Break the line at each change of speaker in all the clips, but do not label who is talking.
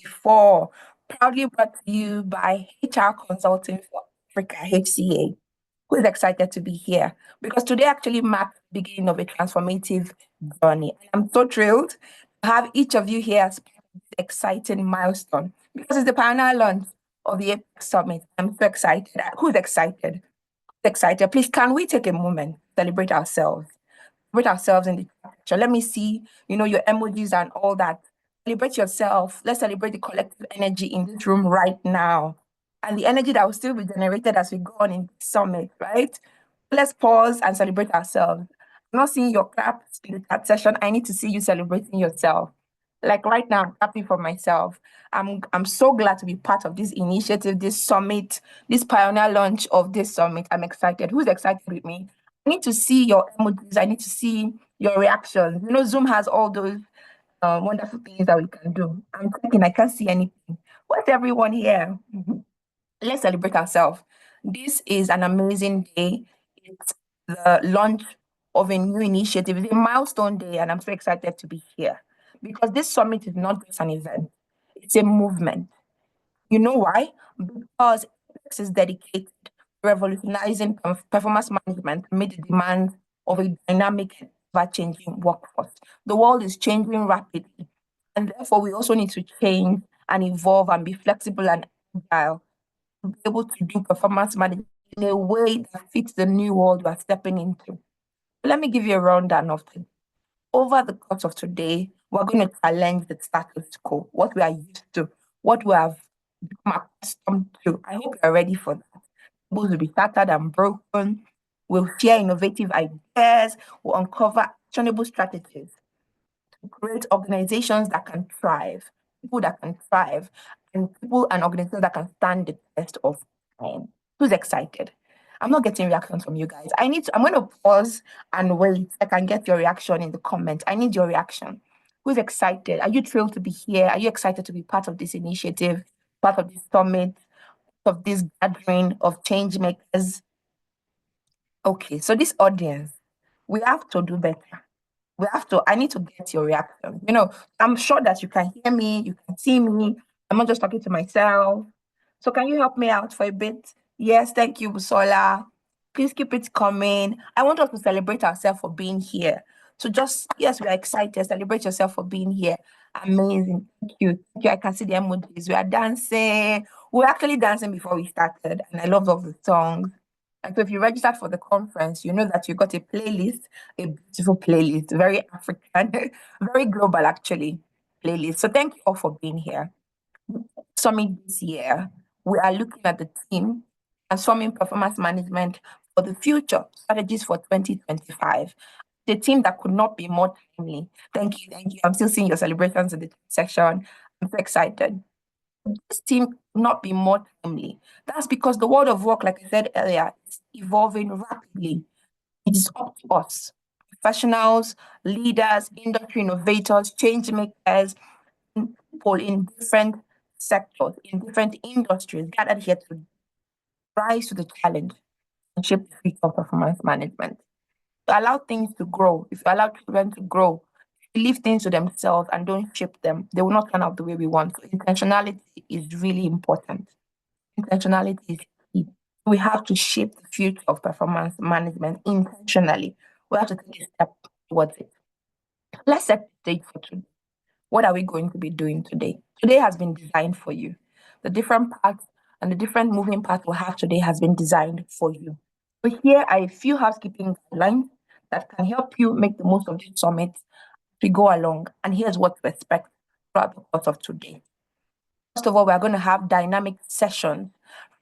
2024, proudly brought to you by HR Consulting for Africa, HCA. Who is excited to be here? Because today actually marks the beginning of a transformative journey. I'm so thrilled to have each of you here as part of this exciting milestone because it's the pioneer launch of the APEX Summit. I'm so excited. Who's excited? Excited? Please, can we take a moment to celebrate ourselves? Celebrate ourselves in the chat section. Let me see, your emojis and all that. Celebrate yourself. Let's celebrate the collective energy in this room right now. And the energy that will still be generated as we go on in the summit, right? Let's pause and celebrate ourselves. I'm not seeing your claps in the chat session. I need to see you celebrating yourself. Like right now, I'm happy for myself. I'm so glad to be part of this initiative, this summit, this pioneer launch of this summit. I'm excited. Who's excited with me? I need to see your emojis. I need to see your reactions. Zoom has all those wonderful things that we can do. I'm thinking I can't see anything. What's everyone here? Let's celebrate ourselves. This is an amazing day. It's the launch of a new initiative. It's a milestone day, and I'm so excited to be here because this summit is not just an event, it's a movement. You know why? Because Apex is dedicated to revolutionizing performance management amid the demands of a dynamic and ever-changing workforce. The world is changing rapidly, and therefore we also need to change and evolve and be flexible and agile to be able to do performance management in a way that fits the new world we're stepping into. Let me give you a rundown of it. Over the course of today, we're going to challenge the status quo, what we are used to, what we have become accustomed to. I hope you're ready for that. Tables will be shattered and broken. We'll share innovative ideas. We'll uncover actionable strategies to create organizations that can thrive, people that can thrive, and people and organizations that can stand the test of time. Who's excited? I'm not getting reactions from you guys. I'm going to pause and wait. I can get your reaction in the comments. I need your reaction. Who's excited? Are you thrilled to be here? Are you excited to be part of this initiative, part of this summit, of this gathering of change makers? Okay, so this audience, we have to do better. I need to get your reaction. I'm sure that you can hear me, you can see me. I'm not just talking to myself. So can you help me out for a bit? Yes, thank you, Busola. Please keep it coming. I want us to celebrate ourselves for being here. So yes, we are excited. Celebrate yourself for being here. Amazing. Thank you. Thank you. I can see the emojis. We are dancing. We were actually dancing before we started, and I love all the songs. And so if you registered for the conference, you know that you got a playlist, a beautiful playlist, very African, very global actually playlist. So thank you all for being here. Summit this year, we are looking at the theme, transforming performance management for the future, strategies for 2025. The team that could not be more timely. Thank you, thank you. I'm still seeing your celebrations in the section. I'm so excited. This team could not be more timely. That's because the world of work, like I said earlier, is evolving rapidly. It is up to us, professionals, leaders, industry innovators, change makers, people in different sectors, in different industries gathered here to rise to the challenge and shape the future of performance management. To allow things to grow, if you allow children to grow, if you leave things to themselves and don't shape them, they will not turn out the way we want. So intentionality is really important. Intentionality is key. We have to shape the future of performance management intentionally. We have to take a step towards it. Let's set the stage for today. What are we going to be doing today? Today has been designed for you. The different parts and the different moving parts we have today has been designed for you. So here are a few housekeeping guidelines that can help you make the most of this summit as we go along. And here's what to expect throughout the course of today. First of all, we're going to have dynamic sessions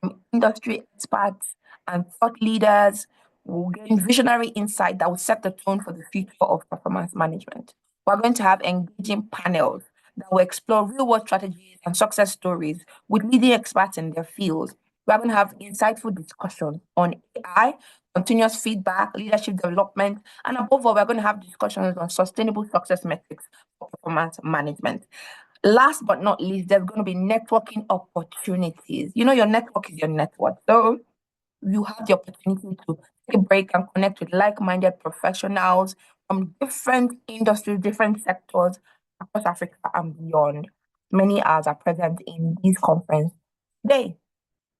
from industry experts and thought leaders. We'll gain visionary insight that will set the tone for the future of performance management. We're going to have engaging panels that will explore real-world strategies and success stories with leading experts in their fields. We're going to have insightful discussions on AI, continuous feedback, leadership development, and above all, we're going to have discussions on sustainable success metrics for performance management. Last but not least, there's going to be networking opportunities. Your network is your network. So you have the opportunity to take a break and connect with like-minded professionals from different industries, different sectors across Africa and beyond. many hours are present in this conference today.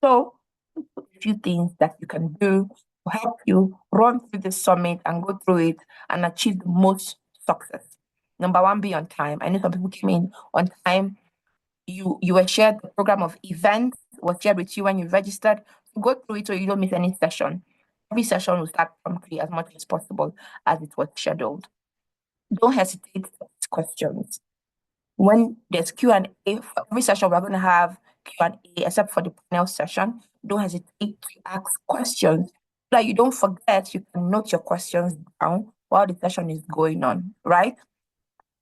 So, a few things that you can do to help you run through the summit and go through it and achieve the most success. Number one, be on time. I know some people came in on time. You were shared the program of events was shared with you when you registered. Go through it so you don't miss any session. Every session will start promptly as much as possible as it was scheduled. Don't hesitate to ask questions. When there's Q&A, for every session, we're going to have Q&A, except for the panel session. Don't hesitate to ask questions so that you don't forget. You can note your questions down while the session is going on, right?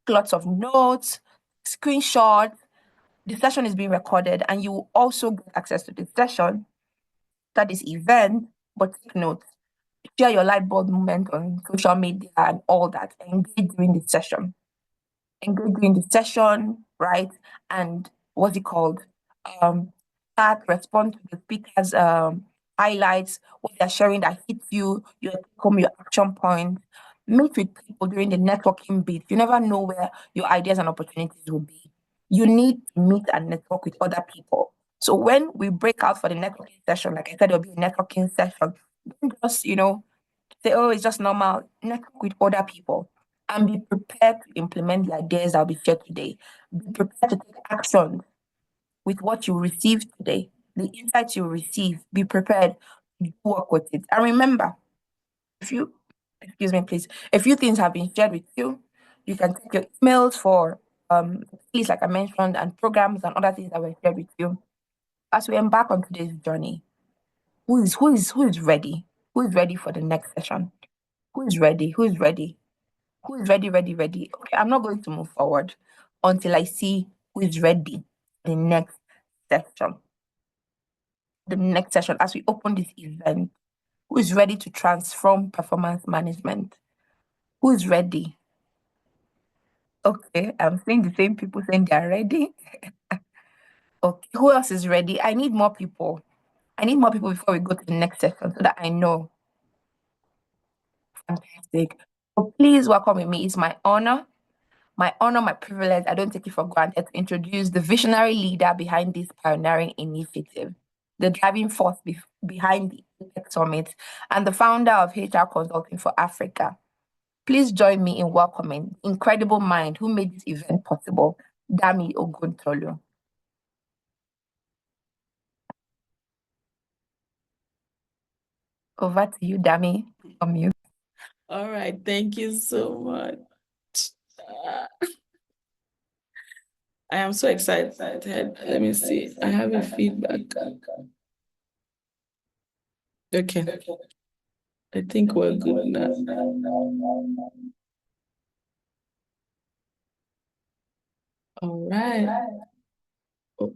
Lots of notes, screenshots. The session is being recorded, and you will also get access to the session, that is event, but take notes. Share your light bulb moment on social media and all that. Engage during the session. Engage during the session, right? And what's it called? Chat, respond to the speakers' highlights, what they're sharing that hits you, your home, your action point. Meet with people during the networking bit. You never know where your ideas and opportunities will be. You need to meet and network with other people. So when we break out for the networking session, like I said, there'll be a networking session. Don't just, say, oh, it's just normal. Network with other people and be prepared to implement the ideas that will be shared today. Be prepared to take action with what you receive today, the insights you receive. Be prepared to work with it. And remember, excuse me, please, a few things have been shared with you. You can take your emails for please, like I mentioned, and programs and other things that were shared with you. As we embark on today's journey, who is ready? Who is ready for the next session? Who is ready? Who is ready? Who is ready, ready, ready? Okay, I'm not going to move forward until I see who is ready for the next session. The next session, as we open this event, who is ready to transform performance management? Who is ready? Okay, I'm seeing the same people saying they're ready. Okay, who else is ready? I need more people. I need more people before we go to the next session so that I know. Fantastic. So please welcome with me. It's my honor, my privilege. I don't take it for granted to introduce the visionary leader behind this pioneering initiative, the driving force behind the APEC Summit, and the founder of HR Consulting for Africa. Please join me in welcoming the incredible mind who made this event possible, Dami Oguntolu. Over to you, Dami.
All right, thank you so much. I am so excited. Let me see. I have a feedback. Okay. I think we're good now. All right. Oh.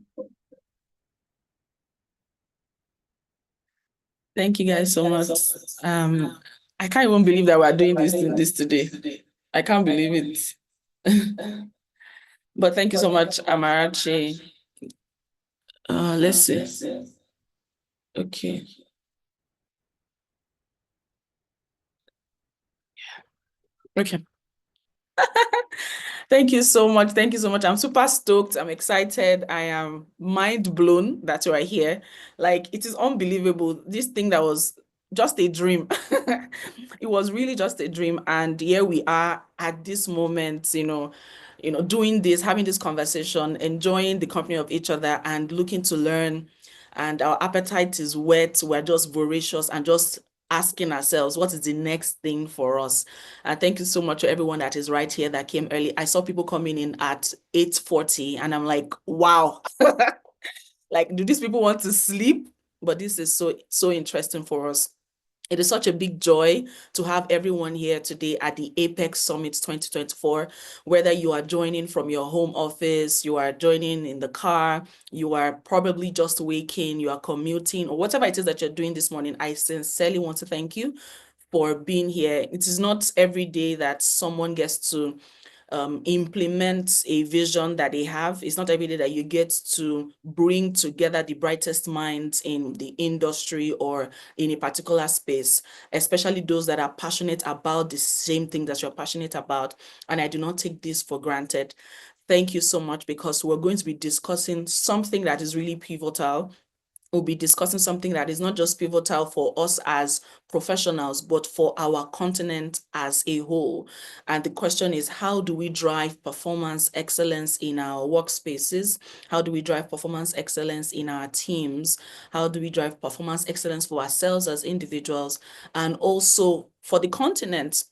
Thank you guys so much. I can't even believe that we're doing this today. I can't believe it. But thank you so much, Amarachi. Let's see. Okay. Okay. Thank you so much. Thank you so much. I'm super stoked. I'm excited. I am mind blown that you are here. Like, it is unbelievable. This thing that was just a dream. It was really just a dream. And here we are at this moment, doing this, having this conversation, enjoying the company of each other and looking to learn. And our appetite is wet. We're just voracious and just asking ourselves, what is the next thing for us? Thank you so much to everyone that is right here that came early. I saw people coming in at 8:40 and I'm like, wow. Like, do these people want to sleep? But this is so interesting for us. It is such a big joy to have everyone here today at the APEC Summit 2024. Whether you are joining from your home office, you are joining in the car, you are probably just waking, you are commuting, or whatever it is that you're doing this morning, I sincerely want to thank you for being here. It is not every day that someone gets to implement a vision that they have. It's not every day that you get to bring together the brightest minds in the industry or in a particular space, especially those that are passionate about the same thing that you're passionate about. And I do not take this for granted. thank you so much, because we're going to be discussing something that is really pivotal. We'll be discussing something that is not just pivotal for us as professionals, but for our continent as a whole. And the question is, how do we drive performance excellence in our workspaces? How do we drive performance excellence in our teams? How do we drive performance excellence for ourselves as individuals, and also for the continent?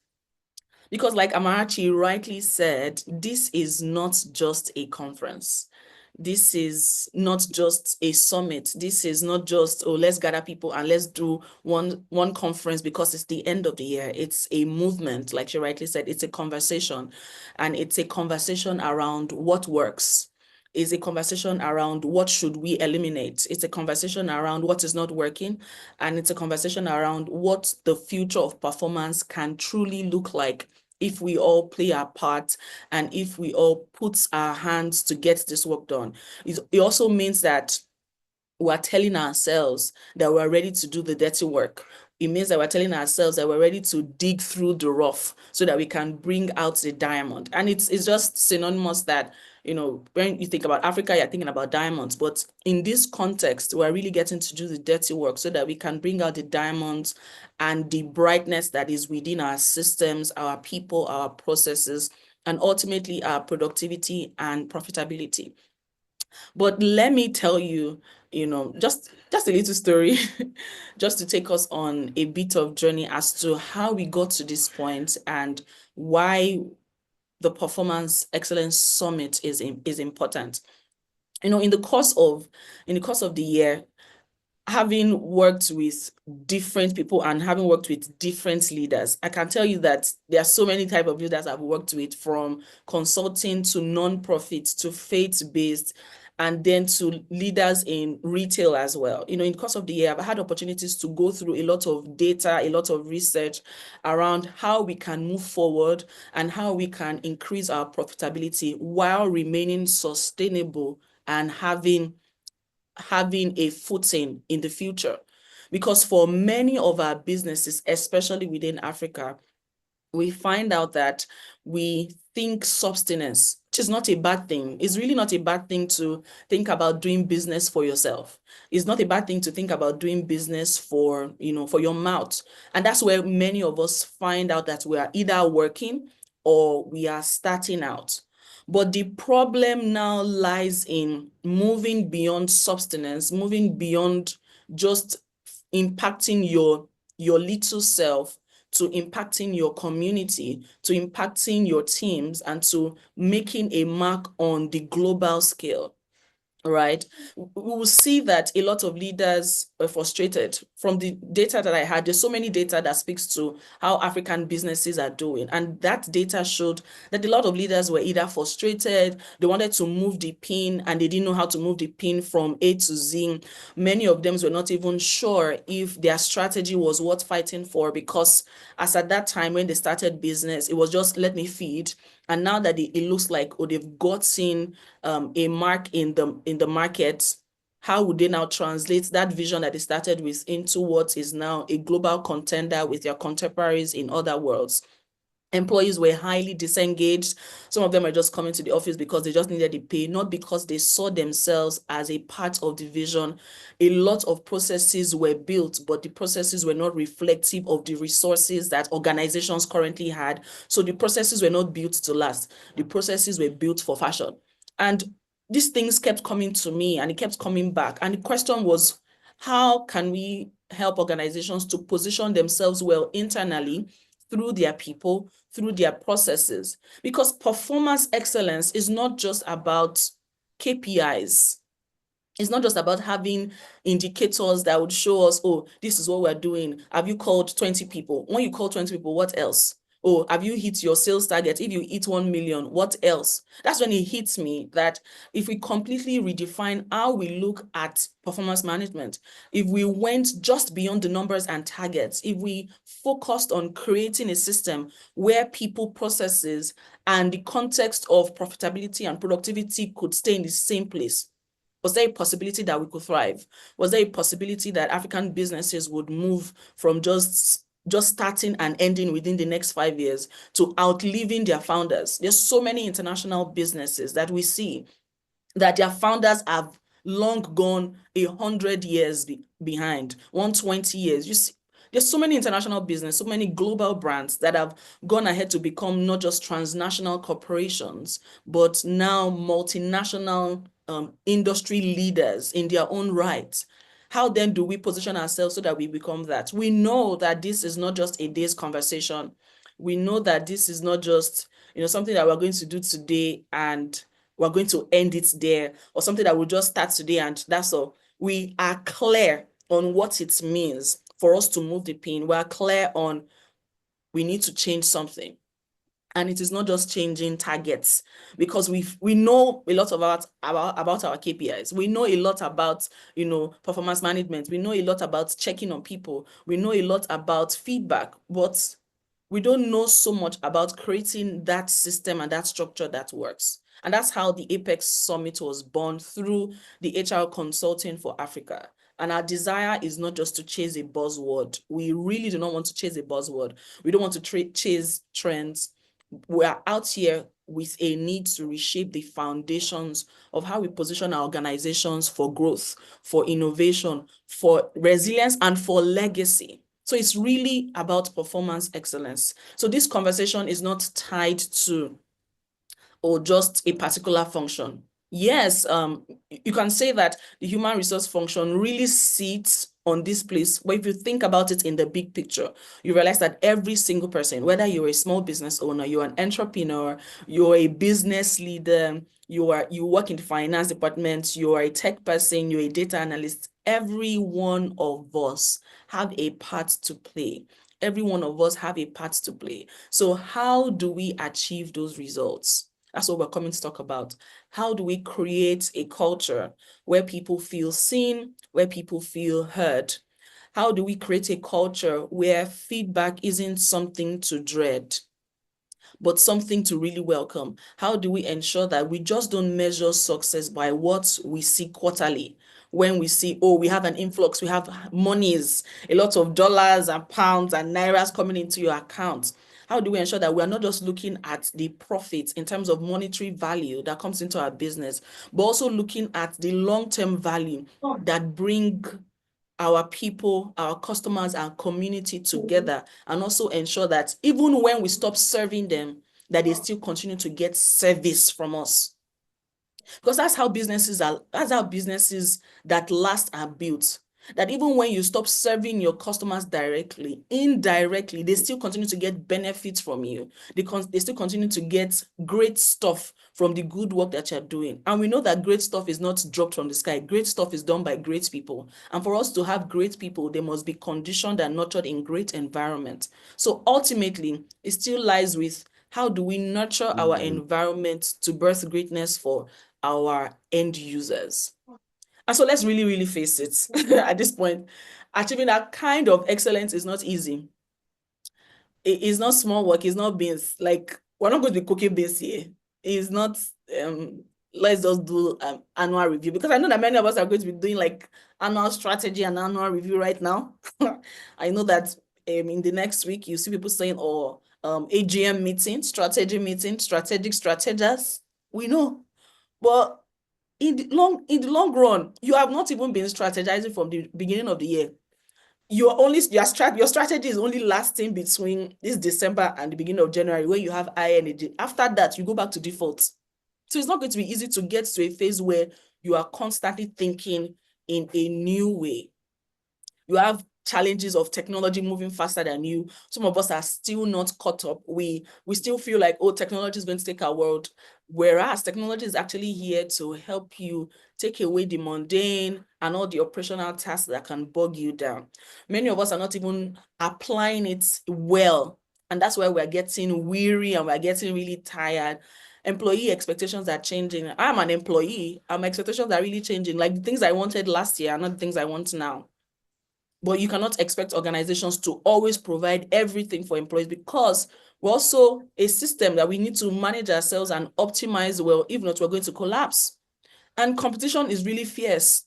Because like Amarachi rightly said, this is not just a conference. This is not just a summit. This is not just, oh, let's gather people and let's do one conference because it's the end of the year. It's a movement, like she rightly said, it's a conversation. And it's a conversation around what works. It's a conversation around what should we eliminate. It's a conversation around what is not working. And it's a conversation around what the future of performance can truly look like if we all play our part and if we all put our hands to get this work done. It also means that we're telling ourselves that we're ready to do the dirty work. It means that we're telling ourselves that we're ready to dig through the rough so that we can bring out the diamond. And it's just synonymous that, when you think about Africa, you're thinking about diamonds. But in this context, we're really getting to do the dirty work so that we can bring out the diamonds and the brightness that is within our systems, our people, our processes, and ultimately our productivity and profitability. But let me tell you, just a little story, just to take us on a bit of journey as to how we got to this point and why the Performance Excellence Summit is important. In the course of the year, having worked with different people and having worked with different leaders, I can tell you that there are so many types of leaders I've worked with, from consulting to non-profit to faith-based, and then to leaders in retail as well. In the course of the year, I've had opportunities to go through a lot of data, a lot of research around how we can move forward and how we can increase our profitability while remaining sustainable and having a footing in the future. Because for many of our businesses, especially within Africa, we find out that we think subsistence, which is not a bad thing. It's really not a bad thing to think about doing business for yourself. It's not a bad thing to think about doing business for your mouth. And that's where many of us find out that we are either working or we are starting out. But the problem now lies in moving beyond subsistence, moving beyond just impacting your little self, to impacting your community, to impacting your teams, and to making a mark on the global scale. Right? We will see that a lot of leaders are frustrated. From the data that I had, there's so many data that speaks to how African businesses are doing. And that data showed that a lot of leaders were either frustrated, they wanted to move the pin and they didn't know how to move the pin from A to Z. Many of them were not even sure if their strategy was worth fighting for, because as at that time when they started business, it was just let me feed. And now that it looks like, they've gotten a mark in the market, how would they now translate that vision that they started with into what is now a global contender with their contemporaries in other worlds? Employees were highly disengaged. Some of them were just coming to the office because they just needed the pay, not because they saw themselves as a part of the vision. A lot of processes were built, but the processes were not reflective of the resources that organizations currently had. So the processes were not built to last. The processes were built for fashion. And these things kept coming to me and it kept coming back. And the question was, how can we help organizations to position themselves well internally through their people, through their processes? Because performance excellence is not just about KPIs. It's not just about having indicators that would show us, oh, this is what we're doing. Have you called 20 people? When you call 20 people, what else? Oh, have you hit your sales target? If you hit 1 million, what else? That's when it hits me that if we completely redefine how we look at performance management, if we went just beyond the numbers and targets, if we focused on creating a system where people, processes, and the context of profitability and productivity could stay in the same place, was there a possibility that we could thrive? Was there a possibility that African businesses would move from just just starting and ending within the next 5 years to outliving their founders. There's so many international businesses that we see that their founders have long gone 100 years behind, 120 years. You see, there's so many international business, so many global brands that have gone ahead to become not just transnational corporations, but now multinational industry leaders in their own right. How then do we position ourselves so that we become that? We know that this is not just a day's conversation. We know that this is not just, something that we're going to do today and we're going to end it there, or something that will just start today and that's all. We are clear on what it means for us to move the pin. We are clear on we need to change something. And it is not just changing targets, because we know a lot about our KPIs. We know a lot about, performance management. We know a lot about checking on people. We know a lot about feedback, but we don't know so much about creating that system and that structure that works. And that's how the Apex Summit was born, through the HR Consulting for Africa. And our desire is not just to chase a buzzword. We really do not want to chase a buzzword. We don't want to chase trends. We are out here with a need to reshape the foundations of how we position our organizations for growth, for innovation, for resilience, and for legacy. So it's really about performance excellence. So this conversation is not tied to or just a particular function. Yes, you can say that the human resource function really sits on this place, but if you think about it in the big picture, you realize that every single person, whether you're a small business owner, you're an entrepreneur, you're a business leader, you work in the finance department, you're a tech person, you're a data analyst, every one of us have a part to play. Every one of us have a part to play. So how do we achieve those results? That's what we're coming to talk about. How do we create a culture where people feel seen, where people feel heard? How do we create a culture where feedback isn't something to dread, but something to really welcome? How do we ensure that we just don't measure success by what we see quarterly? When we see, oh, we have an influx, we have monies, a lot of dollars and pounds and nairas coming into your account. How do we ensure that we are not just looking at the profits in terms of monetary value that comes into our business, but also looking at the long-term value that bring our people, our customers, and community together, and also ensure that even when we stop serving them, that they still continue to get service from us? Because that's how businesses that last are built. That even when you stop serving your customers directly, indirectly, they still continue to get benefits from you. They still continue to get great stuff from the good work that you're doing. And we know that great stuff is not dropped from the sky. Great stuff is done by great people. And for us to have great people, they must be conditioned and nurtured in great environment. So ultimately, it still lies with, how do we nurture our environment to birth greatness for our end users? And so let's really, really face it. At this point, achieving that kind of excellence is not easy. It is not small work. It's not beans. Like, we're not going to be cooking beans here. It's not, let's just do annual review, because I know that many of us are going to be doing like annual strategy and annual review right now. I know that in the next week, you see people saying, oh, AGM meeting, strategic strategies. We know. But in the long run, you have not even been strategizing from the beginning of the year. Your strategy is only lasting between this December and the beginning of January, where you have high energy. After that, you go back to default. So it's not going to be easy to get to a phase where you are constantly thinking in a new way. You have challenges of technology moving faster than you. Some of us are still not caught up. We still feel like, oh, technology is going to take our world, whereas technology is actually here to help you take away the mundane and all the operational tasks that can bog you down. Many of us are not even applying it well, and that's why we're getting weary and we're getting really tired. Employee expectations are changing. I'm an employee. My expectations are really changing. Like, the things I wanted last year are not the things I want now. But you cannot expect organizations to always provide everything for employees, because we're also a system that we need to manage ourselves and optimize well. If not, we're going to collapse. And competition is really fierce.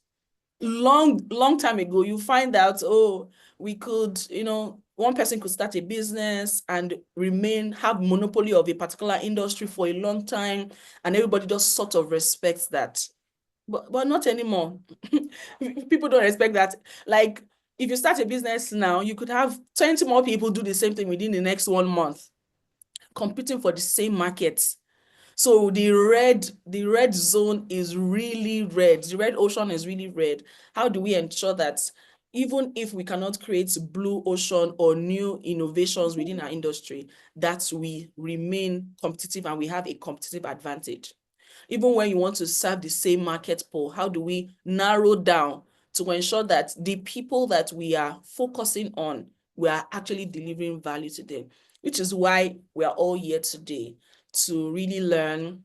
Long time ago, you find out, oh, we could, one person could start a business and have monopoly of a particular industry for a long time, and everybody just sort of respects that. But not anymore. People don't respect that. Like, if you start a business now, you could have 20 more people do the same thing within the next 1 month, competing for the same markets. So the red zone is really red. The red ocean is really red. How do we ensure that even if we cannot create blue ocean or new innovations within our industry, that we remain competitive and we have a competitive advantage? Even when you want to serve the same market pool, how do we narrow down to ensure that the people that we are focusing on, we are actually delivering value to them? Which is why we are all here today, to really learn,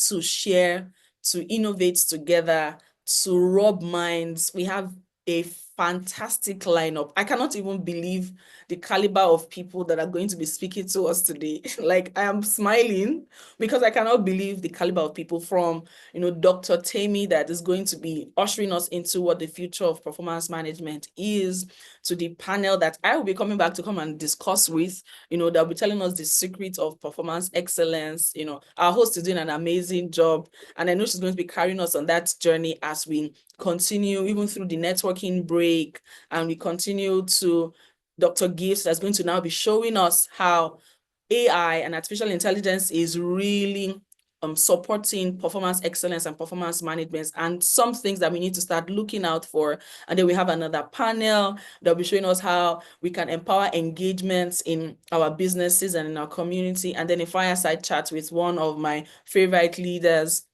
to share, to innovate together, to rub minds. We have a fantastic lineup. I cannot even believe the caliber of people that are going to be speaking to us today. Like, I am smiling because I cannot believe the caliber of people, from, Dr. Tammy, that is going to be ushering us into what the future of performance management is, to the panel that I will be coming back to come and discuss with, they'll be telling us the secret of performance excellence. Our host is doing an amazing job, and I know she's going to be carrying us on that journey as we continue, even through the networking break, and we continue to Dr. Gibbs, that's going to now be showing us how AI and artificial intelligence is really supporting performance excellence and performance management, and some things that we need to start looking out for. And then we have another panel that'll be showing us how we can empower engagements in our businesses and in our community. And then a fireside chat with one of my favorite leaders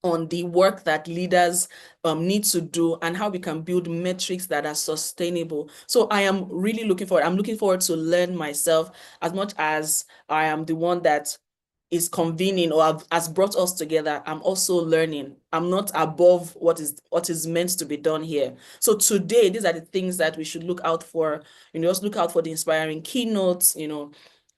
on the work that leaders need to do and how we can build metrics that are sustainable. So I am really looking forward. I'm looking forward to learn myself, as much as I am the one that is convening or has brought us together. I'm also learning. I'm not above what is meant to be done here. So today, these are the things that we should look out for. Just look out for the inspiring keynotes,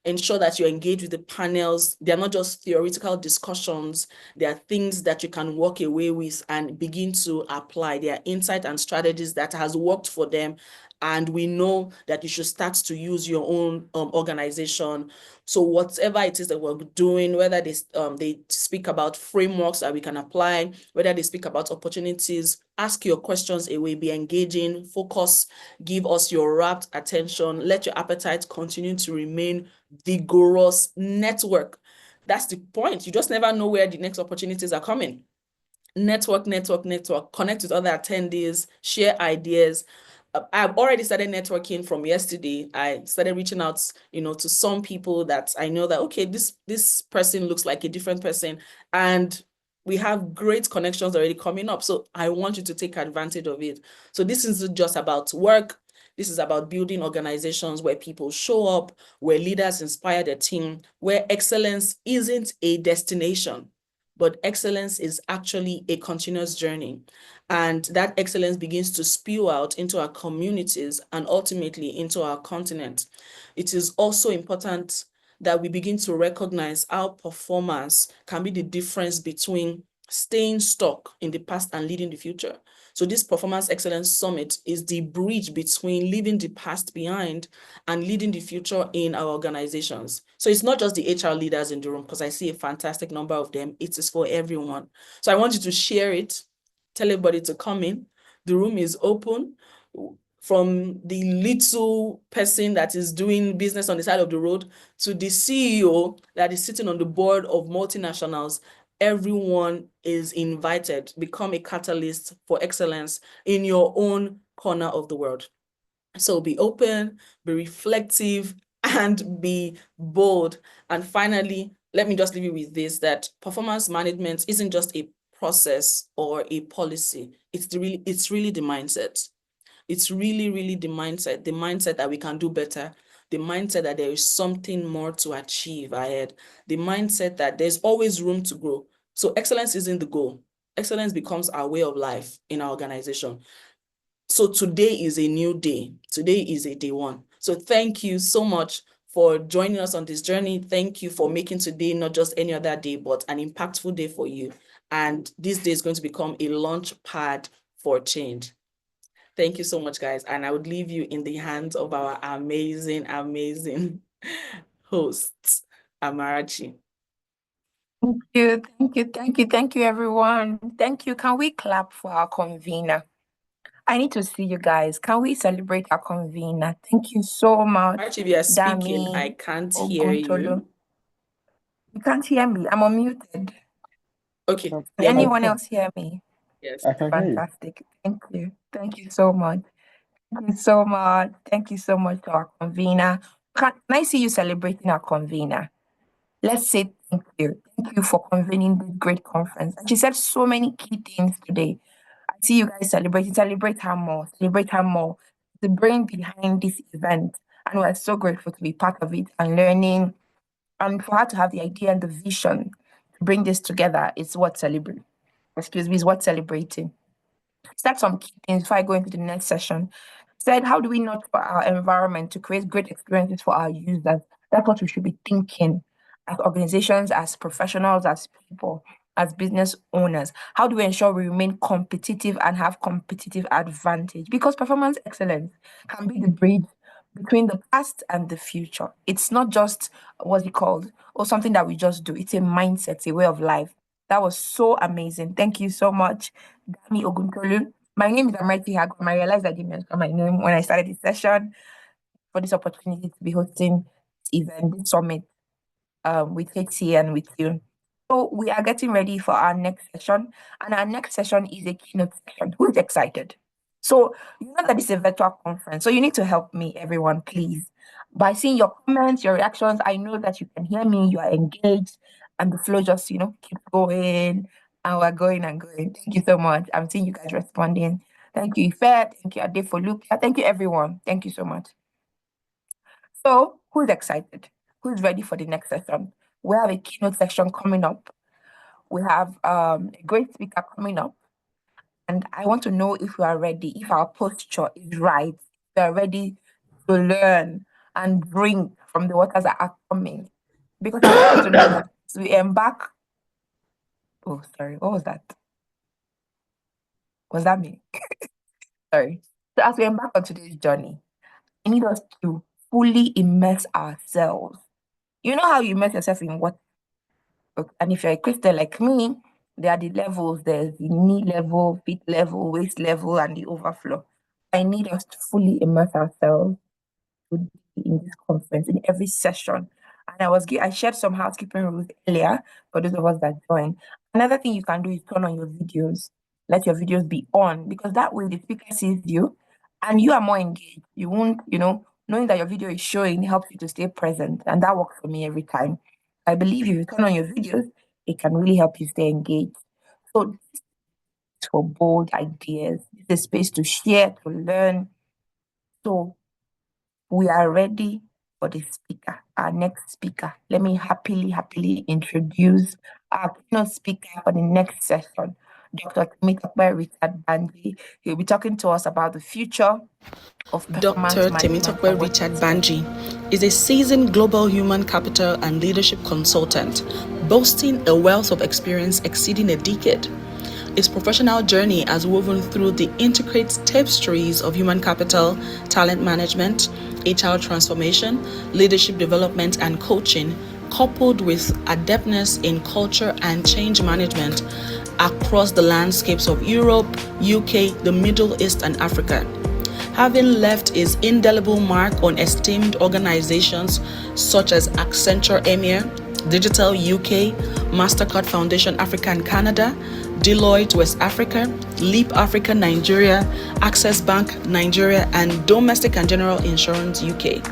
ensure that you engage with the panels. They're not just theoretical discussions. They are things that you can walk away with and begin to apply. They are insight and strategies that has worked for them. And we know that you should start to use your own organization. So whatever it is that we're doing, whether they speak about frameworks that we can apply, whether they speak about opportunities, ask your questions away, be engaging, focus, give us your rapt attention, let your appetite continue to remain vigorous, network. That's the point. You just never know where the next opportunities are coming. Network, connect with other attendees, share ideas. I've already started networking from yesterday. I started reaching out, to some people that I know that, okay, this person looks like a different person, and we have great connections already coming up. So I want you to take advantage of it. So this isn't just about work. This is about building organizations where people show up, where leaders inspire their team, where excellence isn't a destination, but excellence is actually a continuous journey. And that excellence begins to spew out into our communities and ultimately into our continent. It is also important that we begin to recognize how performance can be the difference between staying stuck in the past and leading the future. So this Performance Excellence Summit is the bridge between leaving the past behind and leading the future in our organizations. So it's not just the HR leaders in the room, because I see a fantastic number of them. It is for everyone. So I want you to share it, tell everybody to come in. The room is open. From the little person that is doing business on the side of the road to the CEO that is sitting on the board of multinationals, everyone is invited. Become a catalyst for excellence in your own corner of the world. So be open, be reflective, and be bold. And finally, let me just leave you with this, that performance management isn't just a process or a policy. It's really the mindset. It's really, really the mindset that we can do better, the mindset that there is something more to achieve ahead, the mindset that there's always room to grow. So excellence isn't the goal. Excellence becomes our way of life in our organization. So today is a new day. Today is a day one. So thank you so much for joining us on this journey. Thank you for making today not just any other day, but an impactful day for you. And this day is going to become a launch pad for change. Thank you so much, guys. And I would leave you in the hands of our amazing, amazing hosts, Amarachi.
Thank you, everyone. Thank you. Can we clap for our convener? I need to see you guys. Can we celebrate our convener? Thank you so much,
Amarachi, if you are speaking, I
Dami
can't hear
Oguntolu.
you.
You can't hear me. I'm unmuted.
Okay.
Can
Yeah,
anyone else hear me?
yes.
I can hear you.
Fantastic. Thank you. Thank you so much. Thank you so much. Thank you so much to our convener. Can I see you celebrating our convener? Let's say thank you. Thank you for convening this great conference. And she said so many key things today. I see you guys celebrating. Celebrate her more. Celebrate her more. The brain behind this event. And we're so grateful to be part of it and learning. And for her to have the idea and the vision to bring this together, it's worth celebrating. Excuse me, it's worth celebrating. Start some key things before I go into the next session. Said, how do we nurture our environment to create great experiences for our users? That's what we should be thinking as organizations, as professionals, as people, as business owners. How do we ensure we remain competitive and have competitive advantage? Because performance excellence can be the bridge between the past and the future. It's not just what's it called or something that we just do. It's a mindset, it's a way of life. That was so amazing. Thank you so much, Dami Oguntolu. My name is Amriti Hagum. I realized I didn't mention my name when I started this session for this opportunity to be hosting this event, this summit with HCA and with you. So we are getting ready for our next session, and our next session is a keynote session. Who's excited? So you know that it's a virtual conference, so you need to help me, everyone, please. By seeing your comments, your reactions, I know that you can hear me, you are engaged, and the flow just, keeps going, and we're going and going. Thank you so much. I'm seeing you guys responding. Thank you, Ife. Thank you, Adefolu. Thank you, everyone. Thank you so much. So who's excited? Who's ready for the next session? We have a keynote section coming up. We have a great speaker coming up. And I want to know if we are ready, if our posture is right, if we are ready to learn and drink from the waters that are coming. Because I want you to know that as we embark. Oh, sorry, what was that? Was that me? Sorry. So as we embark on today's journey, we need us to fully immerse ourselves. You know how you immerse yourself in what? And if you're a Christian like me, there are the levels. There's the knee level, feet level, waist level, and the overflow. I need us to fully immerse ourselves in this conference, in every session. And I shared some housekeeping rules earlier for those of us that join. Another thing you can do is turn on your videos. Let your videos be on, because that way the speaker sees you and you are more engaged. You won't, knowing that your video is showing helps you to stay present. And that works for me every time. I believe if you turn on your videos, it can really help you stay engaged. So this is for bold ideas. This is a space to share, to learn. So we are ready for the speaker, our next speaker. Let me happily introduce our keynote speaker for the next session, Dr. Temitope Richard Banji. He'll be talking to us about the future of performance
Dr.
management.
Temitope Richard Banji is a seasoned global human capital and leadership consultant, boasting a wealth of experience exceeding a decade. His professional journey has woven through the intricate tapestries of human capital, talent management, HR transformation, leadership development, and coaching, coupled with adeptness in culture and change management across the landscapes of Europe, UK, the Middle East, and Africa. Having left his indelible mark on esteemed organizations such as Accenture EMEA, Digital UK, MasterCard Foundation Africa and Canada, Deloitte West Africa, Leap Africa Nigeria, Access Bank Nigeria, and Domestic and General Insurance UK.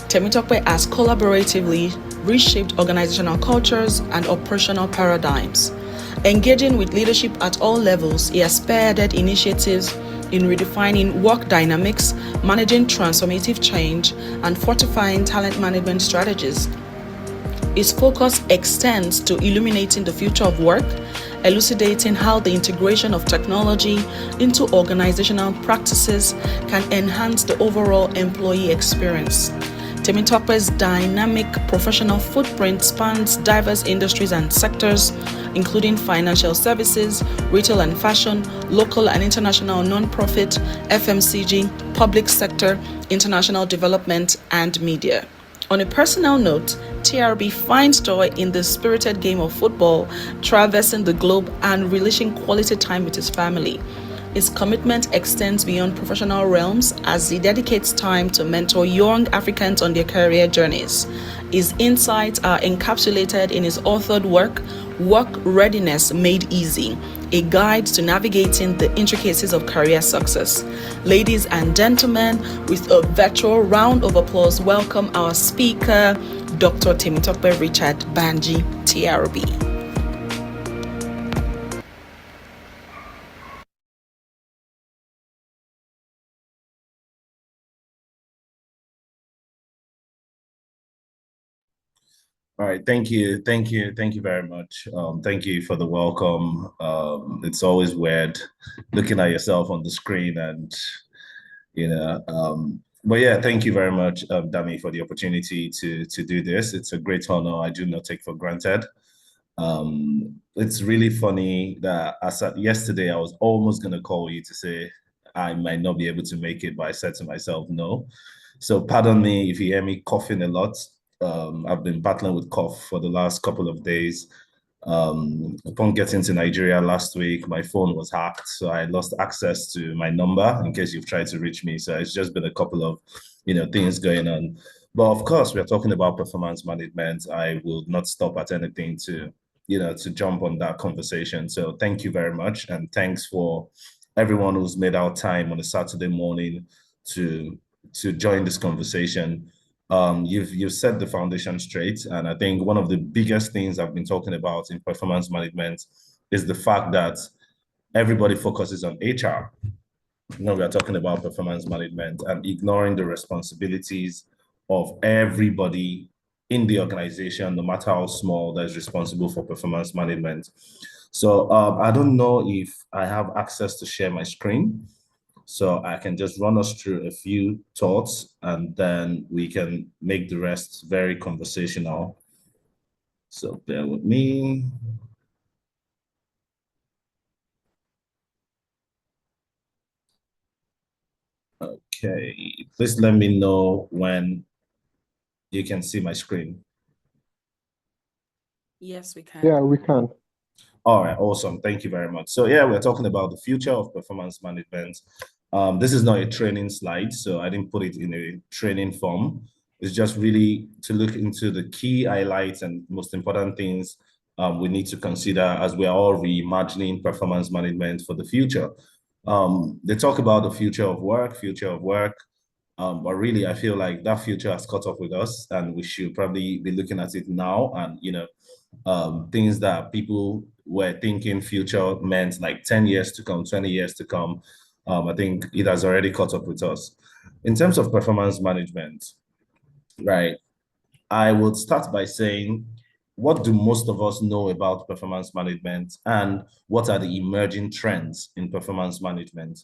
Temitope has collaboratively reshaped organizational cultures and operational paradigms. Engaging with leadership at all levels, he has spearheaded initiatives in redefining work dynamics, managing transformative change, and fortifying talent management strategies. His focus extends to illuminating the future of work, elucidating how the integration of technology into organizational practices can enhance the overall employee experience. Temitope's dynamic professional footprint spans diverse industries and sectors, including financial services, retail and fashion, local and international non-profit, FMCG, public sector, international development, and media. On a personal note, TRB finds joy in the spirited game of football, traversing the globe and relishing quality time with his family. His commitment extends beyond professional realms as he dedicates time to mentor young Africans on their career journeys. His insights are encapsulated in his authored work, Work Readiness Made Easy, a guide to navigating the intricacies of career success. Ladies and gentlemen, with a virtual round of applause, welcome our speaker, Dr. Temitope Richard Banji, TRB.
All right, thank you very much. Thank you for the welcome. It's always weird looking at yourself on the screen and, but yeah, thank you very much, Dami, for the opportunity to do this. It's a great honor. I do not take for granted. It's really funny that yesterday, I was almost gonna call you to say I might not be able to make it, but I said to myself, no. So pardon me if you hear me coughing a lot. I've been battling with cough for the last couple of days. Upon getting to Nigeria last week, my phone was hacked, so I lost access to my number in case you've tried to reach me. So it's just been a couple of, things going on. But of course, we're talking about performance management. I will not stop at anything to jump on that conversation. So thank you very much, and thanks for everyone who's made our time on a Saturday morning to join this conversation. You've set the foundation straight, and I think one of the biggest things I've been talking about in performance management is the fact that everybody focuses on HR. We are talking about performance management and ignoring the responsibilities of everybody in the organization, no matter how small, that is responsible for performance management. So I don't know if I have access to share my screen. So I can just run us through a few thoughts and then we can make the rest very conversational. So bear with me. Okay, please let me know when you can see my screen.
Yes, we can.
Yeah, we can.
All right, awesome. Thank you very much. So yeah, we're talking about the future of performance management. This is not a training slide, so I didn't put it in a training form. It's just really to look into the key highlights and most important things we need to consider as we are all reimagining performance management for the future. They talk about the future of work, but really I feel like that future has caught up with us and we should probably be looking at it now. And, things that people were thinking future meant like 10 years to come, 20 years to come. I think it has already caught up with us. In terms of performance management, right, I would start by saying, what do most of us know about performance management and what are the emerging trends in performance management?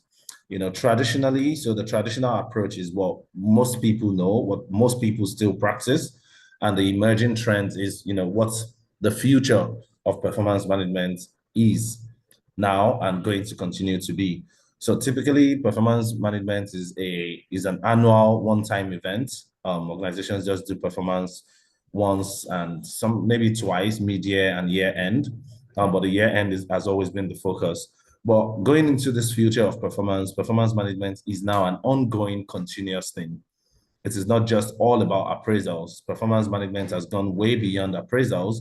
Traditionally, so the traditional approach is what most people know, what most people still practice, and the emerging trends is, what the future of performance management is now and going to continue to be. So typically, performance management is an annual one-time event. Organizations just do performance once and some maybe twice, mid-year and year-end. But the year-end has always been the focus. But going into this future of performance management is now an ongoing, continuous thing. It is not just all about appraisals. Performance management has gone way beyond appraisals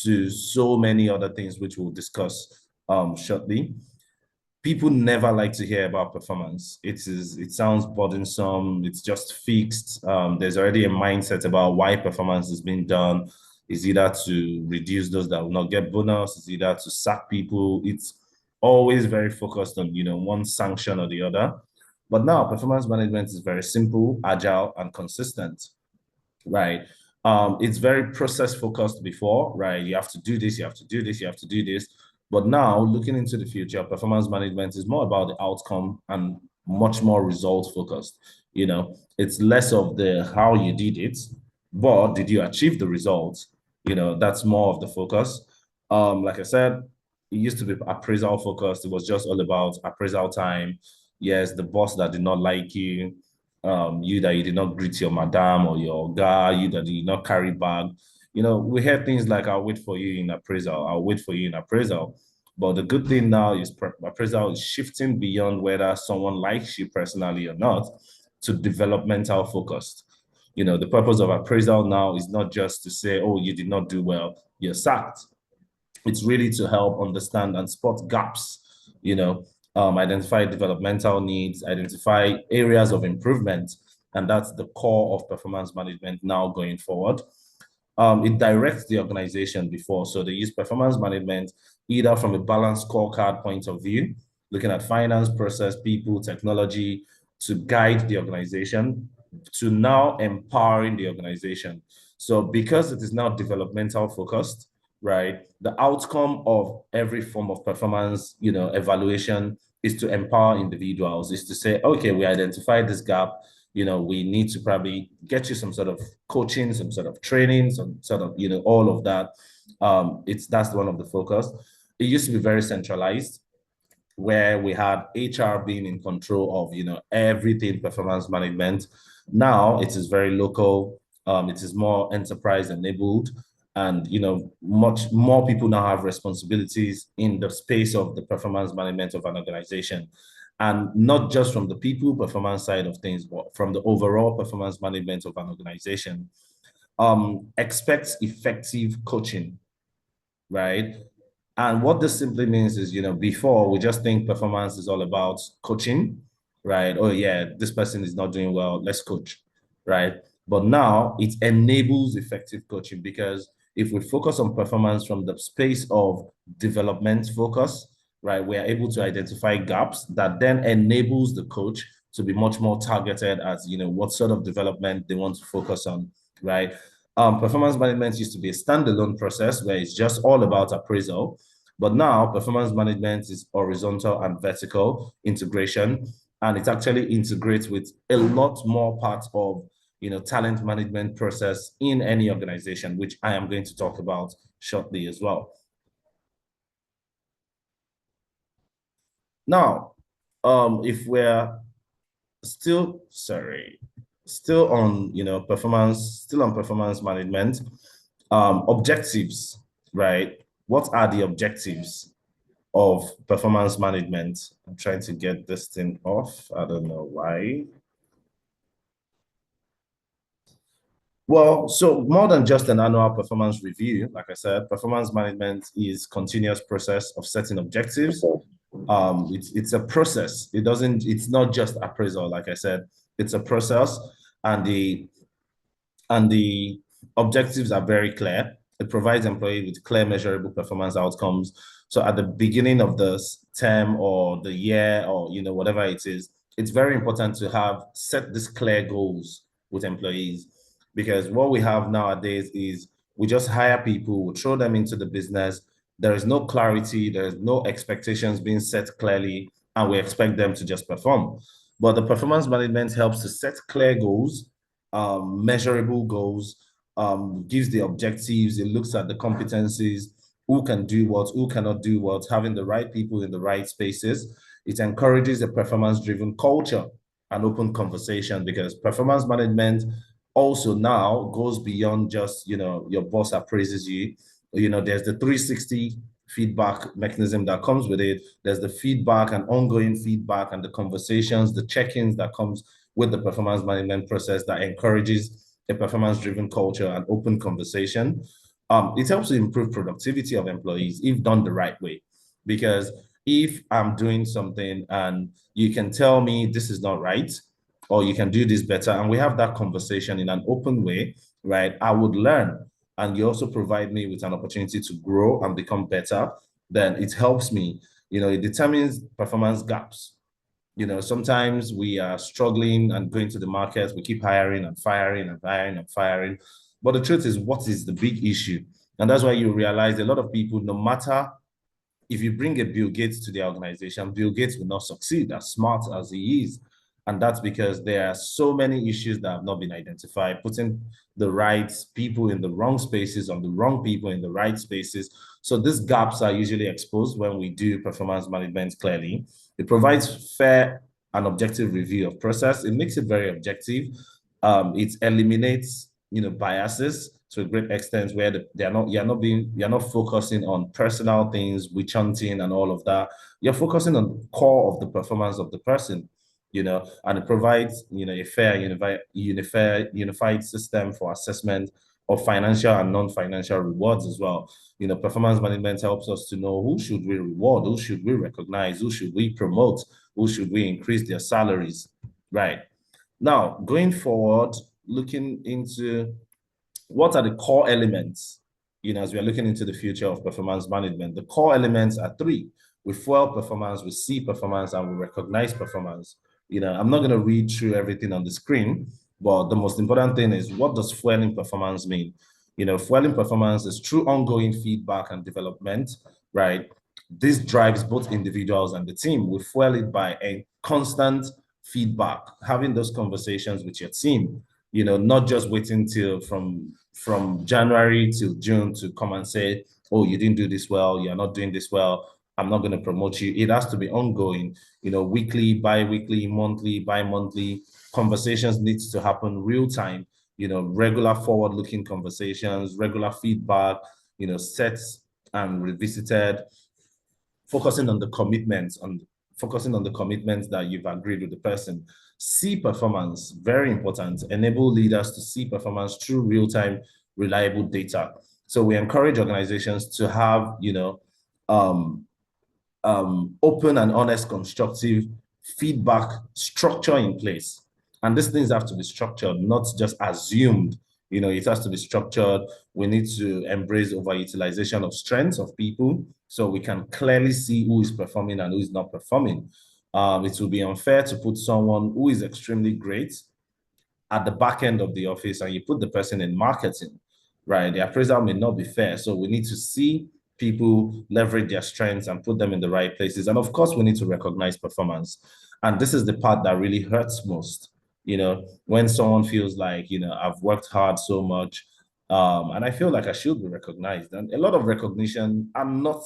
to so many other things, which we'll discuss shortly. People never like to hear about performance. It sounds burdensome. It's just fixed. There's already a mindset about why performance is being done. It's either to reduce those that will not get bonus. It's either to sack people. It's always very focused on one sanction or the other. But now performance management is very simple, agile, and consistent, right? It's very process focused before, right? You have to do this, you have to do this, you have to do this. But now, looking into the future, performance management is more about the outcome and much more result focused. You know, it's less of the how you did it, but did you achieve the results? You know, that's more of the focus. Like I said, it used to be appraisal focused. It was just all about appraisal time. Yes, the boss that did not like you, you that you did not greet your madam or your guy, you that did not carry bag. You know, we hear things like, I'll wait for you in appraisal, I'll wait for you in appraisal. But the good thing now is appraisal is shifting beyond whether someone likes you personally or not to developmental focused. You know, the purpose of appraisal now is not just to say, oh, you did not do well, you're sacked. It's really to help understand and spot gaps, you know, identify developmental needs, identify areas of improvement. And that's the core of performance management now going forward. It directs the organization before. So they use performance management either from a balanced scorecard point of view, looking at finance, process, people, technology to guide the organization, to now empowering the organization. So because it is now developmental focused, right, the outcome of every form of performance, you know, evaluation is to empower individuals, is to say, okay, we identified this gap, you know, we need to probably get you some sort of coaching, some sort of training, some sort of, you know, all of that. That's one of the focus. It used to be very centralized, where we had HR being in control of, you know, everything performance management. Now it is very local. It is more enterprise enabled, and you know, much more people now have responsibilities in the space of the performance management of an organization, and not just from the people performance side of things, but from the overall performance management of an organization. Expect effective coaching, right? And what this simply means is, you know, before we just think performance is all about coaching, right? Oh yeah, this person is not doing well, let's coach, right? But now it enables effective coaching, because if we focus on performance from the space of development focus, right, we are able to identify gaps that then enables the coach to be much more targeted as, you know, what sort of development they want to focus on, right? Performance management used to be a standalone process where it's just all about appraisal. But now performance management is horizontal and vertical integration. And it actually integrates with a lot more parts of, you know, talent management process in any organization, which I am going to talk about shortly as well. Now, if we're still on, you know, still on performance management, objectives, right? What are the objectives of performance management? I'm trying to get this thing off. I don't know why. Well, so more than just an annual performance review, like I said, performance management is continuous process of setting objectives. It's a process. It's not just appraisal, like I said, it's a process, and the objectives are very clear. It provides employees with clear, measurable performance outcomes. So at the beginning of the term or the year, or you know, whatever it is, it's very important to have set these clear goals with employees, because what we have nowadays is we just hire people, we throw them into the business. There is no clarity, there is no expectations being set clearly, and we expect them to just perform. But the performance management helps to set clear goals, measurable goals, gives the objectives, it looks at the competencies, who can do what, who cannot do what, having the right people in the right spaces. It encourages a performance-driven culture and open conversation, because performance management also now goes beyond just, you know, your boss appraises you. You know, there's the 360 feedback mechanism that comes with it. There's the feedback and ongoing feedback and the conversations, the check-ins that comes with the performance management process that encourages a performance-driven culture and open conversation. It helps to improve productivity of employees if done the right way. Because if I'm doing something and you can tell me this is not right, or you can do this better, and we have that conversation in an open way, right, I would learn. And you also provide me with an opportunity to grow and become better, then it helps me. You know, it determines performance gaps. You know, sometimes we are struggling and going to the market, we keep hiring and firing and hiring and firing. But the truth is, what is the big issue? And that's why you realize a lot of people, no matter if you bring a Bill Gates to the organization, Bill Gates will not succeed as smart as he is. And that's because there are so many issues that have not been identified, putting the right people in the wrong spaces on the wrong people in the right spaces. So these gaps are usually exposed when we do performance management clearly. It provides fair and objective review of process. It makes it very objective. It eliminates, biases to a great extent where you're not focusing on personal things, witch hunting and all of that. You're focusing on the core of the performance of the person, and it provides, a fair, unified system for assessment of financial and non-financial rewards as well. Performance management helps us to know who should we reward, who should we recognize, who should we promote, who should we increase their salaries, right? Now, going forward, looking into what are the core elements, as we are looking into the future of performance management. The core elements are three. We fuel performance, we see performance, and we recognize performance. I'm not going to read through everything on the screen, but the most important thing is, what does fueling performance mean? Fueling performance is through ongoing feedback and development, right? This drives both individuals and the team. We fuel it by a constant feedback, having those conversations with your team, not just waiting till from January till June to come and say, oh, you didn't do this well, you're not doing this well, I'm not going to promote you. It has to be ongoing, weekly, bi-weekly, monthly, bi-monthly. Conversations needs to happen real time, regular forward-looking conversations, regular feedback, sets and revisited, focusing on the commitments, that you've agreed with the person. See performance, very important. Enable leaders to see performance through real-time, reliable data. So we encourage organizations to have, open and honest, constructive feedback structure in place. And these things have to be structured, not just assumed. It has to be structured. We need to embrace overutilization of strengths of people so we can clearly see who is performing and who is not performing. It will be unfair to put someone who is extremely great at the back end of the office and you put the person in marketing, right? The appraisal may not be fair. So we need to see people leverage their strengths and put them in the right places. And of course, we need to recognize performance. And this is the part that really hurts most, when someone feels like, I've worked hard so much, and I feel like I should be recognized. And a lot of recognition are not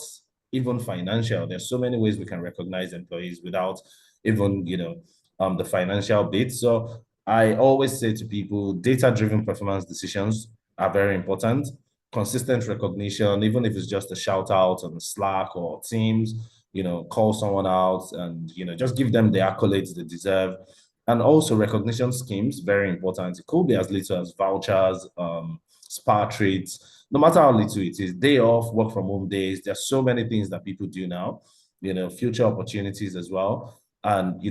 even financial. There's so many ways we can recognize employees without even, the financial bit. So I always say to people, data-driven performance decisions are very important. Consistent recognition, even if it's just a shout out on Slack or Teams, call someone out and, just give them the accolades they deserve. And also recognition schemes, very important. It could be as little as vouchers, spa treats, no matter how little it is, day off, work from home days. There's so many things that people do now, future opportunities as well. And,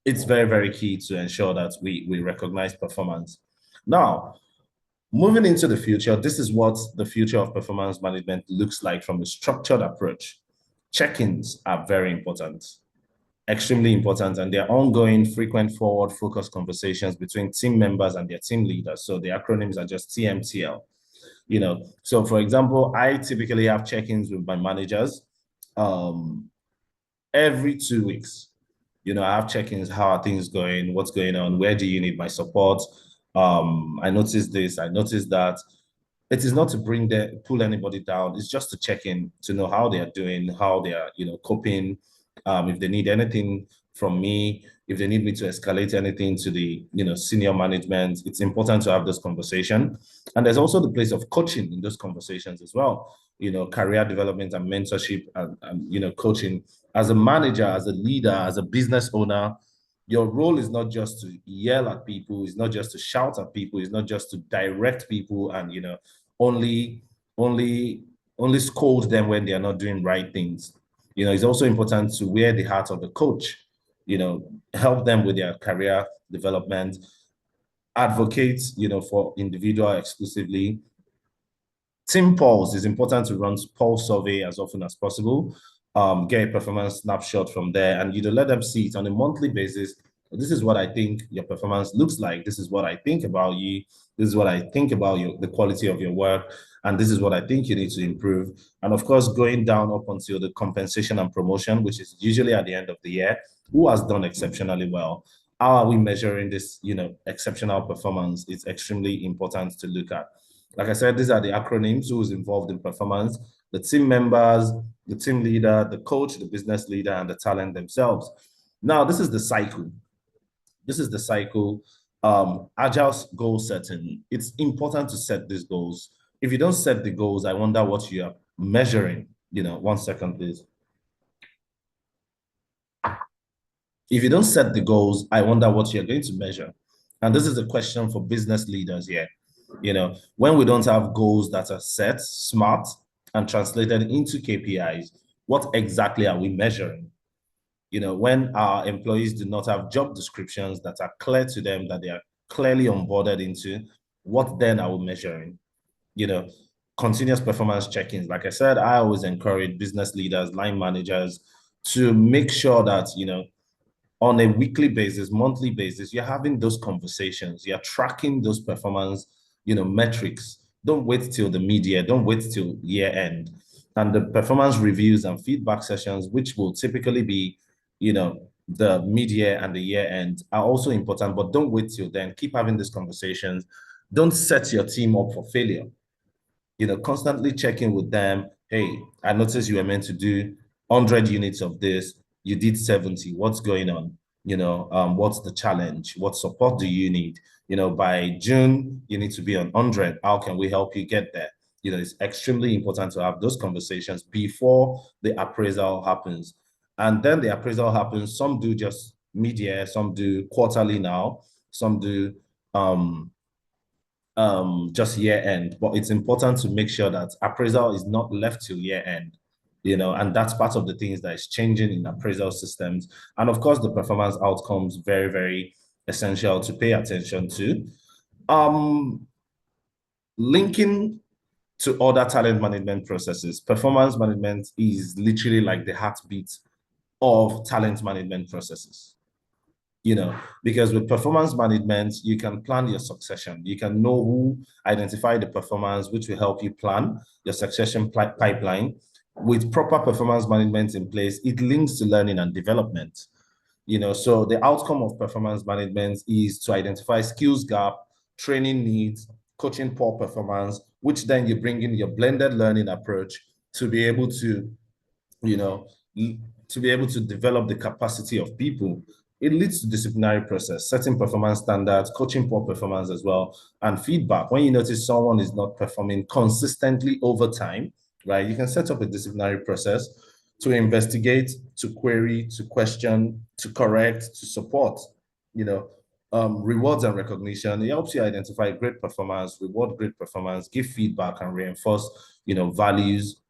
it's very, very key to ensure that we recognize performance. Now, moving into the future, this is what the future of performance management looks like from a structured approach. Check-ins are very important, extremely important, and they're ongoing, frequent, forward-focused conversations between team members and their team leaders. So the acronyms are just TMTL. So for example, I typically have check-ins with my managers every 2 weeks. I have check-ins, how are things going, what's going on, where do you need my support? I noticed this, I noticed that. It is not to pull anybody down. It's just to check in to know how they are doing, how they are, coping. If they need anything from me, if they need me to escalate anything to the, senior management, it's important to have this conversation. And there's also the place of coaching in those conversations as well. Career development and mentorship and coaching. As a manager, as a leader, as a business owner, your role is not just to yell at people, it's not just to shout at people, it's not just to direct people and only scold them when they are not doing right things. It's also important to wear the hat of the coach, help them with their career development, advocate, for individual exclusively. Team pulse is important to run pulse survey as often as possible. Get a performance snapshot from there and let them see it on a monthly basis. This is what I think your performance looks like. This is what I think about you. This is what I think about the quality of your work. And this is what I think you need to improve. And of course, going down up until the compensation and promotion, which is usually at the end of the year, who has done exceptionally well? How are we measuring this, exceptional performance? It's extremely important to look at. Like I said, these are the acronyms: who is involved in performance, the team members, the team leader, the coach, the business leader, and the talent themselves. Now, this is the cycle. This is the cycle. Agile goal setting. It's important to set these goals. If you don't set the goals, I wonder what you are measuring. 1 second, please. If you don't set the goals, I wonder what you're going to measure. And this is a question for business leaders here. When we don't have goals that are set, smart, and translated into KPIs, what exactly are we measuring? When our employees do not have job descriptions that are clear to them, that they are clearly onboarded into, what then are we measuring? Continuous performance check-ins. Like I said, I always encourage business leaders, line managers to make sure that, on a weekly basis, monthly basis, you're having those conversations, you're tracking those performance, metrics. Don't wait till the mid-year, don't wait till year end. And the performance reviews and feedback sessions, which will typically be, the mid-year and the year end, are also important, but don't wait till then. Keep having these conversations. Don't set your team up for failure. Constantly checking with them. Hey, I noticed you were meant to do 100 units of this. You did 70. What's going on? What's the challenge? What support do you need? By June, you need to be on 100. How can we help you get there? It's extremely important to have those conversations before the appraisal happens. And then the appraisal happens. Some do just mid-year, some do quarterly now, some do just year end. But it's important to make sure that appraisal is not left till year end. And that's part of the things that is changing in appraisal systems. And of course, the performance outcomes, very, very essential to pay attention to. Linking to other talent management processes, performance management is literally like the heartbeat of talent management processes. Because with performance management, you can plan your succession. You can know who, identify the performance, which will help you plan your succession pipeline. With proper performance management in place, it links to learning and development. So the outcome of performance management is to identify skills gap, training needs, coaching poor performance, which then you bring in your blended learning approach to be able to, develop the capacity of people. It leads to disciplinary process, setting performance standards, coaching poor performance as well, and feedback. When you notice someone is not performing consistently over time, right, you can set up a disciplinary process to investigate, to query, to question, to correct, to support. Rewards and recognition. It helps you identify great performance, reward great performance, give feedback, and reinforce, values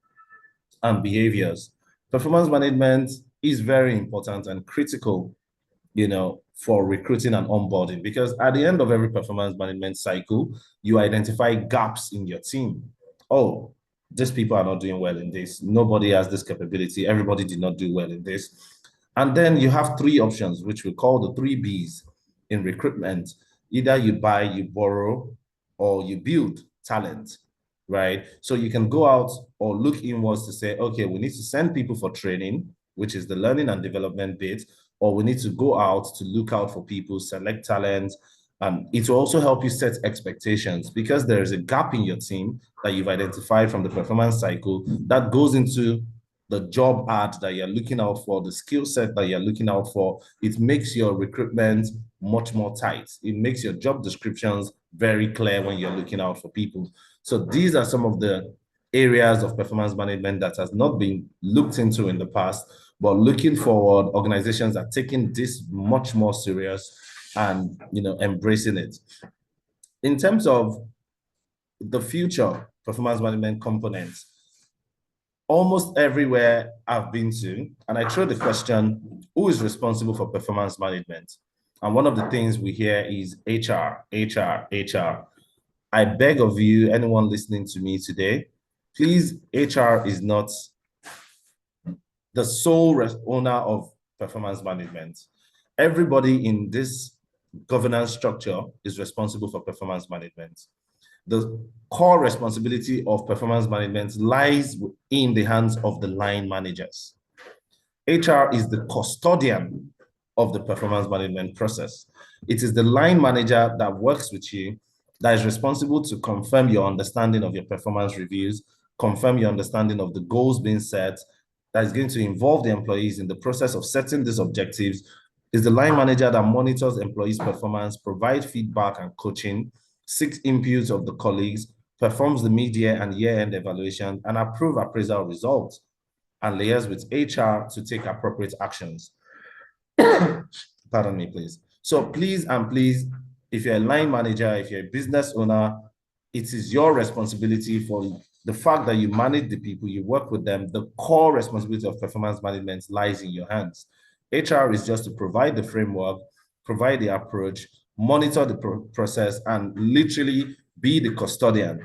and behaviors. Performance management is very important and critical, for recruiting and onboarding, because at the end of every performance management cycle, you identify gaps in your team. Oh, these people are not doing well in this. Nobody has this capability. Everybody did not do well in this. And then you have 3 options, which we call the 3 Bs in recruitment. Either you buy, you borrow, or you build talent, right? So you can go out or look inwards to say, okay, we need to send people for training, which is the learning and development bit, or we need to go out to look out for people, select talent. It will also help you set expectations, because there is a gap in your team that you've identified from the performance cycle that goes into the job ad that you're looking out for, the skill set that you're looking out for. It makes your recruitment much more tight. It makes your job descriptions very clear when you're looking out for people. So these are some of the areas of performance management that has not been looked into in the past, but looking forward, organizations are taking this much more serious and embracing it. In terms of the future performance management components, almost everywhere I've been to, and I throw the question, who is responsible for performance management? And one of the things we hear is HR, HR, HR. I beg of you, anyone listening to me today, please, HR is not the sole owner of performance management. Everybody in this governance structure is responsible for performance management. the core responsibility of performance management lies in the hands of the line managers. HR is the custodian of the performance management process. It is the line manager that works with you, that is responsible to confirm your understanding of your performance reviews, confirm your understanding of the goals being set, that is going to involve the employees in the process of setting these objectives. Is the line manager that monitors employees' performance, provides feedback and coaching, seeks inputs of the colleagues, performs the mid-year and year-end evaluation, and approve appraisal results, and liaise with HR to take appropriate actions. Pardon me, please. So please, if you're a line manager, if you're a business owner, it is your responsibility for the fact that you manage the people, you work with them. The core responsibility of performance management lies in your hands. HR is just to provide the framework, provide the approach, monitor the process, and literally be the custodian.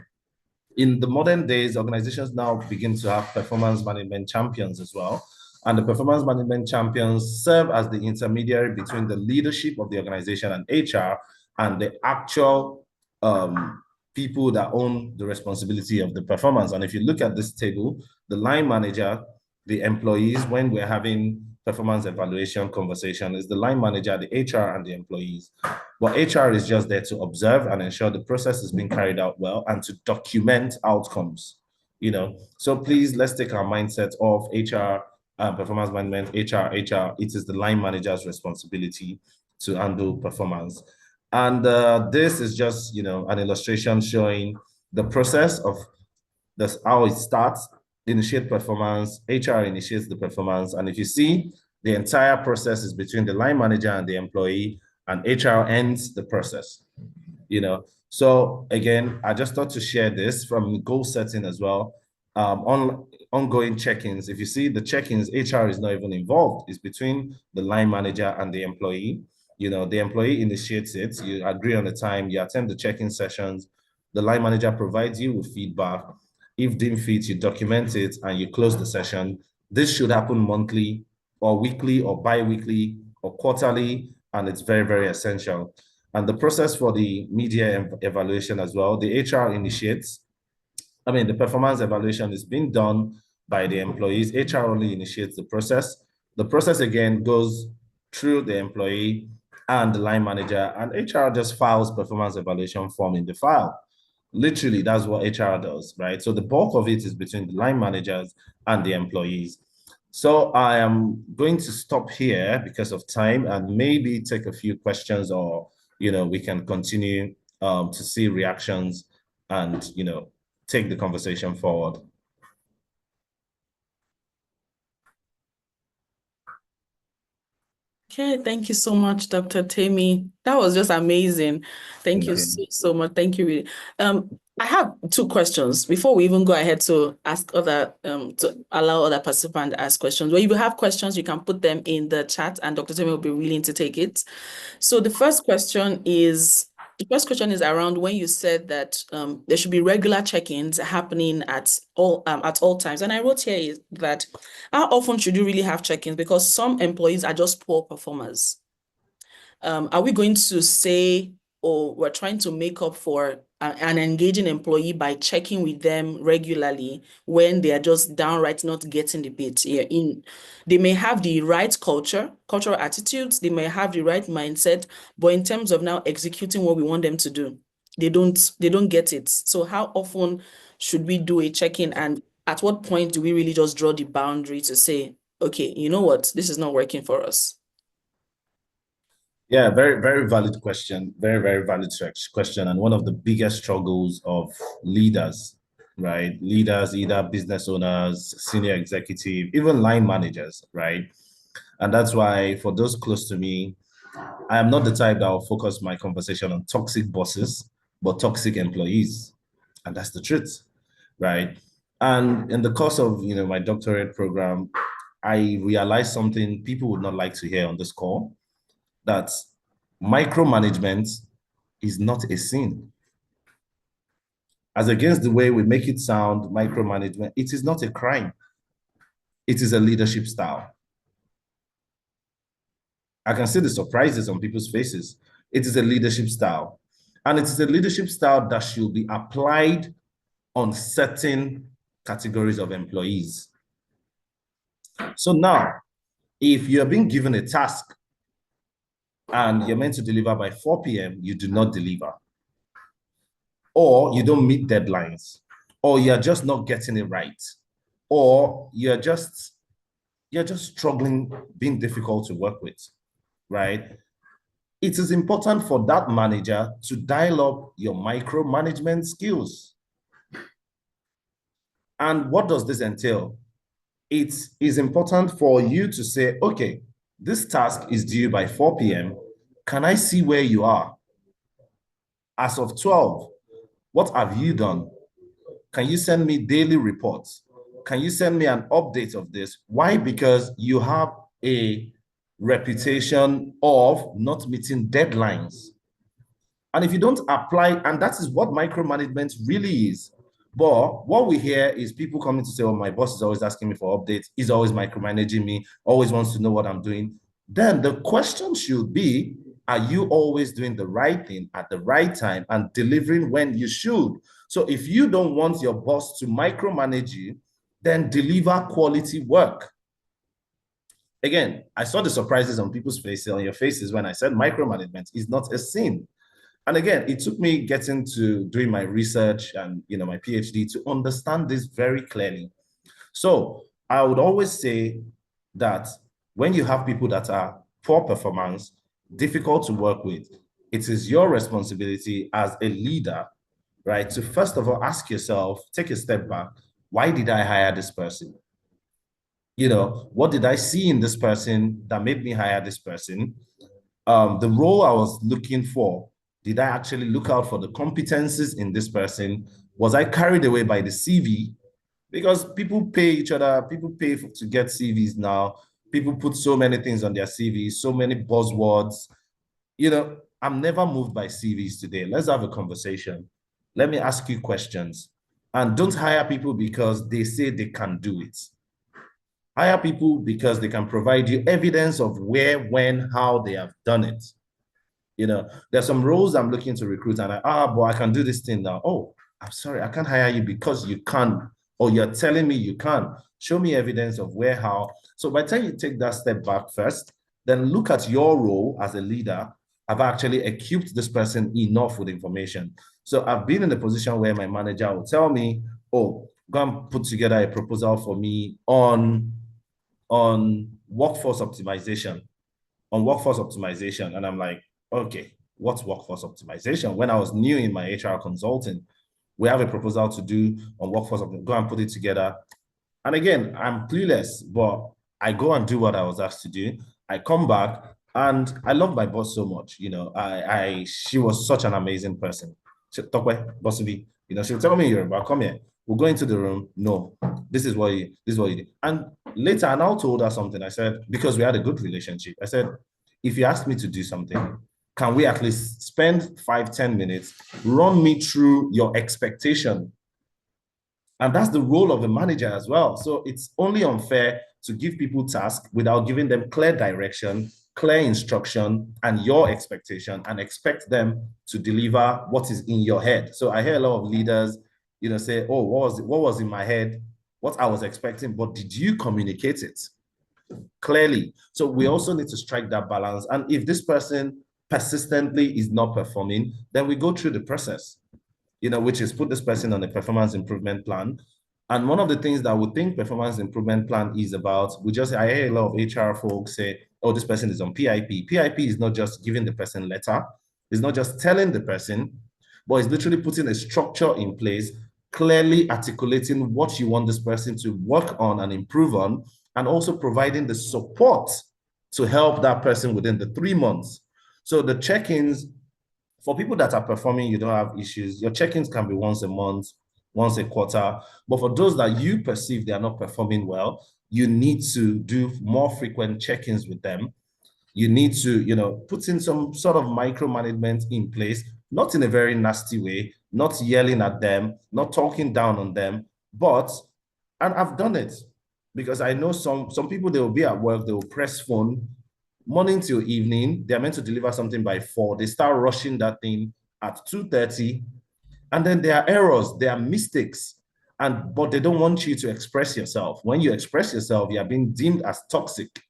In the modern days, organizations now begin to have performance management champions as well. And the performance management champions serve as the intermediary between the leadership of the organization and HR and the actual people that own the responsibility of the performance. And if you look at this table, the line manager, the employees, when we're having performance evaluation conversation, is the line manager, the HR, and the employees. But HR is just there to observe and ensure the process is being carried out well and to document outcomes. So please, let's take our mindset of HR, performance management, HR. It is the line manager's responsibility to handle performance. And this is just, an illustration showing the process of this, how it starts. Initiate performance, HR initiates the performance. And if you see, the entire process is between the line manager and the employee, and HR ends the process. So again, I just thought to share this from goal setting as well. On ongoing check-ins, if you see the check-ins, HR is not even involved. It's between the line manager and the employee. The employee initiates it, you agree on the time, you attend the check-in sessions, the line manager provides you with feedback. If deemed fit, you document it and you close the session. This should happen monthly or weekly or bi-weekly or quarterly, and it's very, very essential. And the process for the media evaluation as well, the HR initiates. The performance evaluation is being done by the employees. HR only initiates the process. The process again goes through the employee and the line manager, and HR just files performance evaluation form in the file. Literally, that's what HR does, right? So the bulk of it is between the line managers and the employees. So I am going to stop here because of time and maybe take a few questions, or, we can continue to see reactions and, take the conversation forward.
Okay, thank you so much, Dr. Temi. That was just amazing. Thank you so much. Thank you, really. I have two questions before we even go ahead to ask to allow other participants to ask questions. When you have questions, you can put them in the chat and Dr. Temi will be willing to take it. So the first question is around when you said that there should be regular check-ins happening at all times. And I wrote here that how often should you really have check-ins? Because some employees are just poor performers. Are we going to say, or we're trying to make up for an engaging employee by checking with them regularly when they are just downright not getting the bit? They may have the right cultural attitudes, they may have the right mindset, but in terms of now executing what we want them to do, they don't get it. So how often should we do a check-in, and at what point do we really just draw the boundary to say, okay, you know what, this is not working for us?
Yeah, very, very valid question. Very, very valid question. And one of the biggest struggles of leaders, right? Leaders, either business owners, senior executive, even line managers, right? And that's why for those close to me, I am not the type that will focus my conversation on toxic bosses, but toxic employees. And that's the truth, right? And in the course of, my doctorate program, I realized something people would not like to hear on this call, that micromanagement is not a sin. As against the way we make it sound, micromanagement, it is not a crime. It is a leadership style. I can see the surprises on people's faces. It is a leadership style. And it is a leadership style that should be applied on certain categories of employees. So now, if you're being given a task and you're meant to deliver by 4 p.m., you do not deliver, or you don't meet deadlines, or you're just not getting it right, or you're just struggling, being difficult to work with, right? It is important for that manager to dial up your micromanagement skills. And what does this entail? It is important for you to say, okay, this task is due by 4 p.m. Can I see where you are? As of 12, what have you done? Can you send me daily reports? Can you send me an update of this? Why? Because you have a reputation of not meeting deadlines. And if you don't apply, and that is what micromanagement really is. But what we hear is people coming to say, oh, my boss is always asking me for updates. He's always micromanaging me, always wants to know what I'm doing. Then the question should be, are you always doing the right thing at the right time and delivering when you should? So if you don't want your boss to micromanage you, then deliver quality work. Again, I saw the surprises on people's faces, on your faces, when I said micromanagement is not a sin. And again, it took me getting to doing my research and my PhD to understand this very clearly. So I would always say that when you have people that are poor performance, difficult to work with, it is your responsibility as a leader, right, to first of all ask yourself, take a step back, why did I hire this person? What did I see in this person that made me hire this person? The role I was looking for, did I actually look out for the competencies in this person? Was I carried away by the CV? Because people pay each other, people pay to get CVs now. People put so many things on their CVs, so many buzzwords. I'm never moved by CVs today. Let's have a conversation. Let me ask you questions. And don't hire people because they say they can do it. Hire people because they can provide you evidence of where, when, how they have done it. There's some roles I'm looking to recruit and but I can do this thing now. Oh, I'm sorry, I can't hire you because you can't, or you're telling me you can't. Show me evidence of where, how. So by the time you take that step back first, then look at your role as a leader. I've actually equipped this person enough with information. So I've been in a position where my manager will tell me, oh, go and put together a proposal for me on workforce optimization, And I'm like, okay, what's workforce optimization? When I was new in my HR consulting, we have a proposal to do on workforce optimization, go and put it together. And again, I'm clueless, but I go and do what I was asked to do. I come back and I love my boss so much. She was such an amazing person. She'll tell me, Yoruba, come here. We'll go into the room. No, this is what you did. And later, I now told her something. I said, because we had a good relationship, I said, if you ask me to do something, can we at least spend 5-10 minutes, run me through your expectation? And that's the role of the manager as well. So it's only unfair to give people tasks without giving them clear direction, clear instruction, and your expectation, and expect them to deliver what is in your head. So I hear a lot of leaders, say, oh, what was in my head, what I was expecting, but did you communicate it clearly? So we also need to strike that balance. And if this person persistently is not performing, then we go through the process, which is put this person on a performance improvement plan. And one of the things that we think performance improvement plan is about, I hear a lot of HR folks say, oh, this person is on PIP. PIP is not just giving the person letter. It's not just telling the person, but it's literally putting a structure in place, clearly articulating what you want this person to work on and improve on, and also providing the support to help that person within the 3 months. So the check-ins, for people that are performing, you don't have issues. Your check-ins can be once a month, once a quarter. But for those that you perceive they are not performing well, you need to do more frequent check-ins with them. You need to, put in some sort of micromanagement in place, not in a very nasty way, not yelling at them, not talking down on them, and I've done it because I know some people, they will be at work, they will press phone, morning till evening, they're meant to deliver something by 4. They start rushing that thing. at 2:30, and then there are errors, there are mistakes, but they don't want you to express yourself. When you express yourself, you are being deemed as toxic,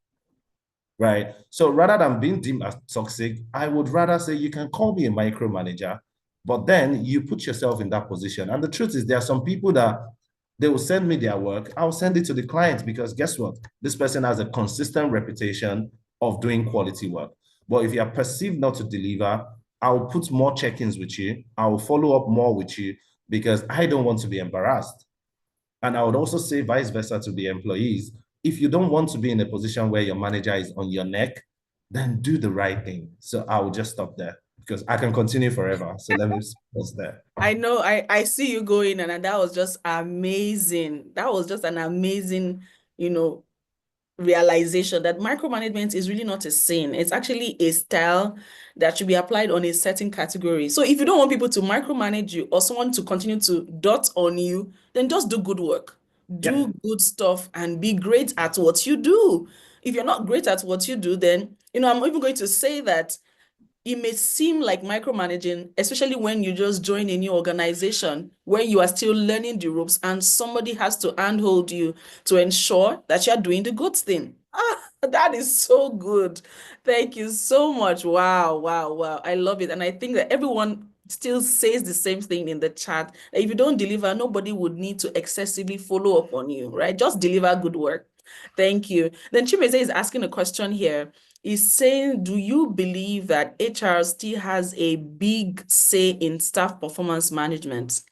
right? So rather than being deemed as toxic, I would rather say you can call me a micromanager, but then you put yourself in that position. And the truth is, there are some people that they will send me their work. I'll send it to the client because guess what? This person has a consistent reputation of doing quality work. But if you are perceived not to deliver, I'll put more check-ins with you. I will follow up more with you because I don't want to be embarrassed. And I would also say vice versa to the employees. If you don't want to be in a position where your manager is on your neck, then do the right thing. So I will just stop there because I can continue forever. So let me pause there.
I know, I see you going, and that was just amazing. That was just an amazing, realization that micromanagement is really not a sin. It's actually a style that should be applied on a certain category. So if you don't want people to micromanage you or someone to continue to dot on you, then just do good work. Do good stuff and be great at what you do. If you're not great at what you do, then, I'm even going to say that it may seem like micromanaging, especially when you just join a new organization where you are still learning the ropes and somebody has to handhold you to ensure that you're doing the good thing. That is so good. Thank you so much. Wow, wow, wow. I love it. And I think that everyone still says the same thing in the chat. That if you don't deliver, nobody would need to excessively follow up on you, right? Just deliver good work. Thank you. Then Chimeze is asking a question here. Is saying, do you believe that HR still has a big say in staff performance management?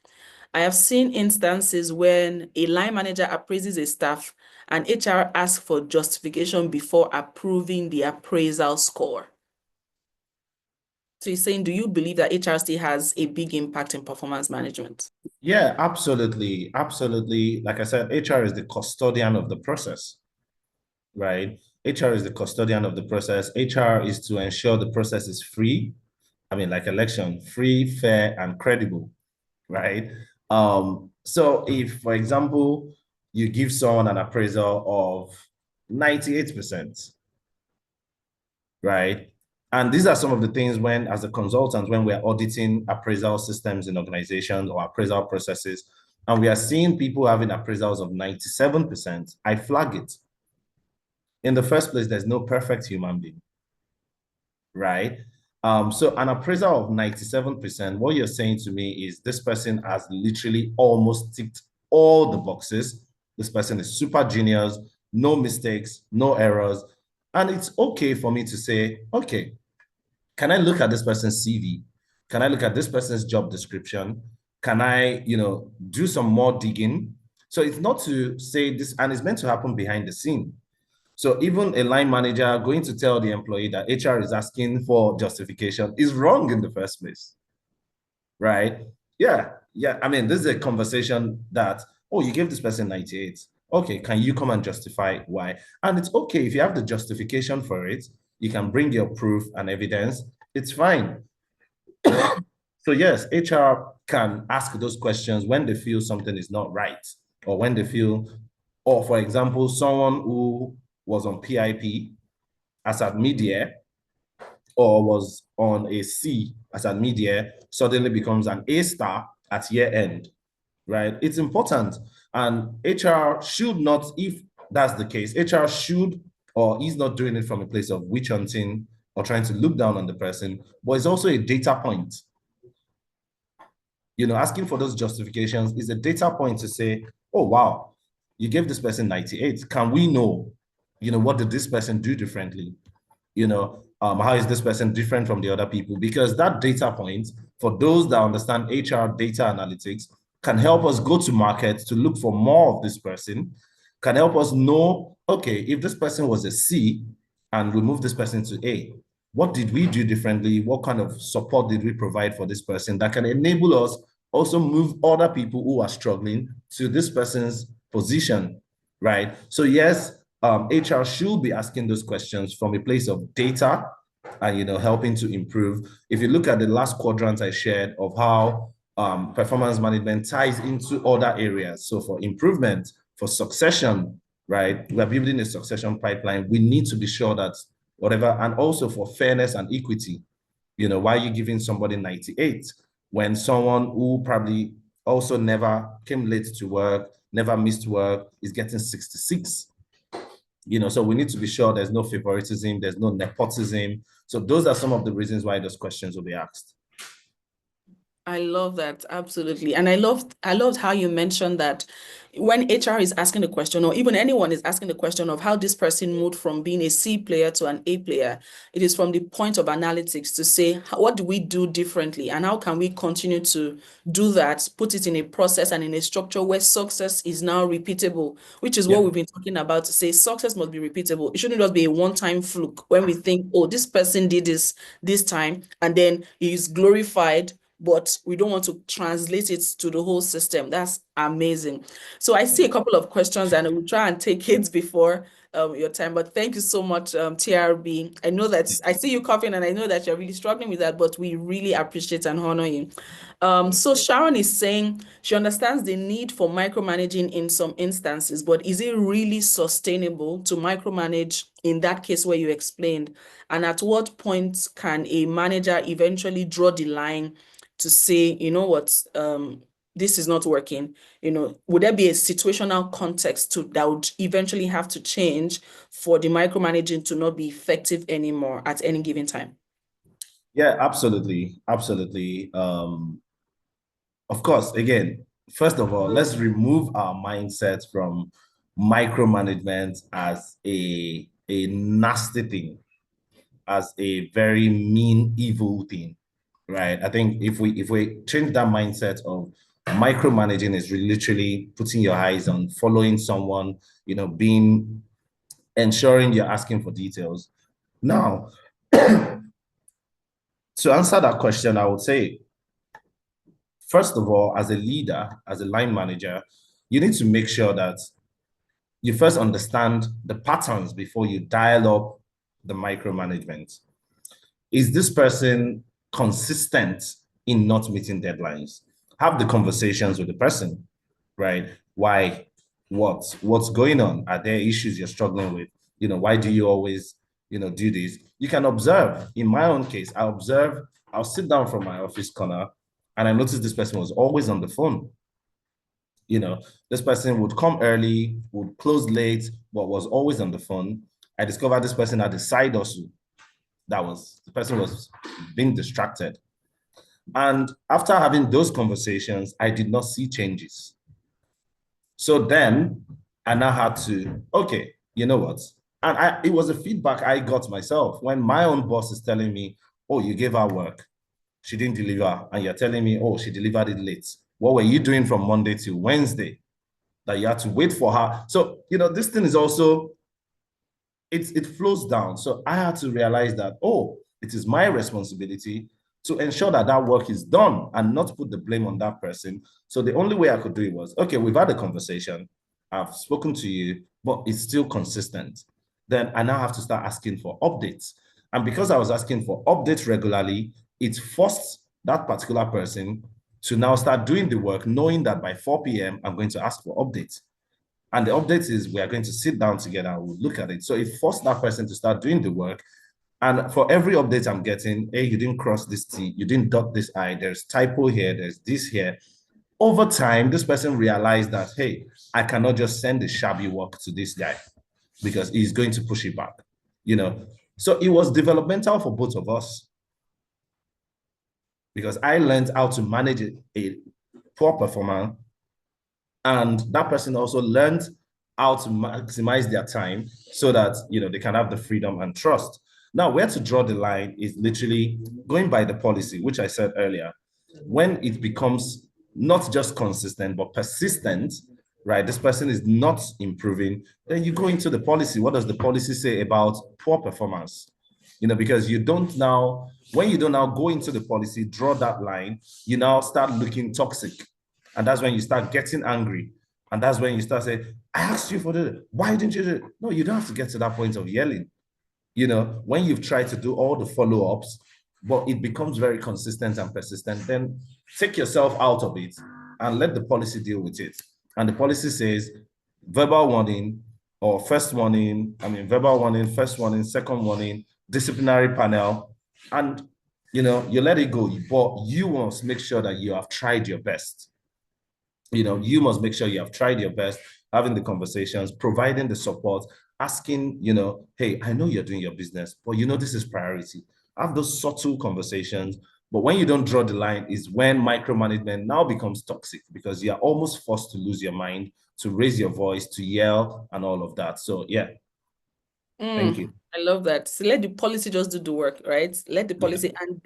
I have seen instances when a line manager appraises a staff and HR asks for justification before approving the appraisal score. So he's saying, do you believe that HR still has a big impact in performance management?
Yeah, absolutely. Absolutely. Like I said, HR is the custodian of the process, right? HR is the custodian of the process. HR is to ensure the process is free. I mean, like election, free, fair, and credible, right? So if, for example, you give someone an appraisal of 98%, right? And these are some of the things when, as a consultant, when we're auditing appraisal systems in organizations or appraisal processes, and we are seeing people having appraisals of 97%, I flag it. In the first place, there's no perfect human being, right? So an appraisal of 97%, what you're saying to me is this person has literally almost ticked all the boxes. This person is super genius, no mistakes, no errors. And it's okay for me to say, okay, can I look at this person's CV? Can I look at this person's job description? Can I, do some more digging? So it's not to say this, and it's meant to happen behind the scene. So even a line manager going to tell the employee that HR is asking for justification is wrong in the first place, right? Yeah. I mean, this is a conversation that, oh, you gave this person 98. Okay, can you come and justify why? And it's okay if you have the justification for it, you can bring your proof and evidence. It's fine. So yes, HR can ask those questions when they feel something is not right, or when they feel, or for example, someone who was on PIP as at mid-year or was on a C as at mid-year suddenly becomes an A star at year end, right? It's important. And HR should not, if that's the case, HR should, or is not doing it from a place of witch hunting or trying to look down on the person, but it's also a data point. Asking for those justifications is a data point to say, oh, wow, you gave this person 98. Can we know, what did this person do differently? How is this person different from the other people? Because that data point, for those that understand HR data analytics, can help us go to market to look for more of this person, can help us know, okay, if this person was a C and we move this person to A, what did we do differently? What kind of support did we provide for this person that can enable us also move other people who are struggling to this person's position, right? So yes, HR should be asking those questions from a place of data and, helping to improve. If you look at the last quadrant I shared of how performance management ties into other areas. So for improvement, for succession, right? We're building a succession pipeline. We need to be sure that whatever, and also for fairness and equity, Why are you giving somebody 98 when someone who probably also never came late to work, never missed work, is getting 66? So we need to be sure there's no favoritism, there's no nepotism. So those are some of the reasons why those questions will be asked.
I love that, absolutely. And I loved how you mentioned that when HR is asking the question, or even anyone is asking the question of how this person moved from being a C player to an A player, it is from the point of analytics to say, what do we do differently? And how can we continue to do that, put it in a process and in a structure where success is now repeatable, which is what we've been talking about, to say success must be repeatable. It shouldn't just be a one-time fluke when we think, oh, this person did this time, and then he's glorified, but we don't want to translate it to the whole system. That's amazing. So I see a couple of questions and we'll try and take it before your time, but thank you so much, TRB. I know that I see you coughing and I know that you're really struggling with that, but we really appreciate and honor you. So Sharon is saying she understands the need for micromanaging in some instances, but is it really sustainable to micromanage in that case where you explained? And at what point can a manager eventually draw the line to say, you know what, this is not working? Would there be a situational context that would eventually have to change for the micromanaging to not be effective anymore at any given time?
Yeah, absolutely. Absolutely. Of course, again, first of all, let's remove our mindset from micromanagement as a nasty thing, as a very mean, evil thing, right? I think if we change that mindset of micromanaging is literally putting your eyes on following someone, ensuring you're asking for details. Now, to answer that question, I would say, first of all, as a leader, as a line manager, you need to make sure that you first understand the patterns before you dial up the micromanagement. Is this person consistent in not meeting deadlines? Have the conversations with the person, right? Why? What's going on? Are there issues you're struggling with? Why do you always, do this? You can observe. In my own case, I'll sit down from my office corner and I noticed this person was always on the phone. This person would come early, would close late, but was always on the phone. I discovered this person had a side hustle. The person was being distracted. And after having those conversations, I did not see changes. So then I now had to, okay, you know what? And it was a feedback I got myself when my own boss is telling me, oh, you gave her work, she didn't deliver. And you're telling me, oh, she delivered it late. What were you doing from Monday to Wednesday that you had to wait for her? So, this thing is also, it flows down. So I had to realize that, oh, it is my responsibility to ensure that that work is done and not put the blame on that person. So the only way I could do it was, okay, we've had a conversation. I've spoken to you, but it's still consistent. Then I now have to start asking for updates. And because I was asking for updates regularly, it forced that particular person to now start doing the work, knowing that by 4 p.m., I'm going to ask for updates. And the update is we are going to sit down together and we'll look at it. So it forced that person to start doing the work. And for every update I'm getting, hey, you didn't cross this T, you didn't dot this I, there's typo here, there's this here. Over time, this person realized that, hey, I cannot just send the shabby work to this guy because he's going to push it back, So it was developmental for both of us because I learned how to manage a poor performer, and that person also learned how to maximize their time so that, they can have the freedom and trust. Now, where to draw the line is literally going by the policy, which I said earlier. When it becomes not just consistent, but persistent, right? This person is not improving, then you go into the policy. What does the policy say about poor performance? Because when you don't now go into the policy, draw that line, you now start looking toxic. And that's when you start getting angry. And that's when you start saying, I asked you for this. Why didn't you do it? No, you don't have to get to that point of yelling. When you've tried to do all the follow-ups, but it becomes very consistent and persistent, then take yourself out of it and let the policy deal with it. And the policy says verbal warning or first warning, verbal warning, first warning, second warning, disciplinary panel. And you let it go, but you must make sure that you have tried your best. You must make sure you have tried your best, having the conversations, providing the support, asking, hey, I know you're doing your business, but this is priority. Have those subtle conversations. But when you don't draw the line is when micromanagement now becomes toxic, because you're almost forced to lose your mind, to raise your voice, to yell, and all of that. So yeah, thank you.
I love that. So let the policy just do the work, right? Let the policy and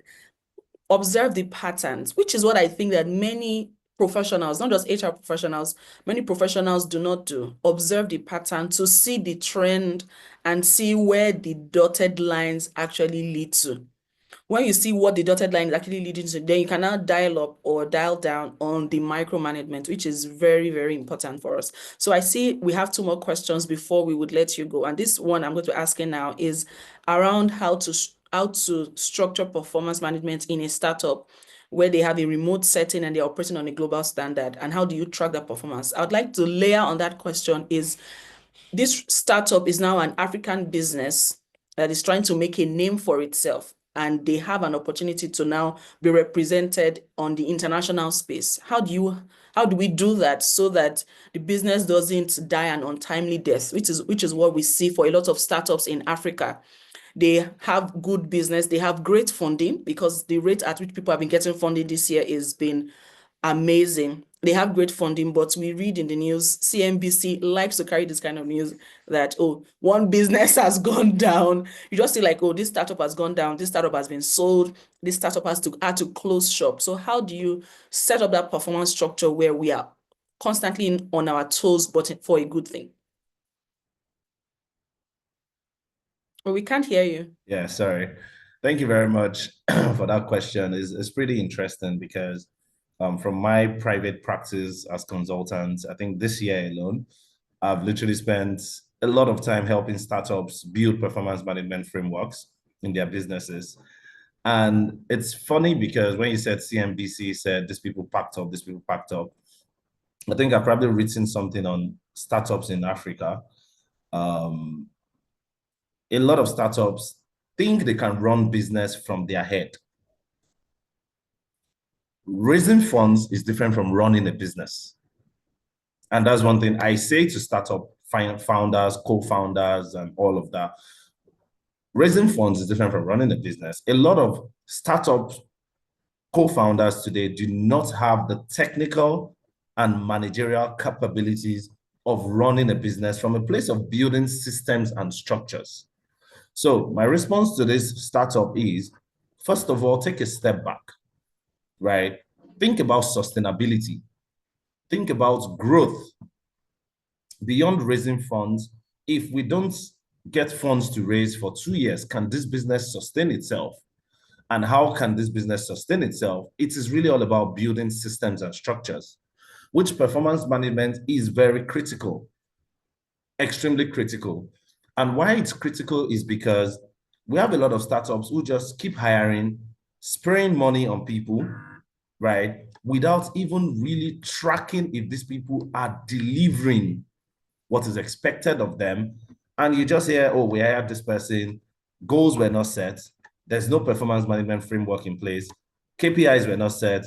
observe the patterns, which is what I think that many professionals, not just HR professionals, many professionals do not do. Observe the pattern to see the trend and see where the dotted lines actually lead to. When you see what the dotted line is actually leading to, then you can now dial up or dial down on the micromanagement, which is very, very important for us. So I see we have 2 more questions before we would let you go. And this one I'm going to ask you now is around how to structure performance management in a startup where they have a remote setting and they're operating on a global standard. And how do you track that performance? I would like to layer on that question is, this startup is now an African business that is trying to make a name for itself, and they have an opportunity to now be represented on the international space. How do we do that so that the business doesn't die an untimely death, which is what we see for a lot of startups in Africa. They have good business, they have great funding, because the rate at which people have been getting funding this year has been amazing. They have great funding, but we read in the news, CNBC likes to carry this kind of news that, oh, one business has gone down. You just see like, oh, this startup has gone down, this startup has been sold, this startup had to close shop. So how do you set up that performance structure where we are constantly on our toes, but for a good thing? Well, we can't hear you.
Yeah, sorry. Thank you very much for that question. It's pretty interesting because from my private practice as consultant, I think this year alone, I've literally spent a lot of time helping startups build performance management frameworks in their businesses. And it's funny because when you said CNBC said these people packed up, these people packed up, I think I've probably written something on startups in Africa. A lot of startups think they can run business from their head. Raising funds is different from running a business. And that's one thing I say to startup founders, co-founders, and all of that. Raising funds is different from running a business. A lot of startup co-founders today do not have the technical and managerial capabilities of running a business from a place of building systems and structures. So my response to this startup is, first of all, take a step back, right? Think about sustainability. Think about growth. Beyond raising funds, if we don't get funds to raise for 2 years, can this business sustain itself? And how can this business sustain itself? It is really all about building systems and structures, which performance management is very critical, extremely critical. And why it's critical is because we have a lot of startups who just keep hiring, spraying money on people, right? Without even really tracking if these people are delivering what is expected of them. And you just hear, oh, we hired this person, goals were not set, there's no performance management framework in place, KPIs were not set,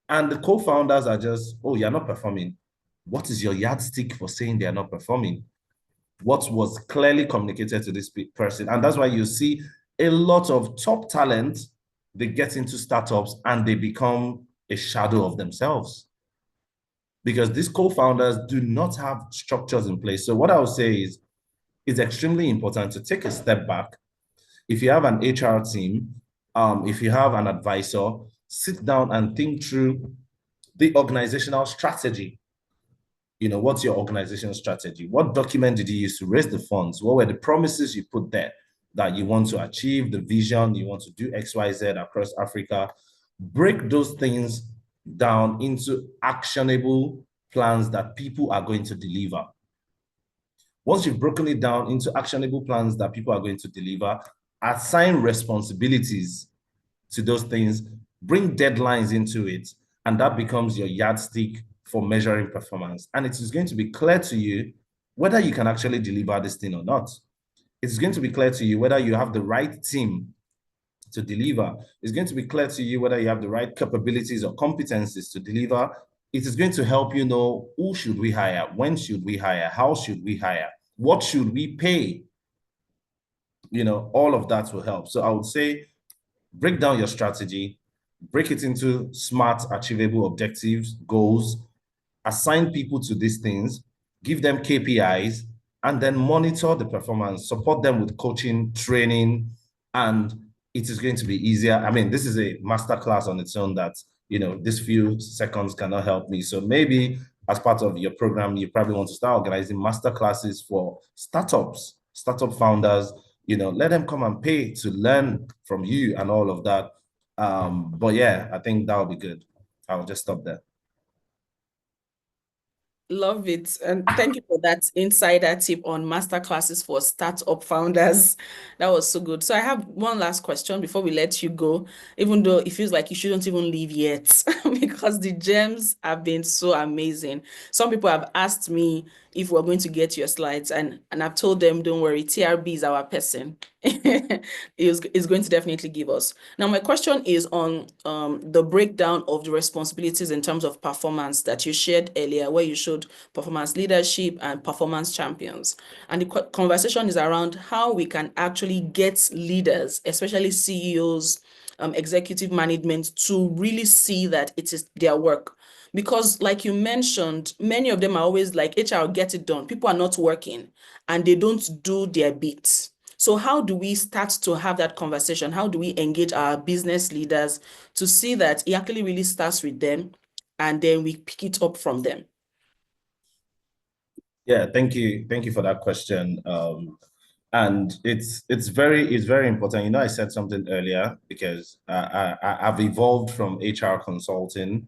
and the co-founders are just, oh, you're not performing. What is your yardstick for saying they're not performing? What was clearly communicated to this person? And that's why you see a lot of top talent, they get into startups and they become a shadow of themselves, because these co-founders do not have structures in place. So what I would say is, it's extremely important to take a step back. If you have an HR team, if you have an advisor, sit down and think through the organizational strategy. What's your organizational strategy? What document did you use to raise the funds? What were the promises you put there that you want to achieve, the vision, you want to do X, Y, Z across Africa? Break those things down into actionable plans that people are going to deliver. Once you've broken it down into actionable plans that people are going to deliver, assign responsibilities to those things, bring deadlines into it, and that becomes your yardstick for measuring performance. And it is going to be clear to you whether you can actually deliver this thing or not. It's going to be clear to you whether you have the right team to deliver. It's going to be clear to you whether you have the right capabilities or competencies to deliver. It is going to help you know who should we hire, when should we hire, how should we hire, what should we pay. You know, all of that will help. So I would say break down your strategy, break it into smart, achievable objectives, goals, assign people to these things, give them KPIs, and then monitor the performance, support them with coaching, training, and it is going to be easier. I mean, this is a masterclass on its own that, you know, these few seconds cannot help me. So maybe as part of your program, you probably want to start organizing masterclasses for startups, startup founders, you know, let them come and pay to learn from you and all of that. But yeah, I think that would be good. I'll just stop there.
Love it. And thank you for that insider tip on masterclasses for startup founders. That was so good. So I have one last question before we let you go, even though it feels like you shouldn't even leave yet because the gems have been so amazing. Some people have asked me if we're going to get your slides, and I've told them, don't worry, TRB is our person. is going to definitely give us. Now, my question is on the breakdown of the responsibilities in terms of performance that you shared earlier, where you showed performance leadership and performance champions. And the conversation is around how we can actually get leaders, especially CEOs, executive management, to really see that it is their work. Because like you mentioned, many of them are always like, HR, get it done. People are not working and they don't do their bit. So how do we start to have that conversation? How do we engage our business leaders to see that it actually really starts with them and then we pick it up from them?
Yeah, thank you. Thank you for that question. And it's very important. You know, I said something earlier because I've evolved from HR consulting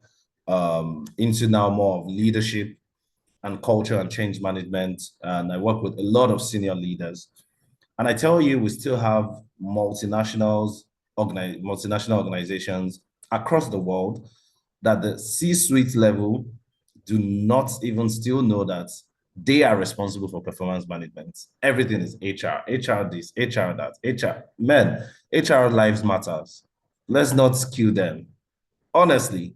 into now more of leadership and culture and change management. And I work with a lot of senior leaders. And I tell you, we still have multinational organizations across the world that the C-suite level do not even still know that they are responsible for performance management. Everything is HR, HR this, HR that, HR. Men, HR lives matters. Let's not skew them, honestly.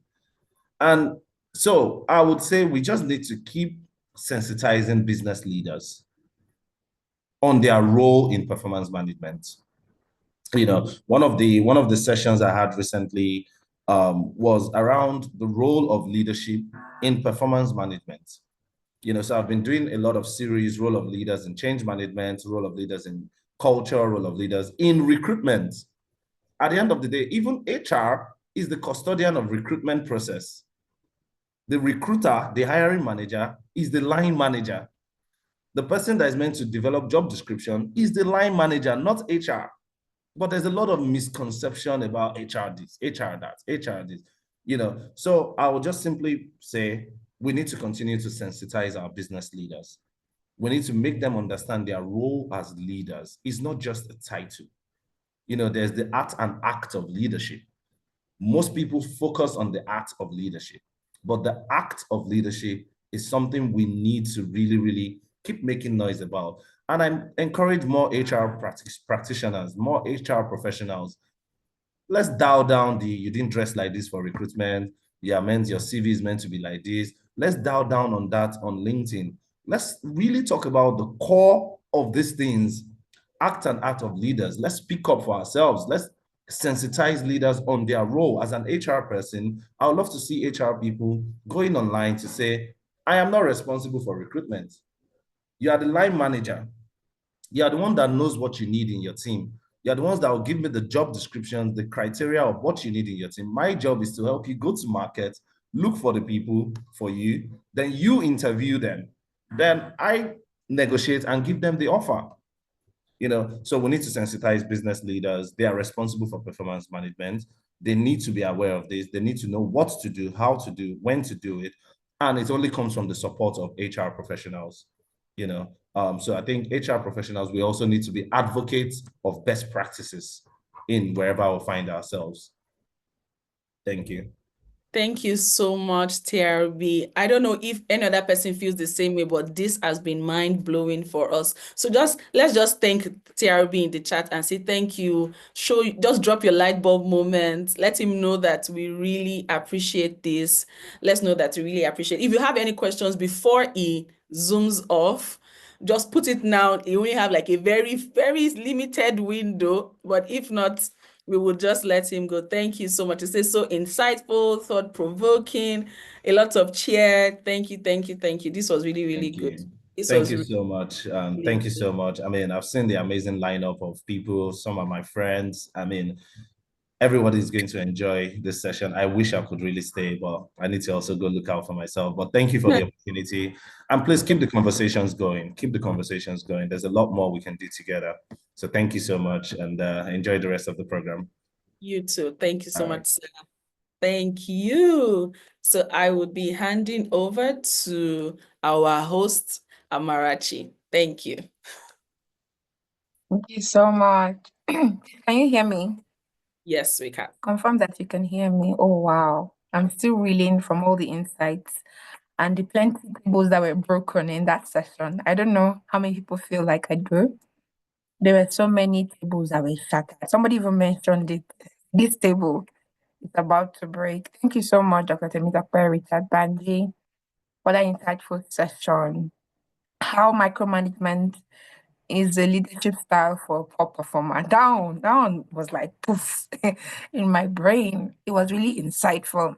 And so I would say we just need to keep sensitizing business leaders on their role in performance management. You know, one of the sessions I had recently was around the role of leadership in performance management. You know, so I've been doing a lot of series, role of leaders in change management, role of leaders in culture, role of leaders in recruitment. At the end of the day, even HR is the custodian of recruitment process. The recruiter, the hiring manager, is the line manager. The person that is meant to develop job description is the line manager, not HR. But there's a lot of misconception about HR this, HR that, HR this, you know. So I will just simply say we need to continue to sensitize our business leaders. We need to make them understand their role as leaders is not just a title. You know, there's the art and act of leadership. Most people focus on the art of leadership, but the act of leadership is something we need to really, really keep making noise about. And I encourage more HR practitioners, more HR professionals. Let's dial down the you didn't dress like this for recruitment. Yeah, meant your CV is meant to be like this. Let's dial down on that on LinkedIn. Let's really talk about the core of these things, act and art of leaders. Let's speak up for ourselves. Let's sensitize leaders on their role. As an HR person, I would love to see HR people going online to say, I am not responsible for recruitment. You are the line manager. You are the one that knows what you need in your team. You are the ones that will give me the job description, the criteria of what you need in your team. My job is to help you go to market, look for the people for you, then you interview them. Then I negotiate and give them the offer. You know, so we need to sensitize business leaders. They are responsible for performance management. They need to be aware of this. They need to know what to do, how to do, when to do it. And it only comes from the support of HR professionals, you know. So I think HR professionals, we also need to be advocates of best practices in wherever we find ourselves. Thank you.
Thank you so much, TRB. I don't know if any other person feels the same way, but this has been mind-blowing for us. So let's just thank TRB in the chat and say thank you. Just drop your light bulb moment. Let him know that we really appreciate this. Let's know that we really appreciate. If you have any questions before he zooms off, just put it now. You only have like a very, very limited window, but if not, we will just let him go. Thank you so much. It says so insightful, thought-provoking, a lot of cheer. Thank you, thank you, thank you. This was really, really
Thank
good.
you.
This
Thank
was
you
really,
so much.
really
Thank you
good.
so much. I mean, I've seen the amazing lineup of people, some of my friends. I mean, everybody's going to enjoy this session. I wish I could really stay, but I need to also go look out for myself. But thank you for the opportunity. And please keep the conversations going. Keep the conversations going. There's a lot more we can do together. So thank you so much and enjoy the rest of the program.
You too. Thank you so
All right.
much, sir. Thank you. So I would be handing over to our host, Amarachi. Thank you.
Thank you so much. Can you hear me?
Yes, we can.
Confirm that you can hear me. Oh, wow. I'm still reeling from all the insights and the plenty tables that were broken in that session. I don't know how many people feel like I do. There were so many tables that were shattered. Somebody even mentioned it. This table is about to break. Thank you so much, Dr. Temitope, Richard Banji, for that insightful session. How micromanagement is a leadership style for a poor performer. Down was like poof in my brain. It was really insightful.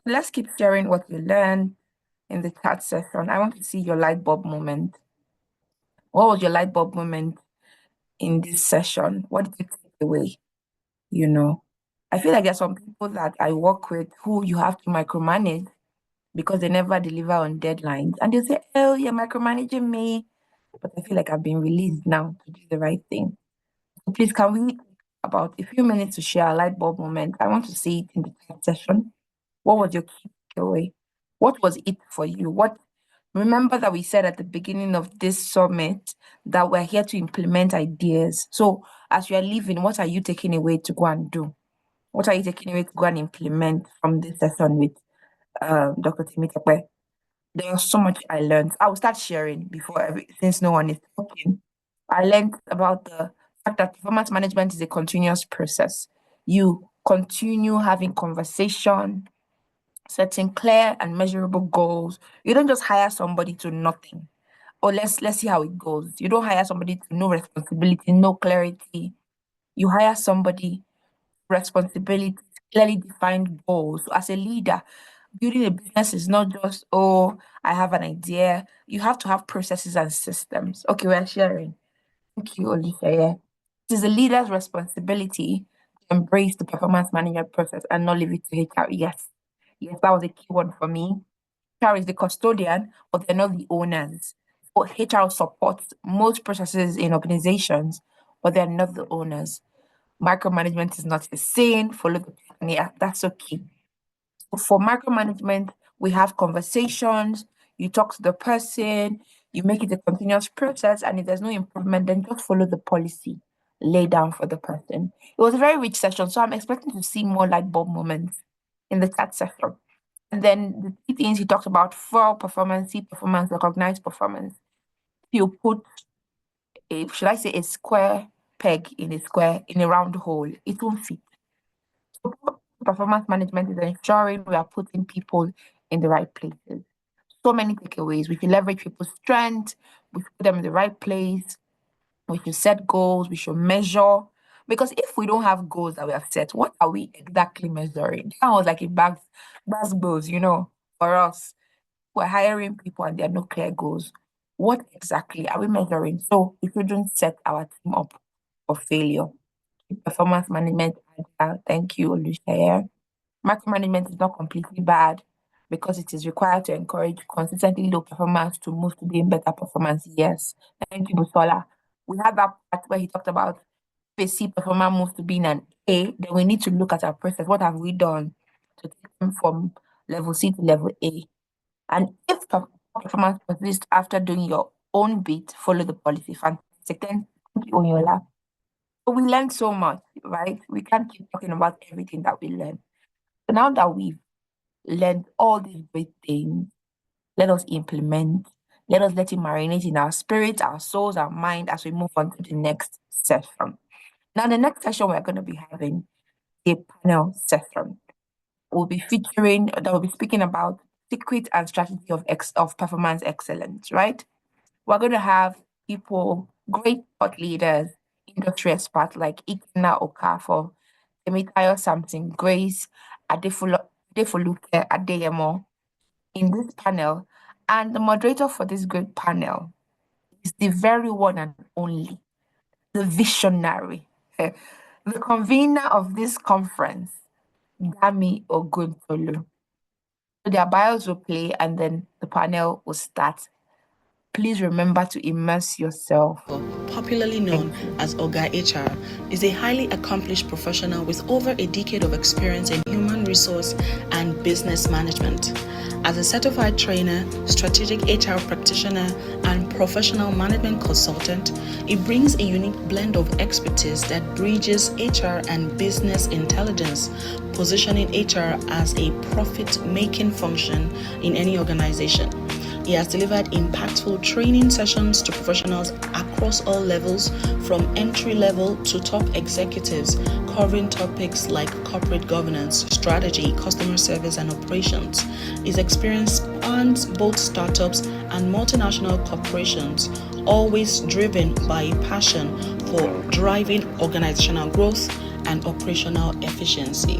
Let's keep sharing what you learned in the chat session. I want to see your light bulb moment. What was your light bulb moment in this session? What did you take away? I feel like there's some people that I work with who you have to micromanage because they never deliver on deadlines. And they say, oh, you're micromanaging me. But I feel like I've been released now to do the right thing. So please, can we take about a few minutes to share a light bulb moment? I want to see it in the chat session. What was your key takeaway? What was it for you? Remember that we said at the beginning of this summit that we're here to implement ideas. So as you are leaving, what are you taking away to go and do? What are you taking away to go and implement from this session with Dr. Temitope? There was so much I learned. I will start sharing since no one is talking. I learned about the fact that performance management is a continuous process. You continue having conversation, setting clear and measurable goals. You don't just hire somebody to nothing. Or let's see how it goes. You don't hire somebody to no responsibility, no clarity. You hire somebody responsibility, clearly defined goals. So as a leader, building a business is not just, oh, I have an idea. You have to have processes and systems. Okay, we're sharing. Thank you, Olifeye. It is the leader's responsibility to embrace the performance management process and not leave it to HR. Yes. Yes, that was a key one for me. HR is the custodian, but they're not the owners. So HR supports most processes in organizations, but they're not the owners. Micromanagement is not a sin. Follow the plan. Yeah, that's okay. So for micromanagement, we have conversations. You talk to the person. You make it a continuous process. And if there's no improvement, then just follow the policy laid down for the person. It was a very rich session. So I'm expecting to see more light bulb moments in the chat session. And then the key things he talked about: for performance, see performance, recognize performance. You put should I say a square peg in a round hole, it won't fit. So performance management is ensuring we are putting people in the right places. So many takeaways. We should leverage people's strengths, we should put them in the right place, we should set goals, we should measure. Because if we don't have goals that we have set, what are we exactly measuring? That was like a bags goals, for us. We're hiring people and there are no clear goals. What exactly are we measuring? So we shouldn't set our team up for failure. Performance management, thank you, Olushaya. Micromanagement is not completely bad because it is required to encourage consistently low performance to move to being better performance. Yes. Thank you, Busola. We had that part where he talked about if a C performer moves to being an A, then we need to look at our process. What have we done to take them from level C to level A? And if performance persists after doing your own bit, follow the policy. Fantastic. Thank you, Onyola. So we learned so much, right? We can't keep talking about everything that we learned. So now that we've learned all these great things, let us implement. Let us let it marinate in our spirit, our souls, our mind as we move on to the next session. Now, the next session we're going to be having a panel session. We'll be speaking about secret and strategy of performance excellence, right? We're going to have people, great thought leaders, industry experts like Ikena Okafor, Temitayo Samson, Grace, Adefoluke Adeyemo in this panel. And the moderator for this great panel is the very one and only, the visionary, the convener of this conference, Dami Oguntolu. So their bios will play and then the panel will start. Please remember to immerse yourself.
Popularly known as Oga HR, is a highly accomplished professional with over a decade of experience in human resource and business management. As a certified trainer, strategic HR practitioner, and professional management consultant, he brings a unique blend of expertise that bridges HR and business intelligence, positioning HR as a profit-making function in any organization. He has delivered impactful training sessions to professionals across all levels, from entry level to top executives, covering topics like corporate governance, strategy, customer service, and operations. His experience spans both startups and multinational corporations, always driven by a passion for driving organizational growth and operational efficiency.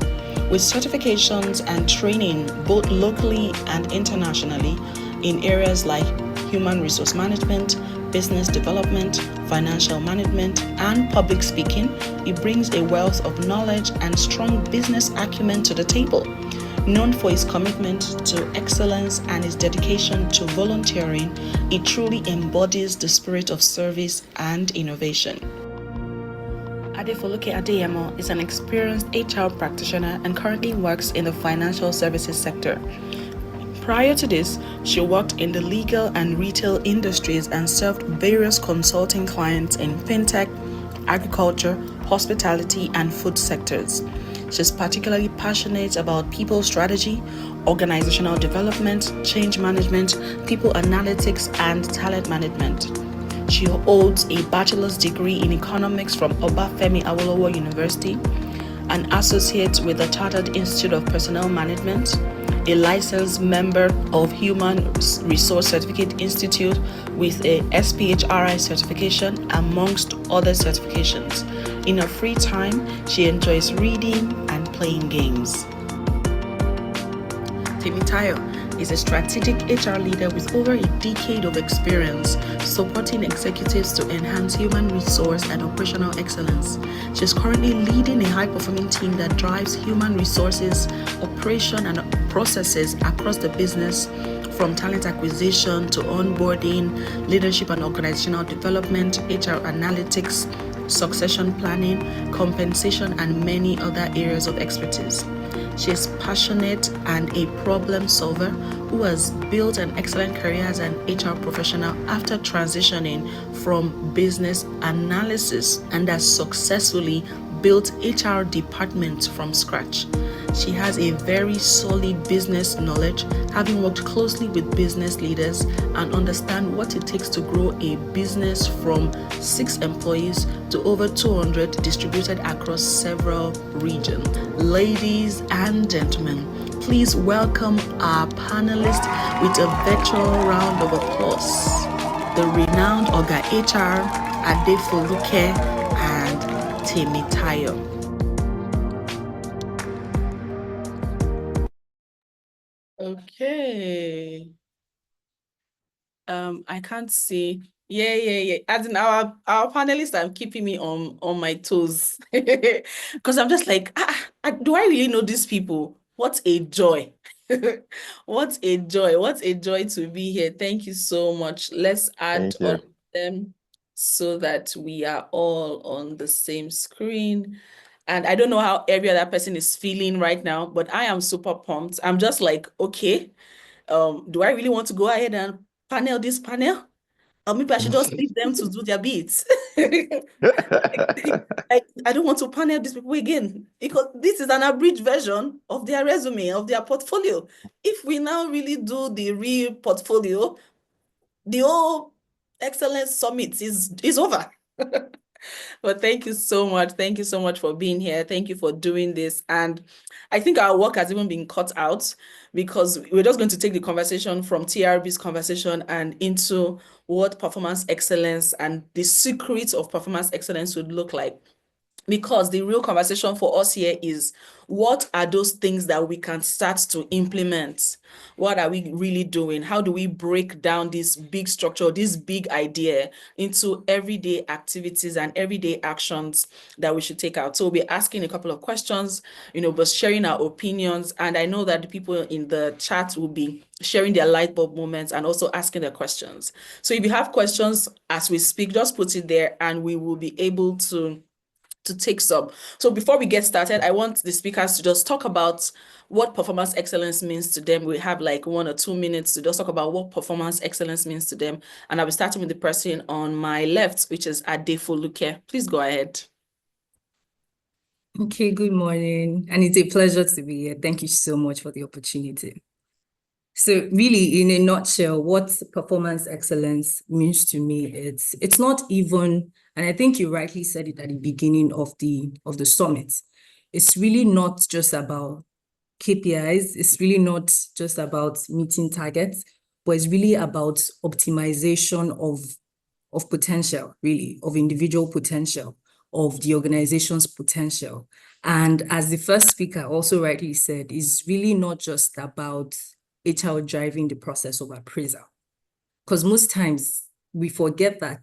With certifications and training both locally and internationally, in areas like human resource management, business development, financial management, and public speaking, he brings a wealth of knowledge and strong business acumen to the table. Known for his commitment to excellence and his dedication to volunteering, he truly embodies the spirit of service and innovation. Adefoluke Adeyemo is an experienced HR practitioner and currently works in the financial services sector. Prior to this, she worked in the legal and retail industries and served various consulting clients in fintech, agriculture, hospitality, and food sectors. She's particularly passionate about people strategy, organizational development, change management, people analytics, and talent management. She holds a bachelor's degree in economics from Obafemi Awolowo University, an associate with the Chartered Institute of Personnel Management, a licensed member of Human Resource Certificate Institute with a SPHRI certification, amongst other certifications. In her free time, she enjoys reading and playing games. Temitayo is a strategic HR leader with over a decade of experience supporting executives to enhance human resource and operational excellence. She is currently leading a high-performing team that drives human resources, operation, and processes across the business, from talent acquisition to onboarding, leadership and organizational development, HR analytics, succession planning, compensation, and many other areas of expertise. She is passionate and a problem solver who has built an excellent career as an HR professional after transitioning from business analysis and has successfully built HR departments from scratch. She has a very solid business knowledge, having worked closely with business leaders and understand what it takes to grow a business from 6 employees to over 200 distributed across several regions. Ladies and gentlemen, please welcome our panelists with a virtual round of applause. The renowned Oga HR, Adefoluke, and Temitayo. Okay. I can't see. Yeah. As in our panelists are keeping me on my toes. Because I'm just like, do I really know these people? What a joy. What a joy. What a joy to be here. Thank you so much. Let's add all of them so that we are all on the same screen. And I don't know how every other person is feeling right now, but I am super pumped. I'm just like, okay, do I really want to go ahead and panel this panel? Or maybe I should just leave them to do their bits. I don't want to panel these people again, because this is an abridged version of their resume, of their portfolio. If we now really do the real portfolio, the whole Excellence Summit is over. But thank you so much. Thank you so much for being here. Thank you for doing this. And I think our work has even been cut out, because we're just going to take the conversation from TRB's conversation and into what performance excellence and the secrets of performance excellence would look like. Because the real conversation for us here is, what are those things that we can start to implement? What are we really doing? How do we break down this big structure, this big idea, into everyday activities and everyday actions that we should take out? So we'll be asking a couple of questions, but sharing our opinions. And I know that the people in the chat will be sharing their light bulb moments and also asking their questions. So if you have questions as we speak, just put it there and we will be able to take some. So before we get started, I want the speakers to just talk about what performance excellence means to them. We have like 1 or 2 minutes to just talk about what performance excellence means to them. And I'll be starting with the person on my left, which is Adefoluke. Please go ahead.
Okay, good morning. And it's a pleasure to be here. Thank you so much for the opportunity. So really, in a nutshell, what performance excellence means to me, it's not even, and I think you rightly said it at the beginning of the summit. It's really not just about KPIs. It's really not just about meeting targets, but it's really about optimization of potential, really, of individual potential, of the organization's potential. And as the first speaker also rightly said, it's really not just about HR driving the process of appraisal. Because most times we forget that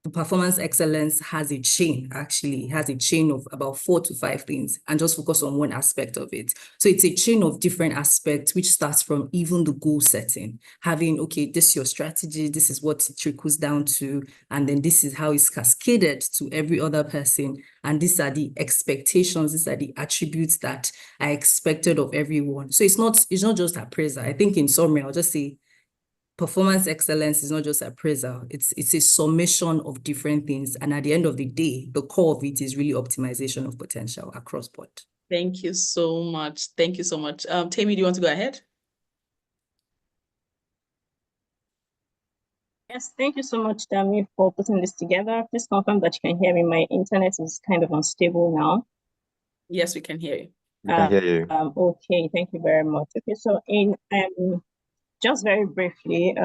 the performance excellence has a chain, actually has a chain of about 4 to 5 things, and just focus on one aspect of it. So it's a chain of different aspects, which starts from even the goal setting, having, okay, this is your strategy, this is what it trickles down to, and then this is how it's cascaded to every other person. And these are the expectations, these are the attributes that are expected of everyone. So it's not just appraisal. I think in summary, I'll just say, performance excellence is not just appraisal. It's a summation of different things. And at the end of the day, the core of it is really optimization of potential across board.
Thank you so much. Thank you so much. Tammy, do you want to go ahead?
Yes, thank you so much, Tammy, for putting this together. Please confirm that you can hear me. My internet is kind of unstable now.
Yes, we can hear you.
We can hear you.
Okay, thank you very much. Okay, so in just very briefly,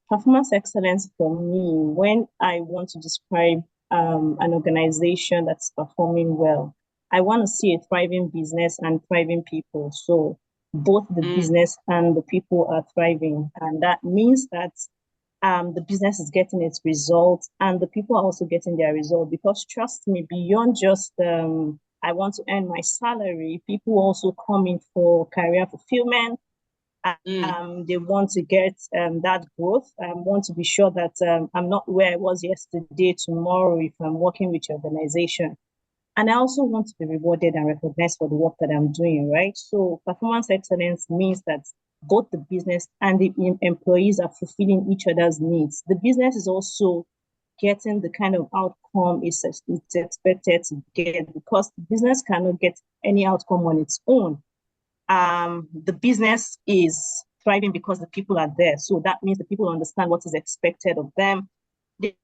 performance excellence for me, when I want to describe an organization that's performing well, I want to see a thriving business and thriving people. So both the business and the people are thriving. And that means that the business is getting its results and the people are also getting their result. Because trust me, beyond just I want to earn my salary, people also come in for career fulfillment. They want to get that growth. Want to be sure that I'm not where I was yesterday, tomorrow, if I'm working with your organization. And I also want to be rewarded and recognized for the work that I'm doing, right? So performance excellence means that both the business and the employees are fulfilling each other's needs. The business is also getting the kind of outcome it's expected to get, because the business cannot get any outcome on its own. The business is thriving because the people are there. So that means the people understand what is expected of them. They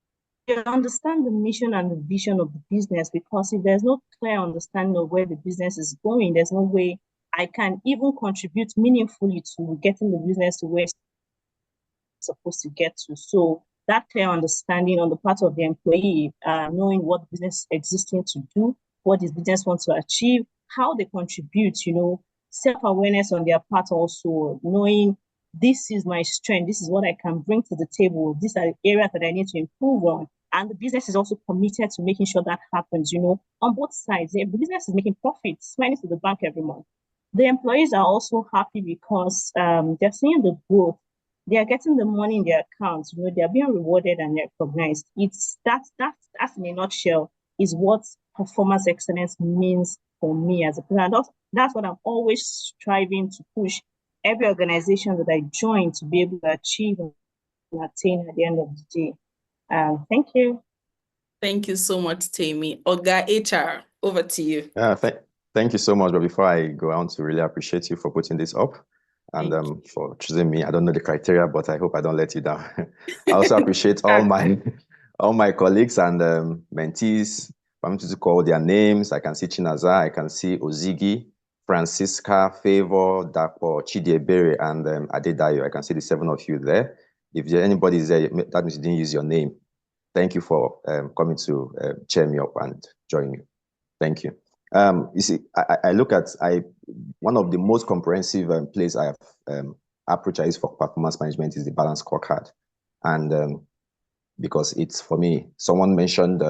understand the mission and the vision of the business, because if there's no clear understanding of where the business is going, there's no way I can even contribute meaningfully to getting the business to where it's supposed to get to. So that clear understanding on the part of the employee, knowing what business is existing to do, what this business wants to achieve, how they contribute, self-awareness on their part also, knowing this is my strength, this is what I can bring to the table, these are the areas that I need to improve on. And the business is also committed to making sure that happens, on both sides. The business is making profits, money to the bank every month. The employees are also happy because they're seeing the growth. They are getting the money in their accounts, they are being rewarded and recognized. It's that's in a nutshell is what performance excellence means for me as a person. That's what I'm always striving to push every organization that I join to be able to achieve attain at the end of the day. Thank you.
Thank you so much, Tammy. Oga HR, over to you.
Thank you so much. But before I go, I want to really appreciate you for putting this up and for choosing me. I don't know the criteria, but I hope I don't let you down. I also appreciate all my colleagues and mentees. I'm to call their names. I can see Chinaza, I can see Ozigi, Francisca, Favor, Dapo, Chidiebere, and Adedayo. I can see the 7 of you there. If anybody is there, that means you didn't use your name. Thank you for coming to cheer me up and join me. Thank you. You see, I look at one of the most comprehensive plays I have approach I use for performance management is the balance scorecard, and because it's for me, someone mentioned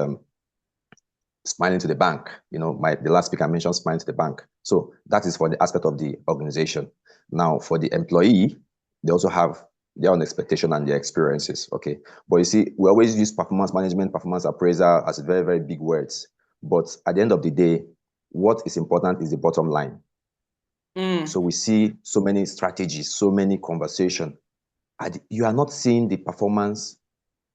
smiling to the bank. You know, the last speaker mentioned smiling to the bank. So that is for the aspect of the organization. Now, for the employee, they also have their own expectation and their experiences. Okay, but you see, we always use performance management, performance appraisal as very, very big words. But at the end of the day, what is important is the bottom line. So we see so many strategies, so many conversations. You are not seeing the performance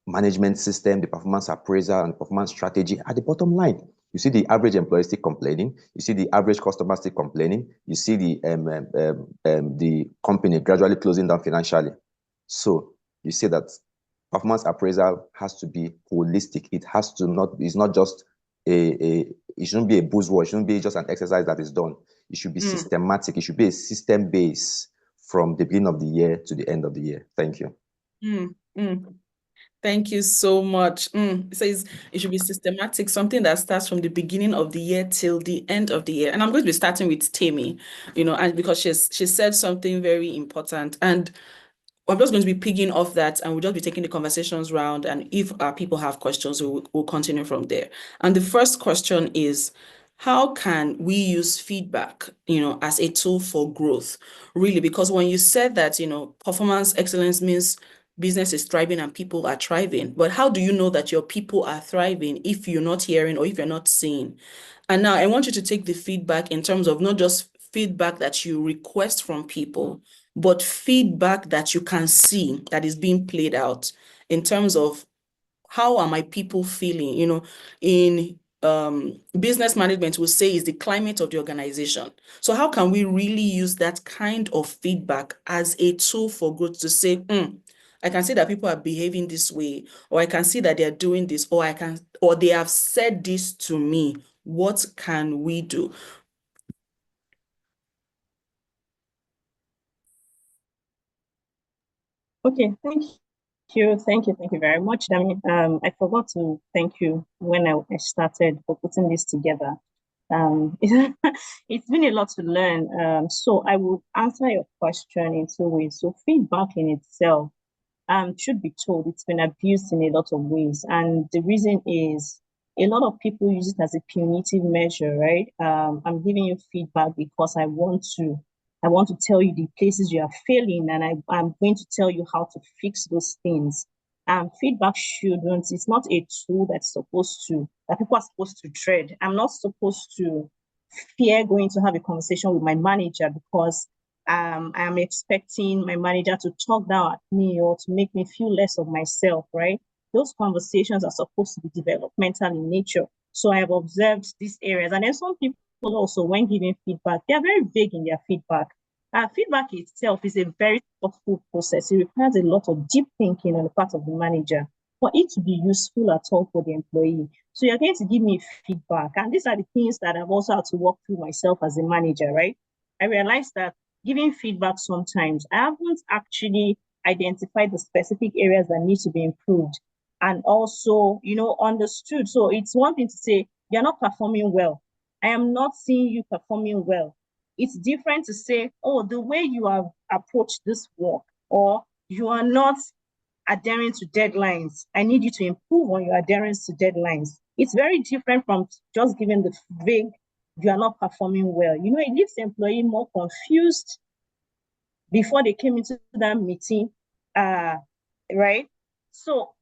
management system, the performance appraisal and performance strategy at the bottom line. You see the average employee still complaining. You see the average customer still complaining. You see the company gradually closing down financially. So you see that performance appraisal has to be holistic. It has to it's not just it shouldn't be a buzzword. It shouldn't be just an exercise that is done. It should be systematic. It should be a system base from the beginning of the year to the end of the year. Thank you.
Thank you so much. It says it should be systematic, something that starts from the beginning of the year till the end of the year. And I'm going to be starting with Tammy, and because she said something very important. And I'm just going to be picking off that, and we'll just be taking the conversations round. And if our people have questions, we'll continue from there. And the first question is, how can we use feedback, as a tool for growth? Really, because when you said that, performance excellence means business is thriving and people are thriving. But how do you know that your people are thriving if you're not hearing or if you're not seeing? And now I want you to take the feedback in terms of not just feedback that you request from people, but feedback that you can see that is being played out in terms of how are my people feeling? In business management, we'll say is the climate of the organization. So how can we really use that kind of feedback as a tool for growth to say, I can see that people are behaving this way, or I can see that they're doing this, or they have said this to me. What can we do?
Okay, thank you. Thank you very much, Dami. I forgot to thank you when I started for putting this together. It's been a lot to learn. So I will answer your question in 2 ways. So feedback in itself should be told. It's been abused in a lot of ways. And the reason is a lot of people use it as a punitive measure, right? I'm giving you feedback because I want to tell you the places you are failing, and I'm going to tell you how to fix those things. Feedback it's not a tool that people are supposed to dread. I'm not supposed to fear going to have a conversation with my manager because I'm expecting my manager to talk down at me or to make me feel less of myself, right? Those conversations are supposed to be developmental in nature. So I have observed these areas. And then some people also, when giving feedback, they are very vague in their feedback. Feedback itself is a very thoughtful process. It requires a lot of deep thinking on the part of the manager for it to be useful at all for the employee. So you're going to give me feedback. And these are the things that I've also had to work through myself as a manager, right? I realized that giving feedback sometimes, I haven't actually identified the specific areas that need to be improved and also, understood. So it's one thing to say, you're not performing well. I am not seeing you performing well. It's different to say, oh, the way you have approached this work, or you are not adhering to deadlines. I need you to improve on your adherence to deadlines. It's very different from just giving the vague, you are not performing well. It leaves the employee more confused before they came into that meeting, right? So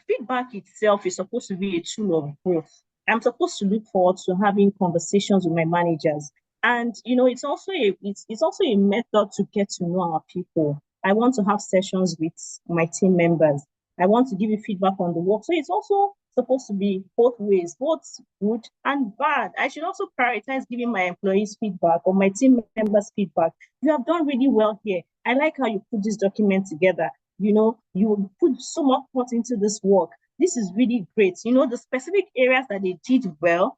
feedback itself is supposed to be a tool of growth. I'm supposed to look forward to having conversations with my managers. And it's also a method to get to know our people. I want to have sessions with my team members. I want to give you feedback on the work. So it's also supposed to be both ways, both good and bad. I should also prioritize giving my employees feedback or my team members feedback. You have done really well here. I like how you put this document together. You know, you put so much thought into this work. This is really great. You know, the specific areas that they did well,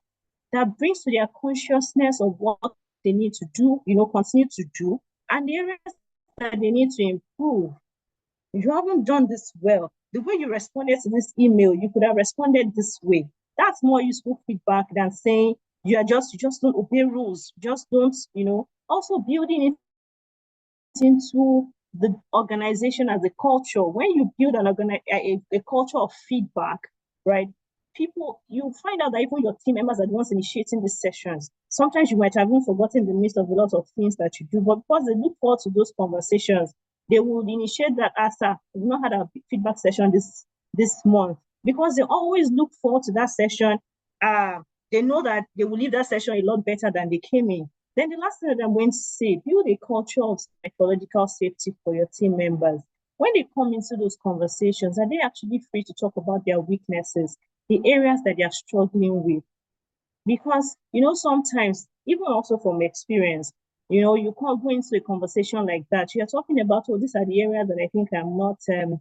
that brings to their consciousness of what they need to do, you know, continue to do, and the areas that they need to improve. You haven't done this well. The way you responded to this email, you could have responded this way. That's more useful feedback than saying you just don't obey rules, just don't, you know. Also building it into the organization as a culture. When you build a culture of feedback, right? People, you find out that even your team members are the ones initiating these sessions. Sometimes you might have even forgotten the midst of a lot of things that you do, but because they look forward to those conversations, they will initiate that after we've not had a feedback session this month, because they always look forward to that session. They know that they will leave that session a lot better than they came in. Then the last thing that I'm going to say, build a culture of psychological safety for your team members. When they come into those conversations, are they actually free to talk about their weaknesses, the areas that they are struggling with? Because, you know, sometimes, even also from experience, you know, you can't go into a conversation like that. You're talking about, oh, these are the areas that I think I'm not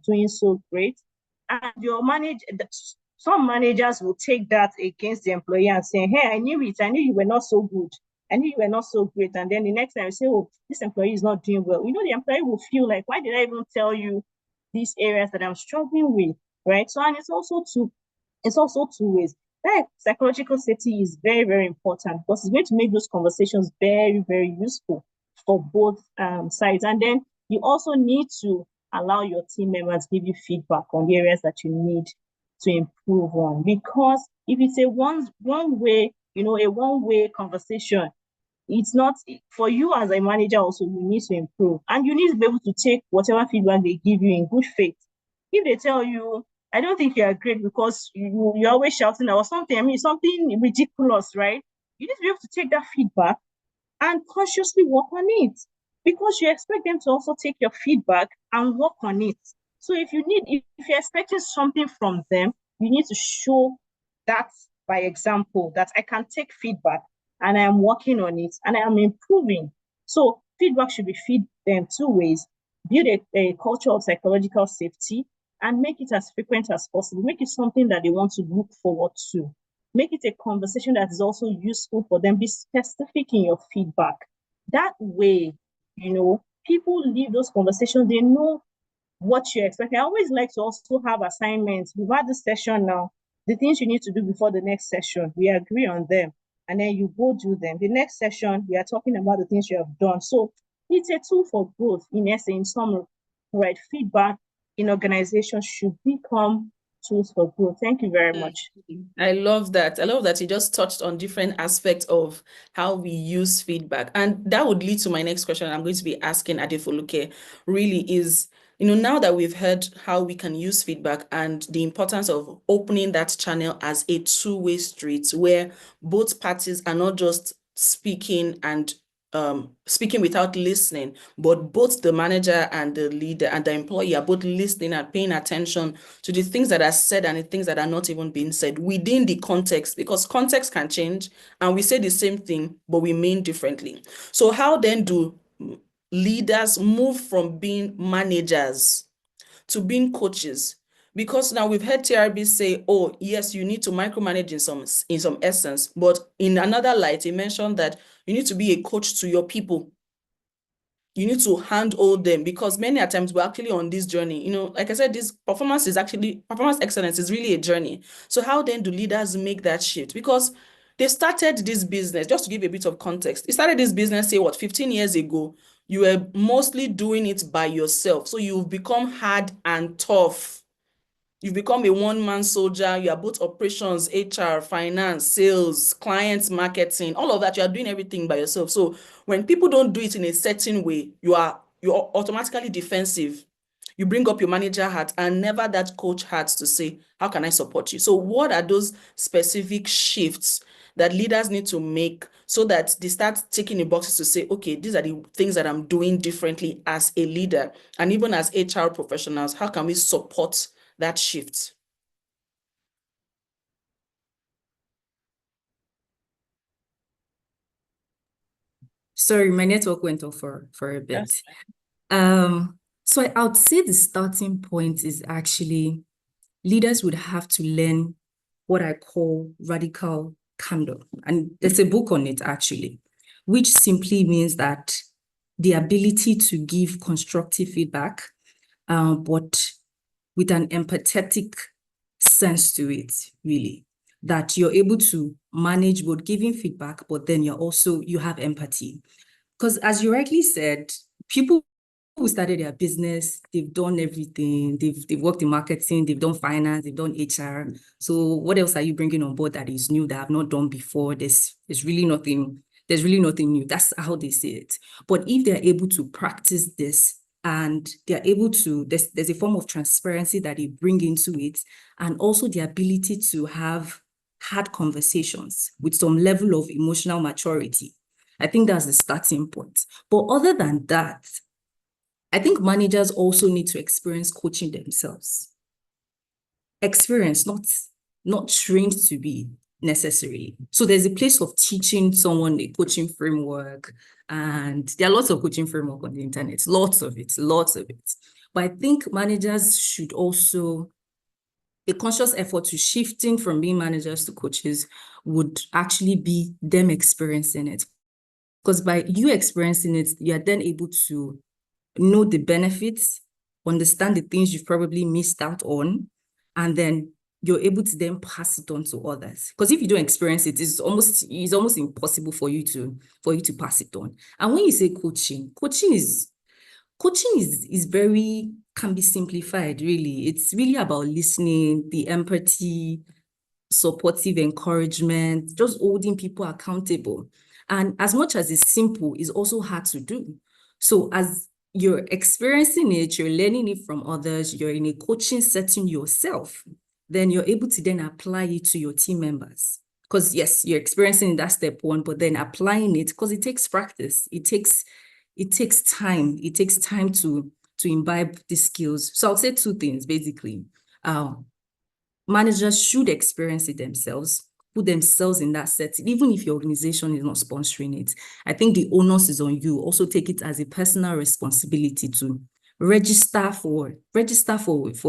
doing so great. And some managers will take that against the employee and say, hey, I knew it. I knew you were not so good. I knew you were not so great. And then the next time you say, oh, this employee is not doing well. You know, the employee will feel like, why did I even tell you these areas that I'm struggling with, right? So, and it's also two ways. That psychological safety is very, very important because it's going to make those conversations very, very useful for both sides. And then you also need to allow your team members give you feedback on the areas that you need to improve on. Because if it's a one way, you know, a one-way conversation, it's not for you as a manager. Also, you need to improve, and you need to be able to take whatever feedback they give you in good faith. If they tell you, I don't think you are great because you're always shouting or something, I mean, something ridiculous, right? You need to be able to take that feedback and consciously work on it, because you expect them to also take your feedback and work on it. So if you're expecting something from them, you need to show that by example, that I can take feedback and I am working on it and I am improving. So feedback should be feed them two ways: build a culture of psychological safety and make it as frequent as possible. Make it something that they want to look forward to. Make it a conversation that is also useful for them. Be specific in your feedback. That way, you know, people leave those conversations, they know what you expect. I always like to also have assignments. We've had this session now, the things you need to do before the next session, we agree on them, and then you go do them. The next session, we are talking about the things you have done. So it's a tool for growth, in essence, in summary, right? Feedback in organizations should become tools for growth. Thank you very much.
I love that. I love that you just touched on different aspects of how we use feedback. And that would lead to my next question I'm going to be asking Adefoluke, really is, you know, now that we've heard how we can use feedback and the importance of opening that channel as a two-way street where both parties are not just speaking and speaking without listening, but both the manager and the leader and the employee are both listening and paying attention to the things that are said and the things that are not even being said within the context, because context can change and we say the same thing, but we mean differently. So how then do leaders move from being managers to being coaches? Because now we've heard TRB say, oh, yes, you need to micromanage in some essence, but in another light, he mentioned that you need to be a coach to your people. You need to handhold them, because many times we're actually on this journey. You know, like I said, this performance excellence is really a journey. So how then do leaders make that shift? Because they started this business, just to give a bit of context, they started this business, say what, 15 years ago. You were mostly doing it by yourself. So you've become hard and tough. You've become a one-man soldier. You are both operations, HR, finance, sales, clients, marketing, all of that. You are doing everything by yourself. So when people don't do it in a certain way, you're automatically defensive. You bring up your manager hat and never that coach hat to say, how can I support you? So what are those specific shifts that leaders need to make so that they start ticking the boxes to say, okay, these are the things that I'm doing differently as a leader. And even as HR professionals, how can we support that shift?
Sorry, my network went off for a bit. So I would say the starting point is actually leaders would have to learn what I call radical candor. And there's a book on it actually, which simply means that the ability to give constructive feedback, but with an empathetic sense to it, really. That you're able to manage both giving feedback, but then you have empathy. Because as you rightly said, people who started their business, they've done everything. They've worked in marketing, they've done finance, they've done HR. So what else are you bringing on board that is new that I've not done before? There's really nothing new. That's how they say it. But if they're able to practice this and they're able to, there's a form of transparency that they bring into it, and also the ability to have hard conversations with some level of emotional maturity. I think that's the starting point. But other than that, I think managers also need to experience coaching themselves. Experience, not trained to be necessarily. So there's a place of teaching someone a coaching framework, and there are lots of coaching framework on the internet, lots of it. But I think managers should also, a conscious effort to shifting from being managers to coaches would actually be them experiencing it. Because by you experiencing it, you are then able to know the benefits, understand the things you've probably missed out on, and then you're able to then pass it on to others. Because if you don't experience it, it's almost impossible for you to pass it on. And when you say coaching is very, can be simplified, really. It's really about listening, the empathy, supportive encouragement, just holding people accountable. And as much as it's simple, it's also hard to do. So as you're experiencing it, you're learning it from others, you're in a coaching setting yourself, then you're able to then apply it to your team members. Because yes, you're experiencing that step one, but then applying it, because it takes practice. It takes time. It takes time to imbibe the skills. So I'll say two things, basically. Managers should experience it themselves, put themselves in that setting, even if your organization is not sponsoring it. I think the onus is on you. Also take it as a personal responsibility to register for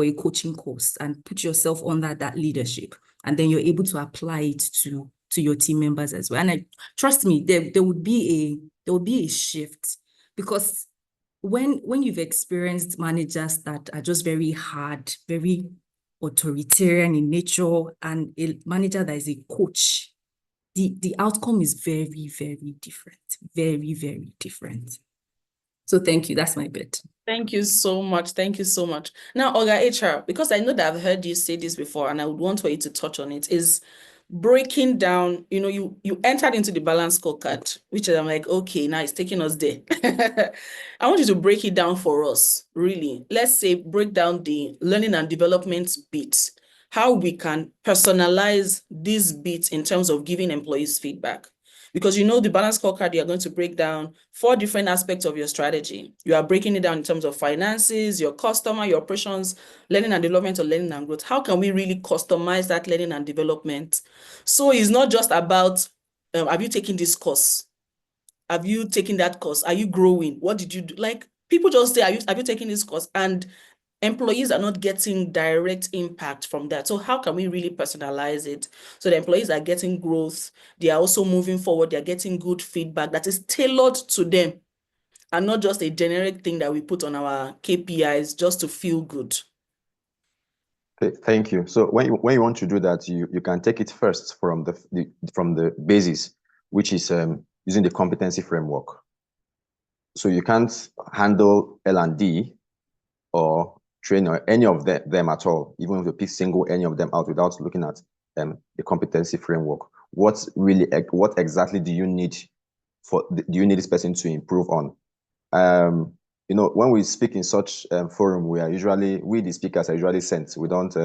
a coaching course and put yourself under that leadership. And then you're able to apply it to your team members as well. And trust me, there would be a shift, because when you've experienced managers that are just very hard, very authoritarian in nature, and a manager that is a coach, the outcome is very, very different. Very, very different. So thank you. That's my bit.
Thank you so much. Thank you so much. Now, Oga HR, because I know that I've heard you say this before, and I would want for you to touch on it, is breaking down, you entered into the balance scorecard, which I'm like, okay, now it's taking us there. I want you to break it down for us, really. Let's say break down the learning and development bit, how we can personalize this bit in terms of giving employees feedback. Because the balance scorecard, you're going to break down 4 different aspects of your strategy. You are breaking it down in terms of finances, your customer, your operations, learning and development, or learning and growth. How can we really customize that learning and development? So it's not just about, have you taken this course? Have you taken that course? Are you growing? What did you do? Like, people just say, have you taken this course? And employees are not getting direct impact from that. So how can we really personalize it so the employees are getting growth? They are also moving forward. They're getting good feedback that is tailored to them, and not just a generic thing that we put on our KPIs just to feel good.
Thank you. So when you want to do that, you can take it first from the basis, which is using the competency framework. So you can't handle L&D or train or any of them at all, even if you pick single any of them out without looking at the competency framework. What exactly do you need this person to improve on? When we speak in such forum, we the speakers are usually sent. We don't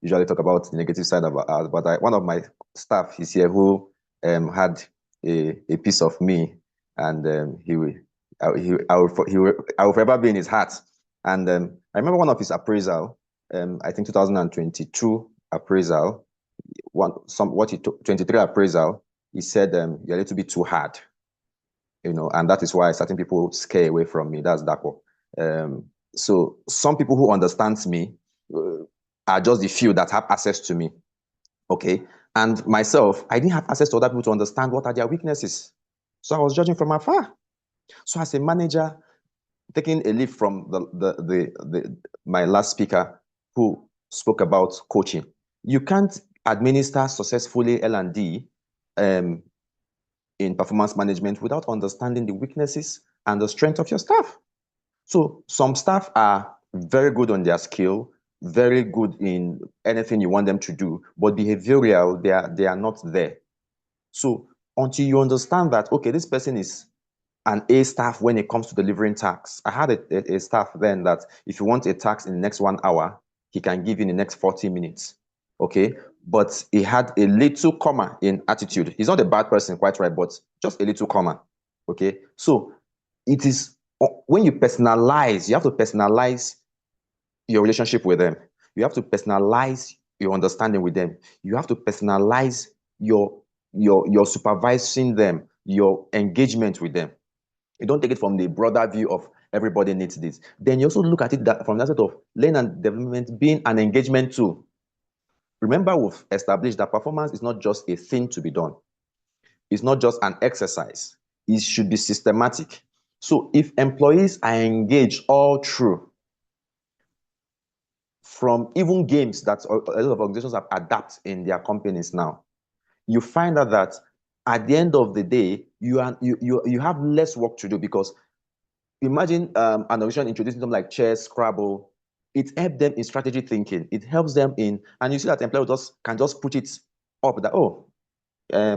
usually talk about the negative side of ours. But one of my staff is here who had a piece of me, and I will forever be in his heart. And I remember one of his appraisal, I think 2022 appraisal, 23 appraisal. He said, "You're a little bit too hard, and that is why certain people scare away from me." That's Dapo. So some people who understands me are just the few that have access to me. Okay. And myself, I didn't have access to other people to understand what are their weaknesses. So I was judging from afar. So as a manager, taking a leaf from my last speaker who spoke about coaching, you can't administer successfully L&D in performance management without understanding the weaknesses and the strength of your staff. So some staff are very good on their skill, very good in anything you want them to do, but behavioral, they are not there. So until you understand that, okay, this person is an A staff when it comes to delivering tasks. I had a staff then that if you want a task in the next 1 hour, he can give you in the next 40 minutes. Okay. But he had a little comma in attitude. He's not a bad person, quite right, but just a little comma. Okay. So it is when you personalize, you have to personalize your relationship with them. You have to personalize your understanding with them. You have to personalize your supervising them, your engagement with them. You don't take it from the broader view of everybody needs this. Then you also look at it from the aspect of learning and development being an engagement tool. Remember, we've established that performance is not just a thing to be done. It's not just an exercise. It should be systematic. So if employees are engaged all through, from even games that a lot of organizations have adapted in their companies now, you find out that at the end of the day, you have less work to do, because imagine an organization introducing something like chess, Scrabble. It helps them in strategy thinking. It helps them in, and you see that employees can just put it up that,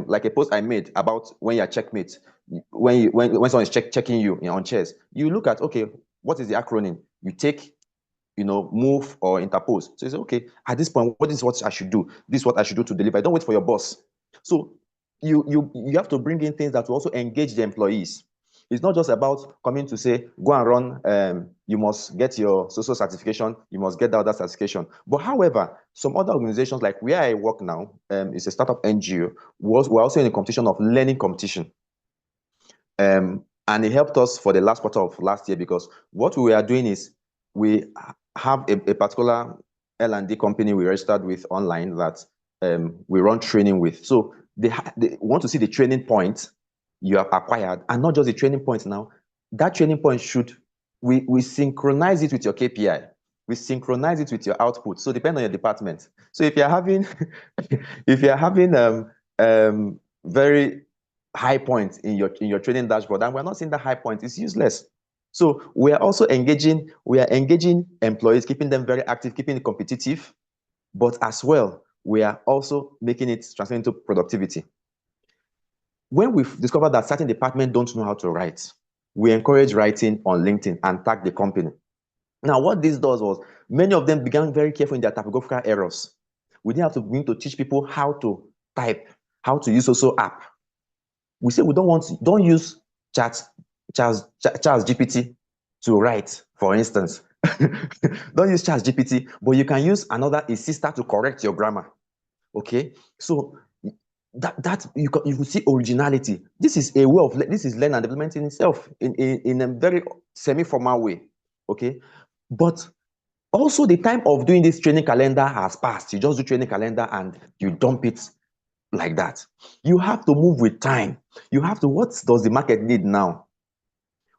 like a post I made about when you're checkmate, when someone is checking you on chess, you look at, okay, what is the acronym? You take, move or interpose. So you say, okay, at this point, what is what I should do? This is what I should do to deliver. Don't wait for your boss. So you have to bring in things that will also engage the employees. It's not just about coming to say, go and run, you must get your social certification, you must get the other certification. But however, some other organizations, like where I work now, it's a startup NGO, we're also in a competition of learning competition. And it helped us for the last quarter of last year, because what we are doing is we have a particular L&D company we registered with online that we run training with. So they want to see the training point you have acquired, and not just the training point now. That training point we synchronize it with your KPI. We synchronize it with your output. So depend on your department. So if you're having very high points in your training dashboard, and we're not seeing that high point, it's useless. So we are also engaging employees, keeping them very active, keeping it competitive, but as well, we are also making it translate into productivity. When we've discovered that certain departments don't know how to write, we encourage writing on LinkedIn and tag the company. Now, what this does was, many of them began very careful in their typographical errors. We didn't have to begin to teach people how to type, how to use also app. We say we don't use ChatGPT to write, for instance. Don't use ChatGPT, but you can use another assistant to correct your grammar. Okay, so that you will see originality. This is a way of this is learn and development in itself, in a very semi-formal way. Okay, but also the time of doing this training calendar has passed. You just do training calendar and you dump it like that. You have to move with time. You have to, what does the market need now?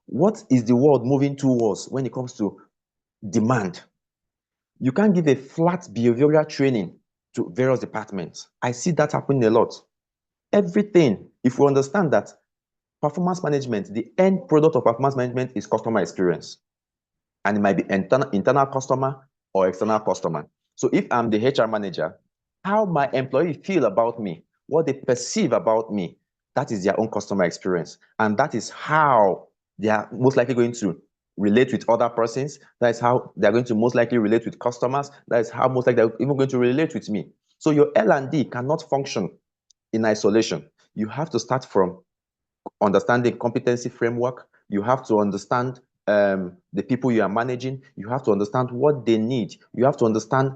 What is the world moving towards when it comes to demand? You can't give a flat behavioral training to various departments. I see that happening a lot. Everything, if we understand that performance management, the end product of performance management is customer experience. And it might be internal customer or external customer. So if I'm the HR manager, how my employee feel about me, what they perceive about me, that is their own customer experience. And that is how they are most likely going to relate with other persons. That is how they're going to most likely relate with customers. That is how most likely they're even going to relate with me. So your L&D cannot function in isolation. you have to start from understanding competency framework. You have to understand the people you are managing. You have to understand what they need. You have to understand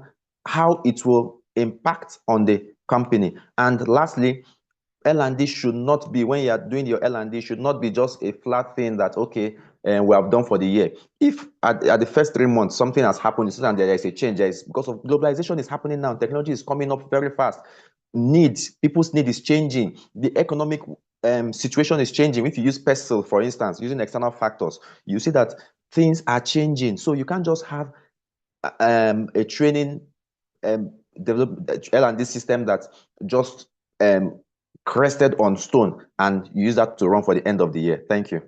how it will impact on the company. And lastly, L&D should not be, when you are doing your L&D, should not be just a flat thing that, okay, we have done for the year. If at the first 3 months something has happened, you see that there is a change, because of globalization is happening now, technology is coming up very fast. People's need is changing. The economic situation is changing. If you use PESTEL, for instance, using external factors, you see that things are changing. So you can't just have a training develop L&D system that just crested on stone and use that to run for the end of the year. Thank you.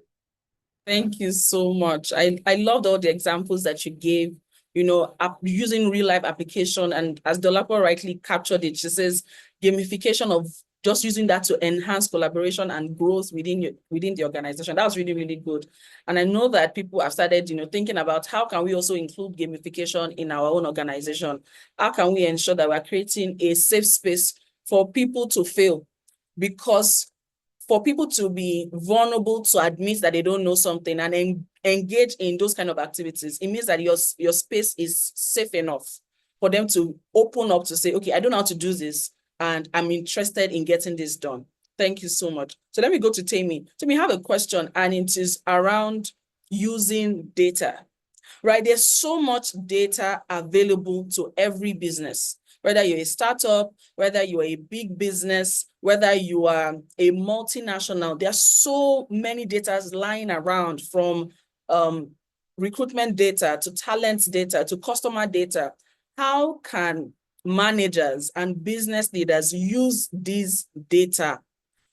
Thank you so much. I loved all the examples that you gave, using real life application. And as Dolapo rightly captured it, she says gamification of just using that to enhance collaboration and growth within the organization. That was really, really good. And I know that people have started, thinking about how can we also include gamification in our own organization? How can we ensure that we're creating a safe space for people to fail? Because for people to be vulnerable to admit that they don't know something and engage in those kind of activities, it means that your space is safe enough for them to open up to say, okay, I don't know how to do this, and I'm interested in getting this done. Thank you so much. So let me go to Tammy. Tammy, I have a question, and it is around using data, right? There's so much data available to every business, whether you're a startup, whether you're a big business, whether you are a multinational. There's so many data lying around, from recruitment data to talent data to customer data. How can managers and business leaders use these data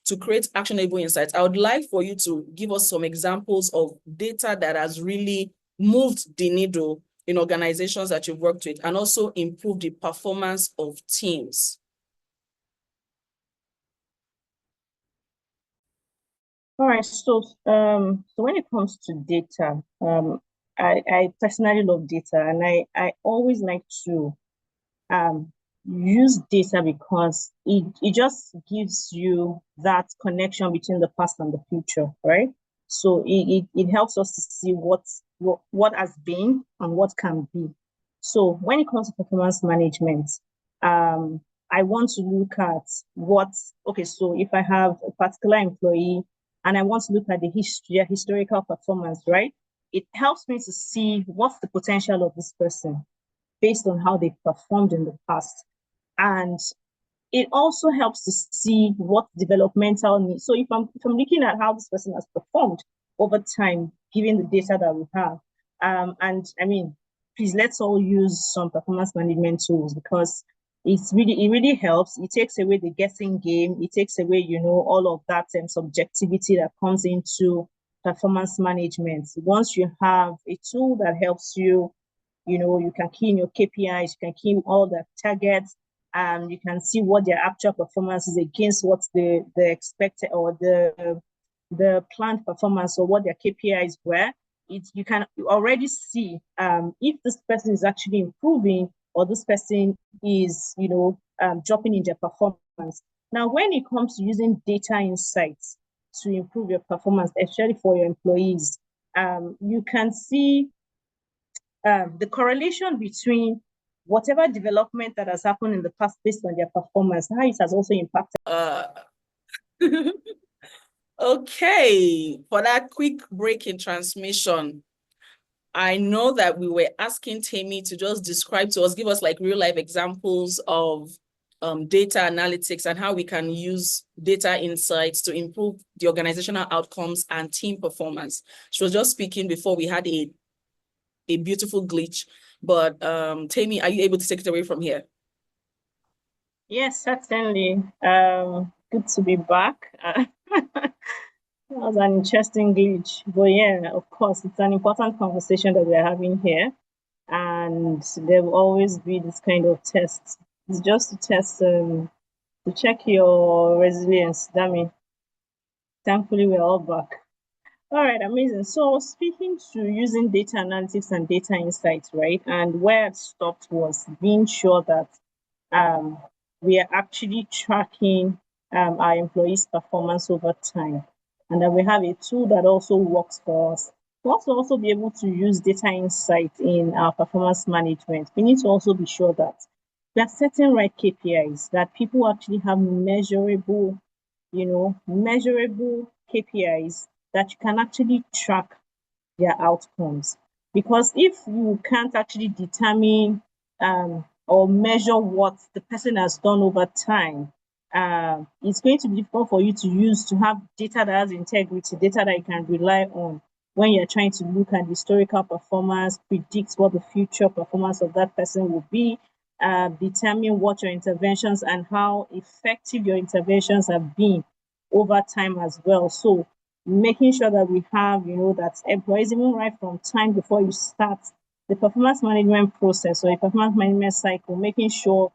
to create actionable insights? I would like for you to give us some examples of data that has really moved the needle in organizations that you've worked with, and also improve the performance of teams.
All right, so when it comes to data, I personally love data, and I always like to use data because it just gives you that connection between the past and the future, right? So it helps us to see what has been and what can be. So when it comes to performance management, I want to look at so if I have a particular employee and I want to look at their historical performance, right? It helps me to see what's the potential of this person based on how they performed in the past. And it also helps to see what developmental needs. So if I'm looking at how this person has performed over time, given the data that we have, and I mean, please, let's all use some performance management tools, because it really helps. It takes away the guessing game. It takes away, all of that subjectivity that comes into performance management. Once you have a tool that helps you, you can key in your KPIs, you can key in all the targets, and you can see what their actual performance is against what the expected or the planned performance, or what their KPIs were. You can already see if this person is actually improving or this person is, dropping in their performance. Now, when it comes to using data insights to improve your performance, especially for your employees, you can see the correlation between whatever development that has happened in the past based on their performance, how it has also impacted.
Okay, for that quick break in transmission, I know that we were asking Tammy to just describe to us, give us like real life examples of data analytics and how we can use data insights to improve the organizational outcomes and team performance. She was just speaking before we had a beautiful glitch, but Tammy, are you able to take it away from here?
Yes, certainly. Good to be back. That was an interesting glitch, but yeah, of course, it's an important conversation that we're having here, and there will always be this kind of test. It's just to test, to check your resilience. Dami. Thankfully, we're all back. All right, amazing. So speaking to using data analytics and data insights, right? And where it stopped was being sure that we are actually tracking our employees' performance over time. And then we have a tool that also works for us. We also be able to use data insight in our performance management. We need to also be sure that we are setting right KPIs, that people actually have measurable KPIs that you can actually track their outcomes. Because if you can't actually determine or measure what the person has done over time, it's going to be difficult for you to have data that has integrity, data that you can rely on when you're trying to look at historical performance, predict what the future performance of that person will be, determine what your interventions and how effective your interventions have been over time as well. So making sure that we have, that employees, even right from time before you start the performance management process or a performance management cycle, making sure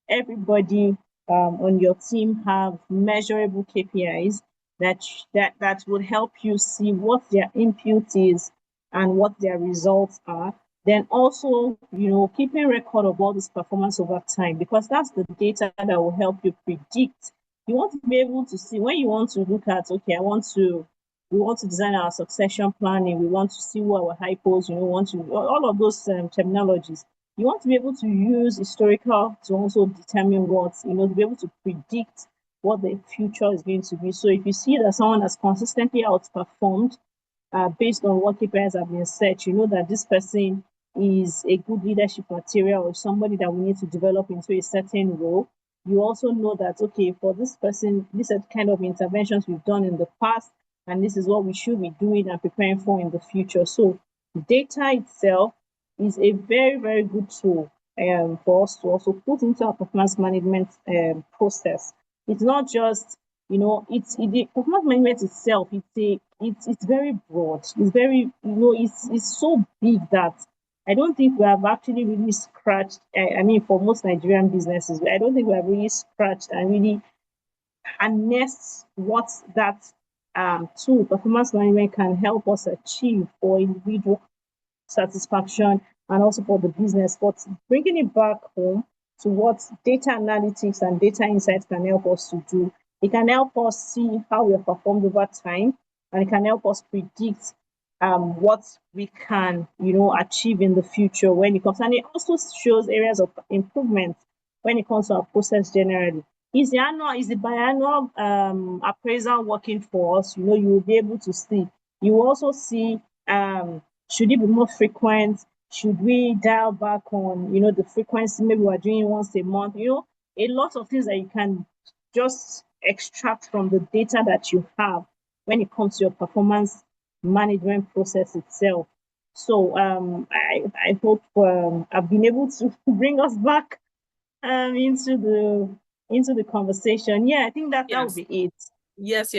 everybody on your team have measurable KPIs that would help you see what their input is and what their results are. Then also, keeping record of all this performance over time, because that's the data that will help you predict. You want to be able to see when you want to look at, okay, we want to design our succession planning. We want to see who our hypos, all of those terminologies. You want to be able to use historical to also determine what, to be able to predict what the future is going to be. So if you see that someone has consistently outperformed based on what KPIs have been set, you know that this person is a good leadership material or somebody that we need to develop into a certain role. You also know that, okay, for this person, these are the kind of interventions we've done in the past, and this is what we should be doing and preparing for in the future. So data itself is a very, very good tool for us to also put into our performance management process. It's not just, the performance management itself, it's very broad. It's very, it's so big that I don't think we have actually really scratched, for most Nigerian businesses, I don't think we have really scratched and really harnessed what that tool, performance management, can help us achieve for individual satisfaction and also for the business. But bringing it back home to what data analytics and data insights can help us to do, it can help us see how we have performed over time, and it can help us predict what we can, achieve in the future when it comes. And it also shows areas of improvement when it comes to our process generally. Is the biannual appraisal working for us? You will be able to see. You will also see, should it be more frequent? Should we dial back on, the frequency? Maybe we're doing it once a month. A lot of things that you can just extract from the data that you have when it comes to your performance management process itself. So I hope I've been able to bring us back into the conversation. Yeah, I think that would be it.
Yes.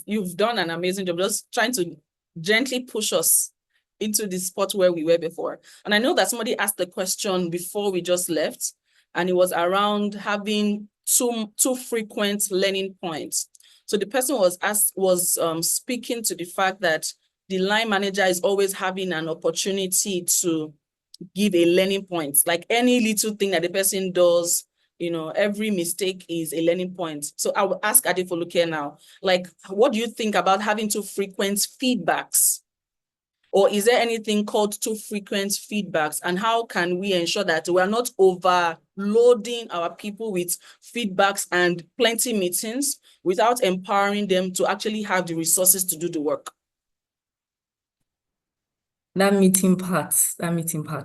You've done an amazing job, just trying to gently push us into the spot where we were before. And I know that somebody asked the question before we just left, and it was around having too frequent learning points. So the person was speaking to the fact that the line manager is always having an opportunity to give a learning point. Like any little thing that the person does, every mistake is a learning point. So I will ask Adefoluke now, like, what do you think about having too frequent feedbacks? Or is there anything called too frequent feedbacks? And how can we ensure that we are not overloading our people with feedbacks and plenty meetings without empowering them to actually have the resources to do the work?
That meeting part,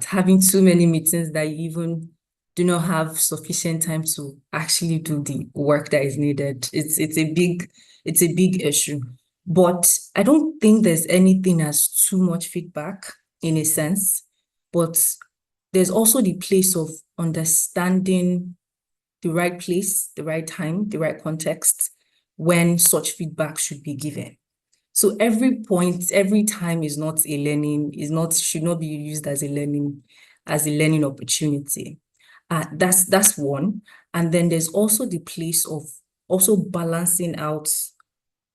having too many meetings that you even do not have sufficient time to actually do the work that is needed. It's a big issue. But I don't think there's anything as too much feedback in a sense, but there's also the place of understanding the right place, the right time, the right context when such feedback should be given. So every point, every time is not a learning, should not be used as a learning opportunity. That's one. And then there's also the place of also balancing out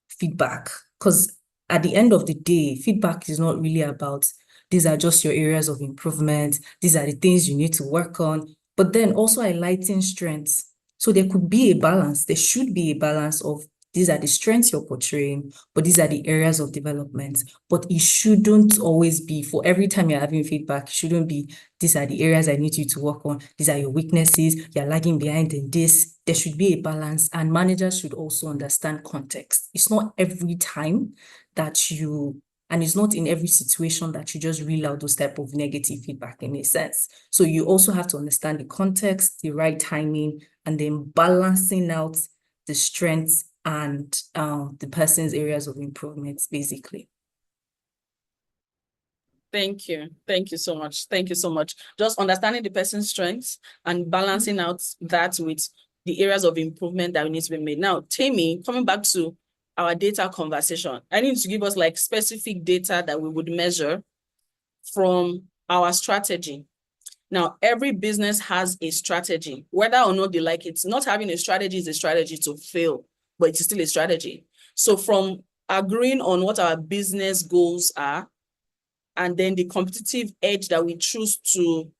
feedback, because at the end of the day, feedback is not really about these are just your areas of improvement, these are the things you need to work on, but then also highlighting strengths. So there could be a balance. There should be a balance of these are the strengths you're portraying, but these are the areas of development. But it shouldn't always be for every time you're having feedback, it shouldn't be these are the areas I need you to work on. These are your weaknesses. You're lagging behind in this. There should be a balance, and managers should also understand context. It's not every time that and it's not in every situation that you just reel out those type of negative feedback in a sense. So you also have to understand the context, the right timing, and then balancing out the strengths and the person's areas of improvements, basically.
Thank you. Thank you so much. Thank you so much. Just understanding the person's strengths and balancing out that with the areas of improvement that need to be made. Now, Tammy, coming back to our data conversation, I need to give us like specific data that we would measure from our strategy. Now, every business has a strategy, whether or not they like it. Not having a strategy is a strategy to fail, but it's still a strategy. So from agreeing on what our business goals are, and then the competitive edge that we choose to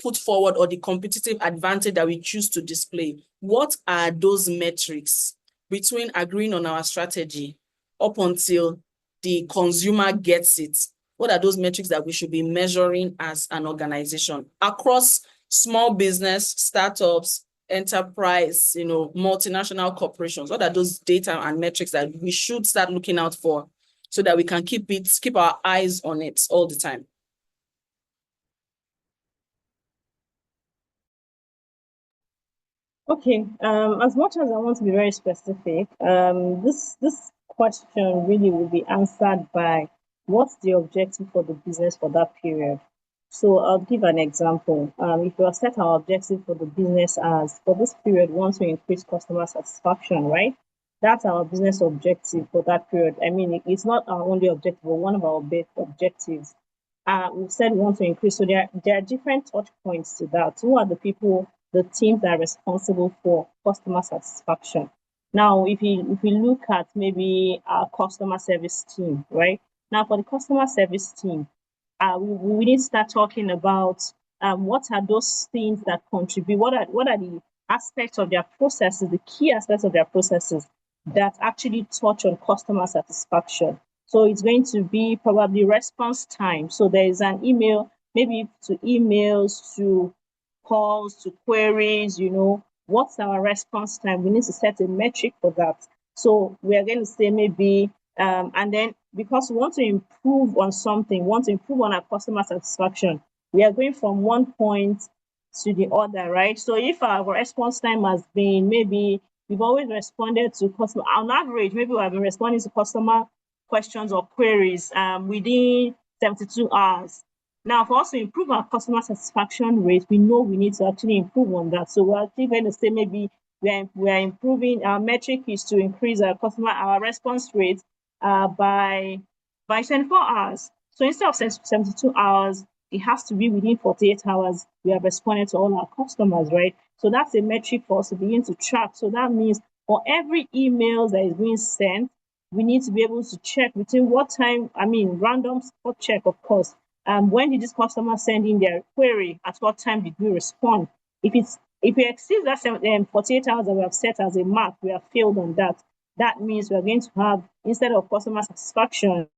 put forward, or the competitive advantage that we choose to display, what are those metrics between agreeing on our strategy up until the consumer gets it? What are those metrics that we should be measuring as an organization across small business, startups, enterprise, multinational corporations? What are those data and metrics that we should start looking out for so that we can keep our eyes on it all the time?
Okay, as much as I want to be very specific, this question really will be answered by what's the objective for the business for that period. So I'll give an example. If we set our objective for the business as for this period, we want to increase customer satisfaction, right? That's our business objective for that period. I mean, it's not our only objective, but one of our big objectives. We've said we want to increase. So there are different touch points to that. Who are the people, the teams that are responsible for customer satisfaction? Now, if we look at maybe our customer service team, right? Now, for the customer service team, we need to start talking about what are those things that contribute, what are the aspects of their processes, the key aspects of their processes that actually touch on customer satisfaction. So it's going to be probably response time. So there is an email, maybe to emails, to calls, to queries, what's our response time? We need to set a metric for that. So we are going to say maybe, and then because we want to improve on something, want to improve on our customer satisfaction, we are going from one point to the other, right? So if our response time has been maybe we've always responded to customer, on average, maybe we have been responding to customer questions or queries within 72 hours. Now, for us to improve our customer satisfaction rate, we know we need to actually improve on that. So we're actually going to say maybe we are improving. Our metric is to increase our response rate by 24 hours. So instead of 72 hours, it has to be within 48 hours we have responded to all our customers, right? So that's a metric for us to begin to track. So that means for every email that is being sent, we need to be able to check between what time, random spot check, of course. When did this customer send in their query? At what time did we respond? If it exceeds that 48 hours that we have set as a mark, we have failed on that. That means we are going to have, instead of customer satisfaction,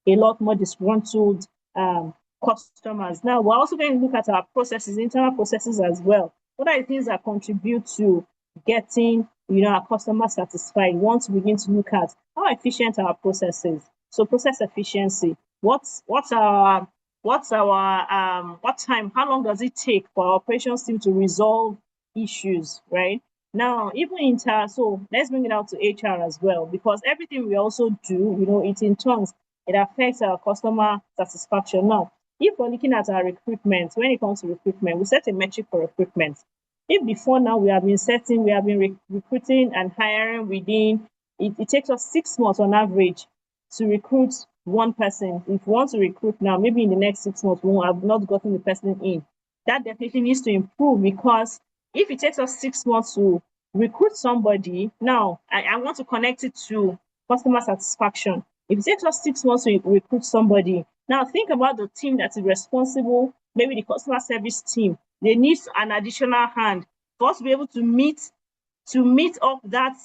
a lot more disgruntled customers. Now, we're also going to look at our processes, internal processes as well. What are the things that contribute to getting our customers satisfied? We want to begin to look at how efficient our processes. So process efficiency. What time? How long does it take for our operations team to resolve issues, right? Now, even so let's bring it out to HR as well, because everything we also do, it in turns, it affects our customer satisfaction. Now, if we're looking at our recruitment, when it comes to recruitment, we set a metric for recruitment. If before now we have been recruiting and hiring within, it takes us 6 months on average to recruit one person. If we want to recruit now, maybe in the next 6 months, we have not gotten the person in. That definitely needs to improve, because if it takes us 6 months to recruit somebody, now I want to connect it to customer satisfaction. If it takes us 6 months to recruit somebody, now think about the team that is responsible, maybe the customer service team. They need an additional hand for us to be able to meet up that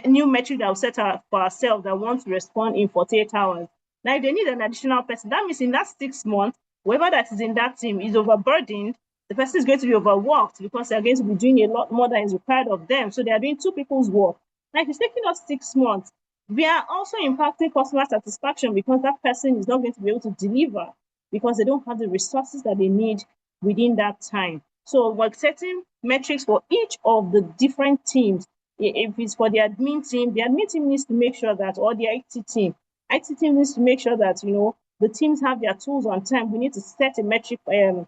new metric that we set out for ourselves that want to respond in 48 hours. Now, if they need an additional person, that means in that 6 months, whoever that is in that team is overburdened, the person is going to be overworked because they're going to be doing a lot more than is required of them. So they are doing 2 people's work. Now, if it's taking us 6 months, we are also impacting customer satisfaction because that person is not going to be able to deliver because they don't have the resources that they need within that time. So we're setting metrics for each of the different teams. If it's for the admin team needs to make sure that, or the IT team needs to make sure that, the teams have their tools on time. We need to set a metric, we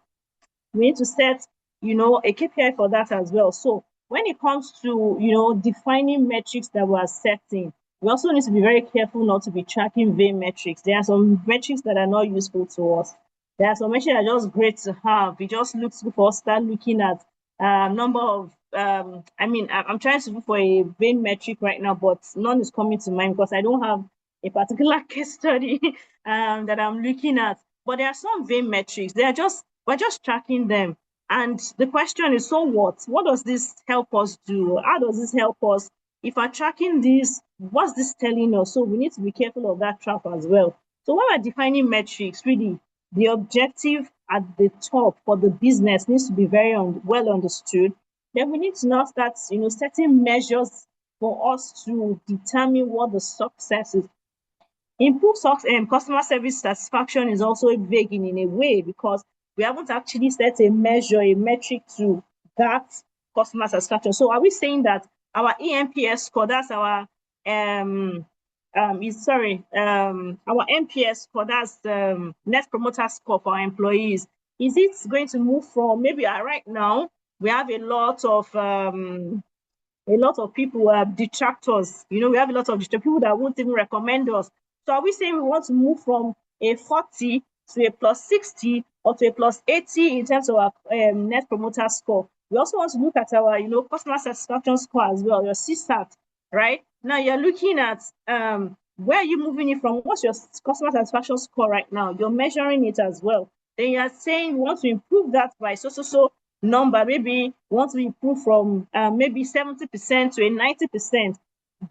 need to set, a KPI for that as well. So when it comes to, defining metrics that we are setting, we also need to be very careful not to be tracking vain metrics. There are some metrics that are not useful to us. There are some metrics that are just great to have. It just looks good for us to start looking at number of, I'm trying to look for a vain metric right now, but none is coming to mind because I don't have a particular case study that I'm looking at. But there are some vain metrics. We're just tracking them. And the question is, so what? What does this help us do? How does this help us? If we're tracking this, what's this telling us? So we need to be careful of that trap as well. So when we're defining metrics, really, the objective at the top for the business needs to be very well understood. Then we need to now start, setting measures for us to determine what the success is. Improve customer service satisfaction is also vague in a way because we haven't actually set a metric to that customer satisfaction. So are we saying that our ENPS score, that's our our NPS score, that's Net Promoter Score for our employees, is it going to move from maybe right now we have a lot of people detractors, we have a lot of people that won't even recommend us. So are we saying we want to move from a 40 to a plus 60 or to a plus 80 in terms of our Net Promoter Score? We also want to look at our, customer satisfaction score as well, your CSAT, right? Now you're looking at where are you moving it from? What's your customer satisfaction score right now? You're measuring it as well. Then you're saying we want to improve that by so number. Maybe we want to improve from maybe 70% to a 90%.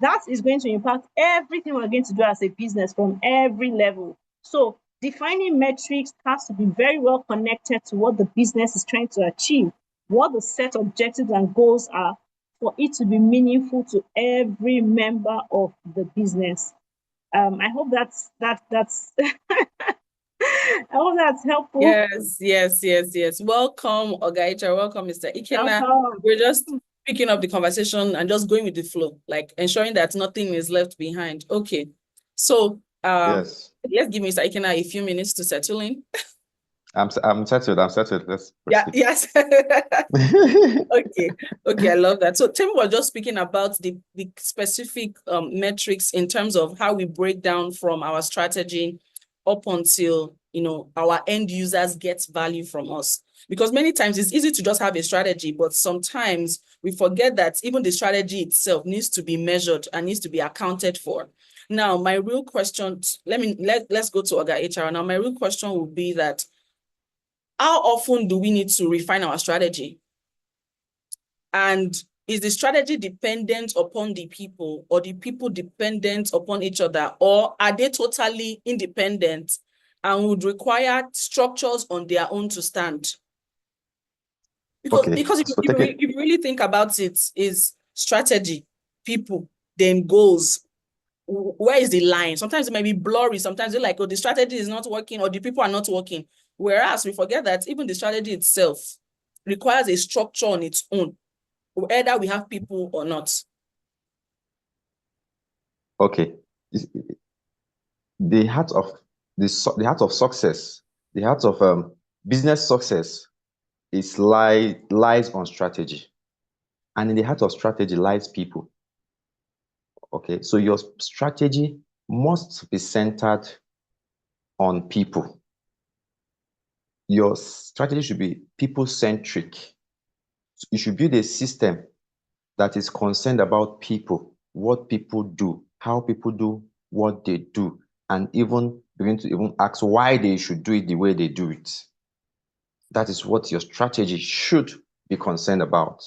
That is going to impact everything we're going to do as a business from every level. So defining metrics has to be very well connected to what the business is trying to achieve, what the set objectives and goals are, for it to be meaningful to every member of the business. I hope that's I hope that's helpful.
Yes. Welcome, Oga HR. Welcome, Mr. Ikenna. We're just picking up the conversation and just going with the flow, like ensuring that nothing is left behind. Okay. So
Yes.
let's give Mr. Ikenna a few minutes to settle in.
I'm settled. Let's proceed.
Yes. Okay, I love that. So Tim was just speaking about the specific metrics in terms of how we break down from our strategy up until our end users get value from us. Because many times it's easy to just have a strategy, but sometimes we forget that even the strategy itself needs to be measured and needs to be accounted for. Now, my real question, let's go to Oga HR. Now, my real question would be that how often do we need to refine our strategy? And is the strategy dependent upon the people, or the people dependent upon each other, or are they totally independent and would require structures on their own to stand? Because if you really think about it, is strategy, people, then goals. Where is the line? Sometimes it might be blurry. Sometimes you're like, oh, the strategy is not working or the people are not working. Whereas we forget that even the strategy itself requires a structure on its own, whether we have people or not.
Okay. The heart of success, the heart of business success lies on strategy. And in the heart of strategy lies people. Okay, so your strategy must be centered on people. Your strategy should be people-centric. You should build a system that is concerned about people, what people do, how people do what they do, and even begin to ask why they should do it the way they do it. That is what your strategy should be concerned about.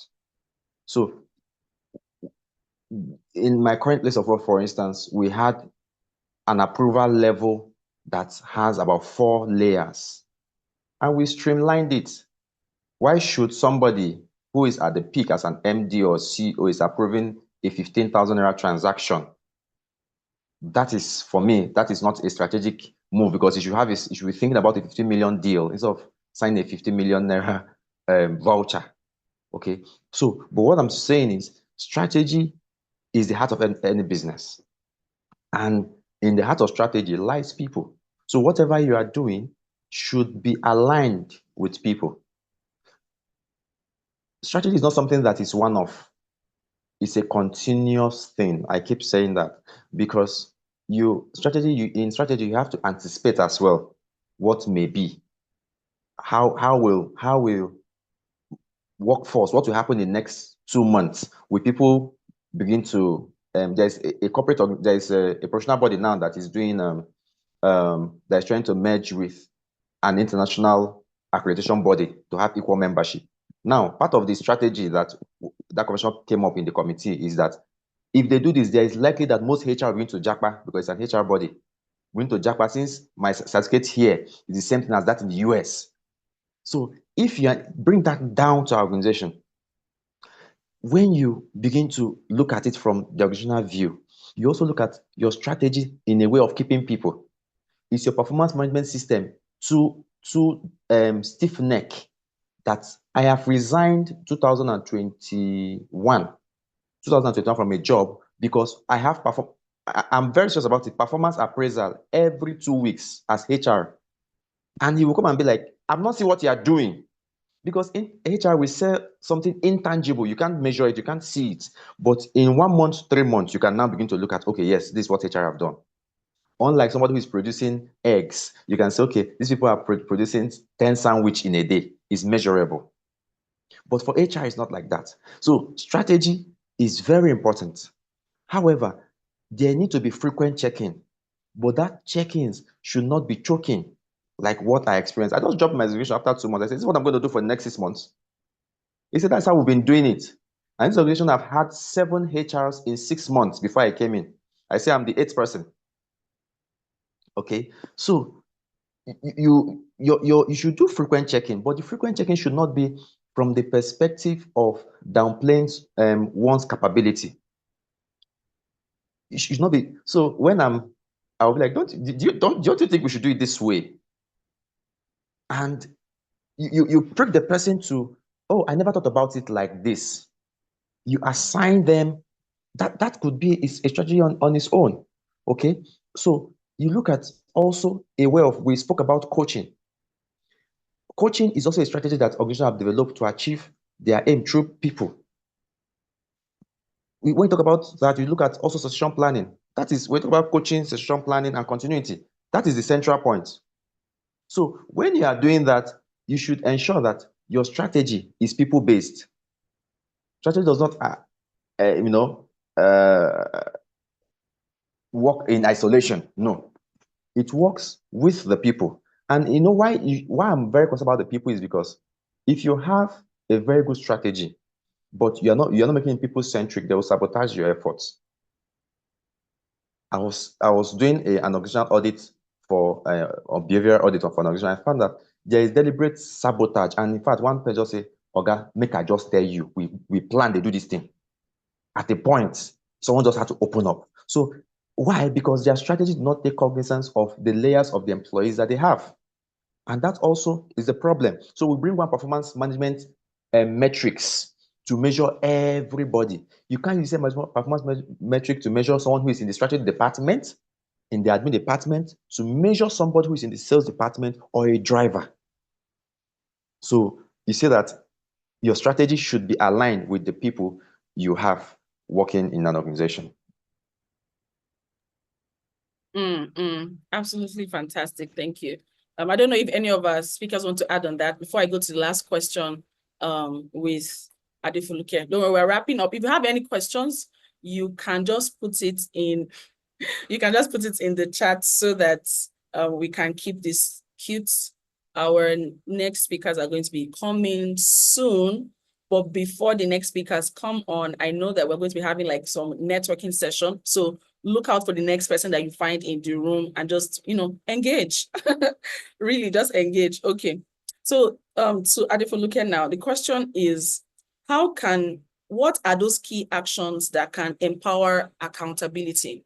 So in my current place of work, for instance, we had an approval level that has about 4 layers, and we streamlined it. Why should somebody who is at the peak as an MD or CEO is approving a 15,000 naira transaction? That is, for me, that is not a strategic move, because you should be thinking about a 50 million deal instead of signing a 50 million naira voucher. Okay, so, but what I'm saying is strategy is the heart of any business. And in the heart of strategy lies people. So whatever you are doing should be aligned with people. Strategy is not something that is one-off. It's a continuous thing. I keep saying that because in strategy, you have to anticipate as well what may be. How will workforce, what will happen in the next 2 months? Will people begin to there's a corporate, there's a professional body now that is doing that's trying to merge with an international accreditation body to have equal membership. Now, part of the strategy that commission came up in the committee is that if they do this, there is likely that most HR are going to JAPA, because it's an HR body. Going to JAPA, since my certificate here is the same thing as that in the US. So if you bring that down to our organization, when you begin to look at it from the organizational view, you also look at your strategy in a way of keeping people. Is your performance management system too stiff neck that I have resigned 2021 from a job because I have I'm very serious about it. Performance appraisal every 2 weeks as HR. And he will come and be like, I'm not seeing what you are doing. Because in HR, we say something intangible. You can't measure it, you can't see it. But in 1 month, 3 months, you can now begin to look at, okay, yes, this is what HR have done. Unlike somebody who is producing eggs, you can say, okay, these people are producing 10 sandwiches in a day. It's measurable. But for HR, it's not like that. So strategy is very important. However, there need to be frequent check-in, but that check-ins should not be choking, like what I experienced. I just dropped my resignation after 2 months. I said, this is what I'm going to do for the next 6 months. He said, that's how we've been doing it. And this organization, I've had 7 HRs in 6 months before I came in. I say I'm the 8th person. Okay, so you should do frequent check-in, but the frequent check-in should not be from the perspective of downplaying one's capability. It should not be. So when I'll be like, don't you think we should do it this way? And you prick the person to, oh, I never thought about it like this. You assign them that could be a strategy on its own. Okay, so you look at also a way of, we spoke about coaching. Coaching is also a strategy that organizations have developed to achieve their aim through people. When we talk about that, we look at also succession planning. That is, we talk about coaching, succession planning, and continuity. That is the central point. So when you are doing that, you should ensure that your strategy is people-based. Strategy does not, work in isolation. No, it works with the people. And you know why I'm very concerned about the people is because if you have a very good strategy, but you're not making people centric, they will sabotage your efforts. I was doing an organizational audit for a behavioral audit of an organization. I found that there is deliberate sabotage, and in fact, one person just say, "Oga, make I just tell you, we plan to do this thing." At a point, someone just had to open up. So why? Because their strategy did not take cognizance of the layers of the employees that they have. And that also is the problem. So we bring one performance management metrics to measure everybody. You can't use a performance metric to measure someone who is in the strategy department, in the admin department, to measure somebody who is in the sales department or a driver. So you see that your strategy should be aligned with the people you have working in an organization.
Absolutely fantastic. Thank you. I don't know if any of our speakers want to add on that before I go to the last question with Adefuluke. Don't worry, we're wrapping up. If you have any questions, you can just put it in the chat so that we can keep this cute. Our next speakers are going to be coming soon. But before the next speakers come on, I know that we're going to be having like some networking session. So look out for the next person that you find in the room and just, engage. Really, just engage. Okay. So Adefoluke now, the question is, what are those key actions that can empower accountability?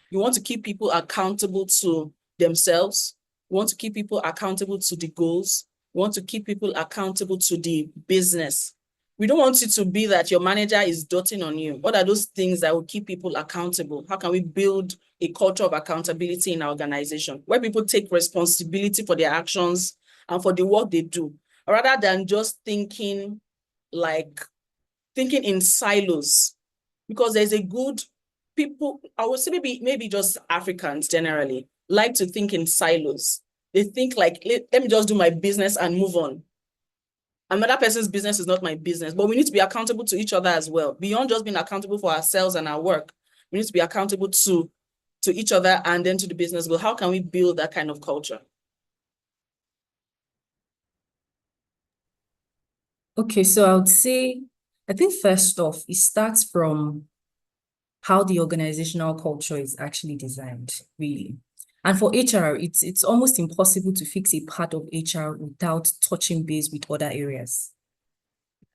You want to keep people accountable to themselves. You want to keep people accountable to the goals. You want to keep people accountable to the business. We don't want it to be that your manager is doting on you. What are those things that will keep people accountable? How can we build a culture of accountability in our organization where people take responsibility for their actions and for the work they do, rather than just thinking in silos? Because there's a good people, I would say maybe just Africans generally like to think in silos. They think like, let me just do my business and move on. Another person's business is not my business, but we need to be accountable to each other as well. Beyond just being accountable for ourselves and our work, we need to be accountable to each other and then to the business. Well, how can we build that kind of culture?
Okay, so I would say, I think first off, it starts from how the organizational culture is actually designed, really. And for HR, it's almost impossible to fix a part of HR without touching base with other areas.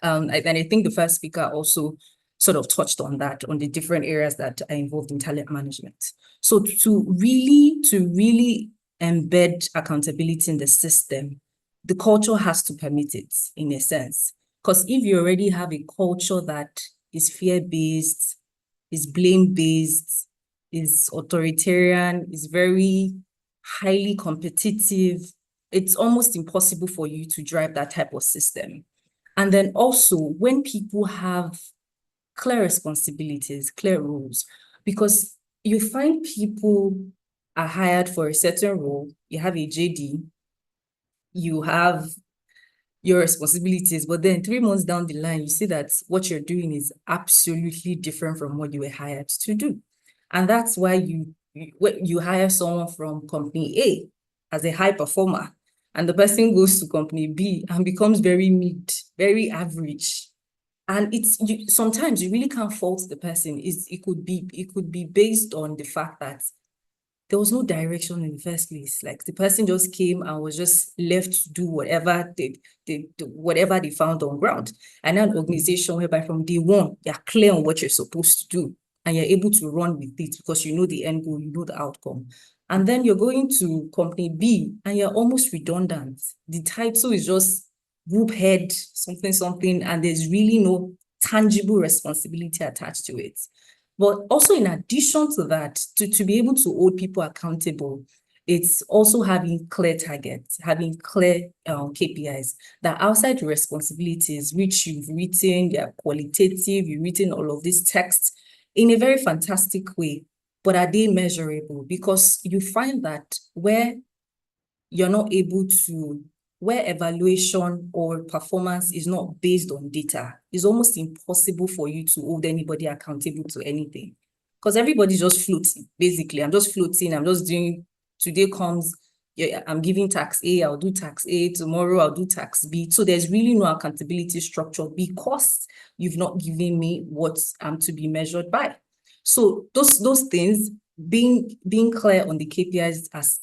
And I think the first speaker also sort of touched on that, on the different areas that are involved in talent management. So to really embed accountability in the system, the culture has to permit it, in a sense. Because if you already have a culture that is fear-based, is blame-based, is authoritarian, is very highly competitive, it's almost impossible for you to drive that type of system. And then also, when people have clear responsibilities, clear rules, because you find people are hired for a certain role, you have a JD, you have your responsibilities, but then 3 months down the line, you see that what you're doing is absolutely different from what you were hired to do. And that's why you hire someone from company A as a high performer, and the person goes to company B and becomes very mid, very average. And sometimes you really can't fault the person. It could be based on the fact that there was no direction in the first place. Like the person just came and was just left to do whatever they found on ground. And an organization whereby from day one, you're clear on what you're supposed to do and you're able to run with it because you know the end goal, you know the outcome. And then you're going to company B and you're almost redundant. The title is just group head, something, and there's really no tangible responsibility attached to it. But also in addition to that, to be able to hold people accountable, it's also having clear targets, having clear KPIs that outside the responsibilities, which you've written, they're qualitative, you've written all of these texts in a very fantastic way, but are they measurable? Because you find that where you're not able to, where evaluation or performance is not based on data, it's almost impossible for you to hold anybody accountable to anything. Because everybody's just floating, basically. I'm just floating, I'm just doing, today comes, yeah, I'm giving tax A, I'll do tax A, tomorrow I'll do tax B. So there's really no accountability structure because you've not given me what I'm to be measured by. So those things, being clear on the KPIs as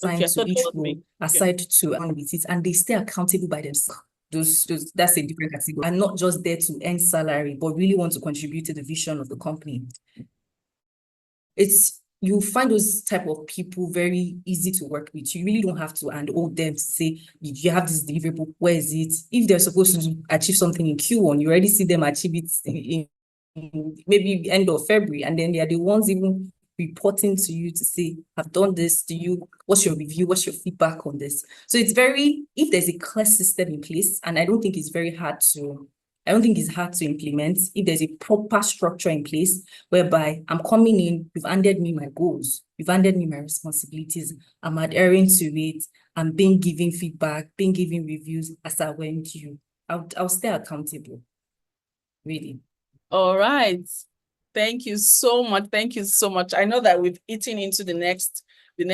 assigned to each role, aside to analytics, and they stay accountable by themselves. That's a different category. I'm not just there to earn salary, but really want to contribute to the vision of the company. You find those type of people very easy to work with. You really don't have to handhold them to say, you have this deliverable, where is it? If they're supposed to achieve something in Q1, you already see them achieve it in maybe end of February, and then they are the ones even reporting to you to say, I've done this, what's your review, what's your feedback on this? So it's if there's a clear system in place, and I don't think it's hard to implement, if there's a proper structure in place whereby I'm coming in, you've handed me my goals, you've handed me my responsibilities, I'm adhering to it, I'm giving feedback, giving reviews as I went to you. I'll stay accountable, really.
All right. Thank you so much. Thank you so much. I know that we've eaten into the next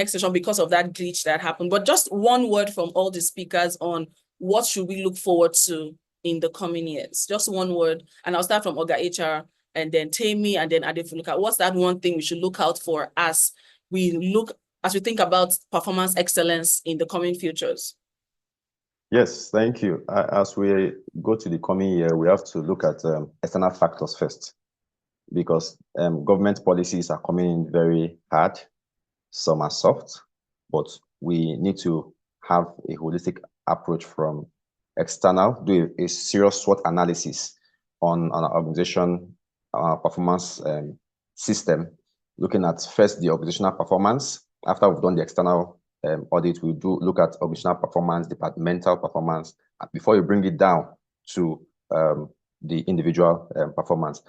session because of that glitch that happened, but just one word from all the speakers on what should we look forward to in the coming years. Just one word. And I'll start from Oga HR and then Tammy and then Adefuluka. What's that one thing we should look out for as we think about performance excellence in the coming futures?
Yes, thank you. As we go to the coming year, we have to look at external factors first, because government policies are coming in very hard. Some are soft, but we need to have a holistic approach from external, do a serious SWOT analysis on our organization performance system, looking at first the organizational performance. After we've done the external audit, we do look at organizational performance, departmental performance, before you bring it down to the individual performance.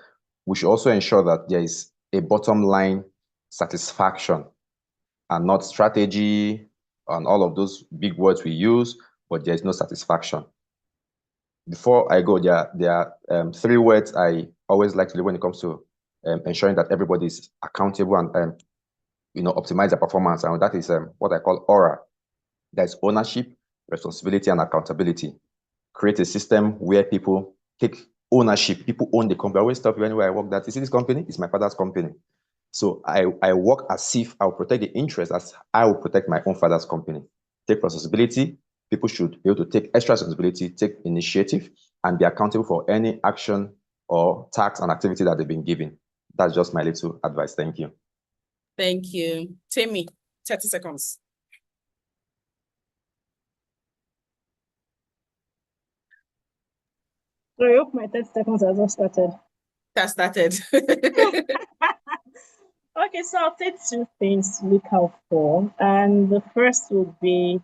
We should also ensure that there is a bottom line satisfaction and not strategy and all of those big words we use, but there is no satisfaction. Before I go, there are 3 words I always like to do when it comes to ensuring that everybody is accountable and optimize their performance, and that is what I call ORA. That's ownership, responsibility, and accountability. Create a system where people take ownership. People own the company. I always tell people anywhere I work that, you see this company? It's my father's company. So I work as if I will protect the interest as I will protect my own father's company. Take responsibility. People should be able to take extra responsibility, take initiative, and be accountable for any action or task and activity that they've been given. That's just my little advice. Thank you.
Thank you. Tammy, 30 seconds.
So I hope my 30 seconds has not started.
That started.
Okay, so I'll take 2 things to look out for. And the first would be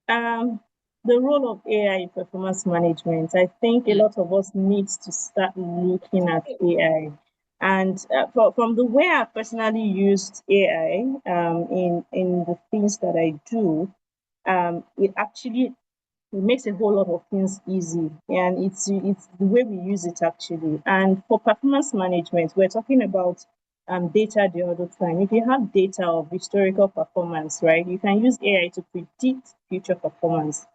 the role of AI in performance management. I think a lot of us need to start looking at AI. And from the way I personally used AI in the things that I do, it actually makes a whole lot of things easy, and it's the way we use it actually. And for performance management, we're talking about data the other time. If you have data of historical performance, right, you can use AI to predict future performance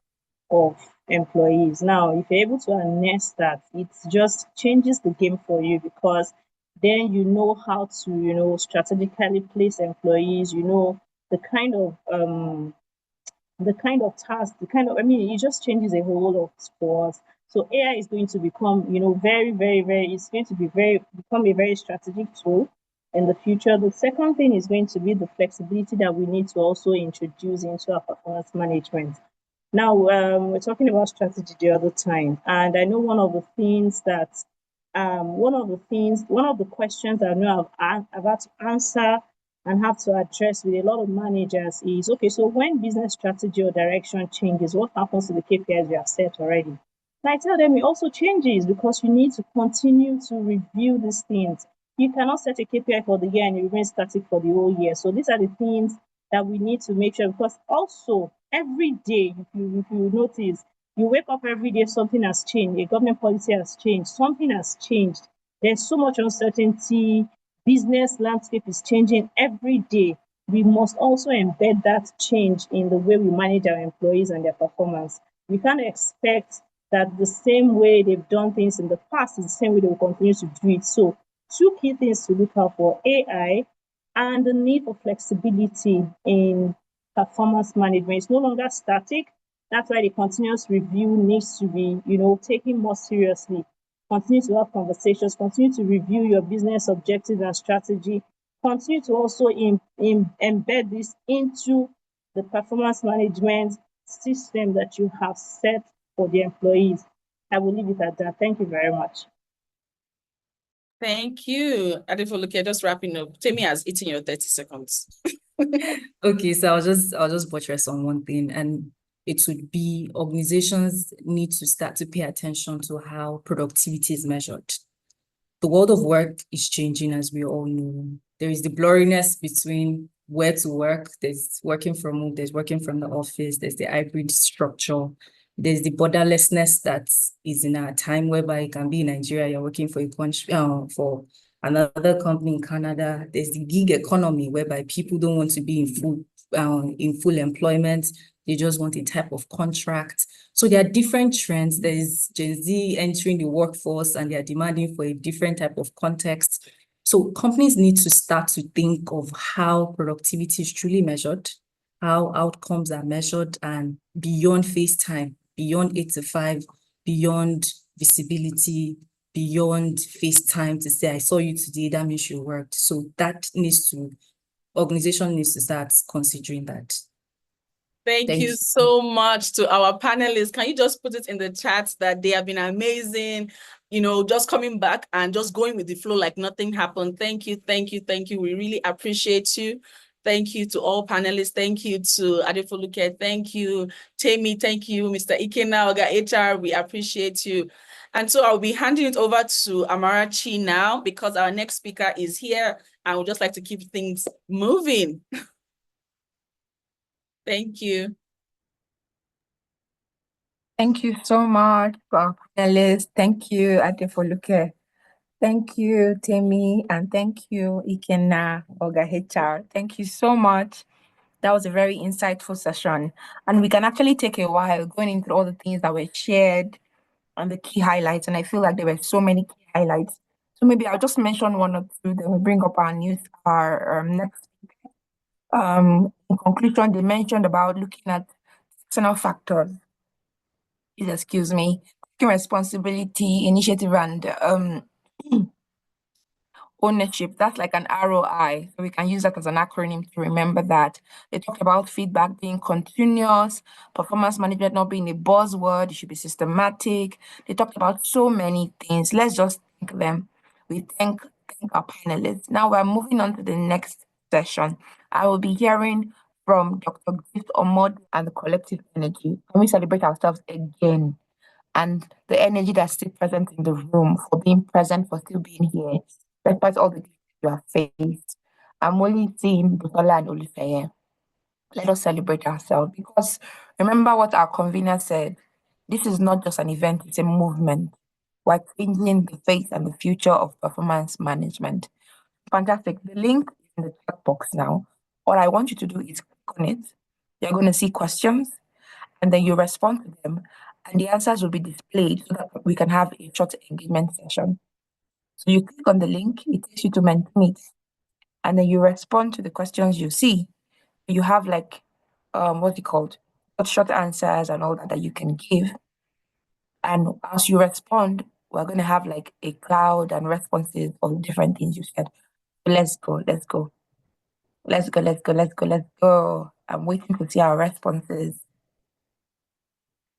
of employees. Now, if you're able to harness that, it just changes the game for you, because then you know how to, strategically place employees, the kind of task, it just changes a whole lot for us. So AI is going to become, very, very, very, it's going to become a very strategic tool in the future. The second thing is going to be the flexibility that we need to also introduce into our performance management. Now, we're talking about strategy the other time, and I know one of the questions that I know I've had to answer and have to address with a lot of managers is, okay, so when business strategy or direction changes, what happens to the KPIs you have set already? And I tell them it also changes, because you need to continue to review these things. You cannot set a KPI for the year and it remains static for the whole year. So these are the things that we need to make sure, because also every day, if you notice, you wake up every day, something has changed, a government policy has changed, something has changed. There's so much uncertainty. Business landscape is changing every day. We must also embed that change in the way we manage our employees and their performance. We can't expect that the same way they've done things in the past is the same way they will continue to do it. So 2 key things to look out for: AI and the need for flexibility in performance management. It's no longer static. That's why the continuous review needs to be, taken more seriously. Continue to have conversations, continue to review your business objectives and strategy, continue to also embed this into the performance management system that you have set for the employees. I will leave it at that. Thank you very much.
Thank you. Adefuluke, just wrapping up. Tammy has eaten your 30 seconds.
Okay, so I'll just buttress on one thing, and it would be organizations need to start to pay attention to how productivity is measured. The world of work is changing, as we all know. There is the blurriness between where to work. There's working from home, there's working from the office, there's the hybrid structure. There's the borderlessness that is in our time, whereby you can be in Nigeria, you're working for a country, for another company in Canada. There's the gig economy, whereby people don't want to be in full employment. They just want a type of contract. So there are different trends. There's Gen Z entering the workforce and they are demanding for a different type of context. So companies need to start to think of how productivity is truly measured, how outcomes are measured, and beyond face time, beyond 8 to 5, beyond visibility, beyond face time to say, I saw you today, that means you worked. So organization needs to start considering that.
Thank you so much to our panelists. Can you just put it in the chat that they have been amazing, just coming back and just going with the flow like nothing happened. Thank you, thank you, thank you. We really appreciate you. Thank you to all panelists. Thank you to Adefoluke. Thank you, Tammy. Thank you, Mr. Ikena, Oga HR. We appreciate you. And so I'll be handing it over to Amarachi now because our next speaker is here and we'd just like to keep things moving. Thank you.
Thank you so much for our panelists. Thank you, Adefoluke. Thank you, Temi, and thank you, Ikena, Oga HR. Thank you so much. That was a very insightful session. And we can actually take a while going into all the things that were shared and the key highlights. And I feel like there were so many key highlights. So maybe I'll just mention one or two, then we'll bring up our next speaker. In conclusion, they mentioned about looking at external factors. Please excuse me. Taking responsibility, initiative, and ownership. That's like an ROI. So we can use that as an acronym to remember that. They talked about feedback being continuous, performance management not being a buzzword, it should be systematic. They talked about so many things. Let's just thank them. We thank our panelists. Now we're moving on to the next session. I will be hearing from Dr. Gift Omod and the collective energy. Can we celebrate ourselves again? And the energy that's still present in the room, for being present, for still being here, despite all the things you have faced. I'm only seeing Bukola and Olufeye. Let us celebrate ourselves, because remember what our convener said, this is not just an event, it's a movement. We're changing the face and the future of performance management. Fantastic. The link is in the chat box now. All I want you to do is click on it. You're going to see questions, and then you respond to them, and the answers will be displayed so that we can have a short engagement session. So you click on the link, it takes you to Mentimeet, and then you respond to the questions you see. You have like, what's it called? Short answers and all that you can give. And as you respond, we're going to have like a cloud and responses of different things you said. Let's go, let's go. Let's go, let's go, let's go, let's go. I'm waiting to see our responses.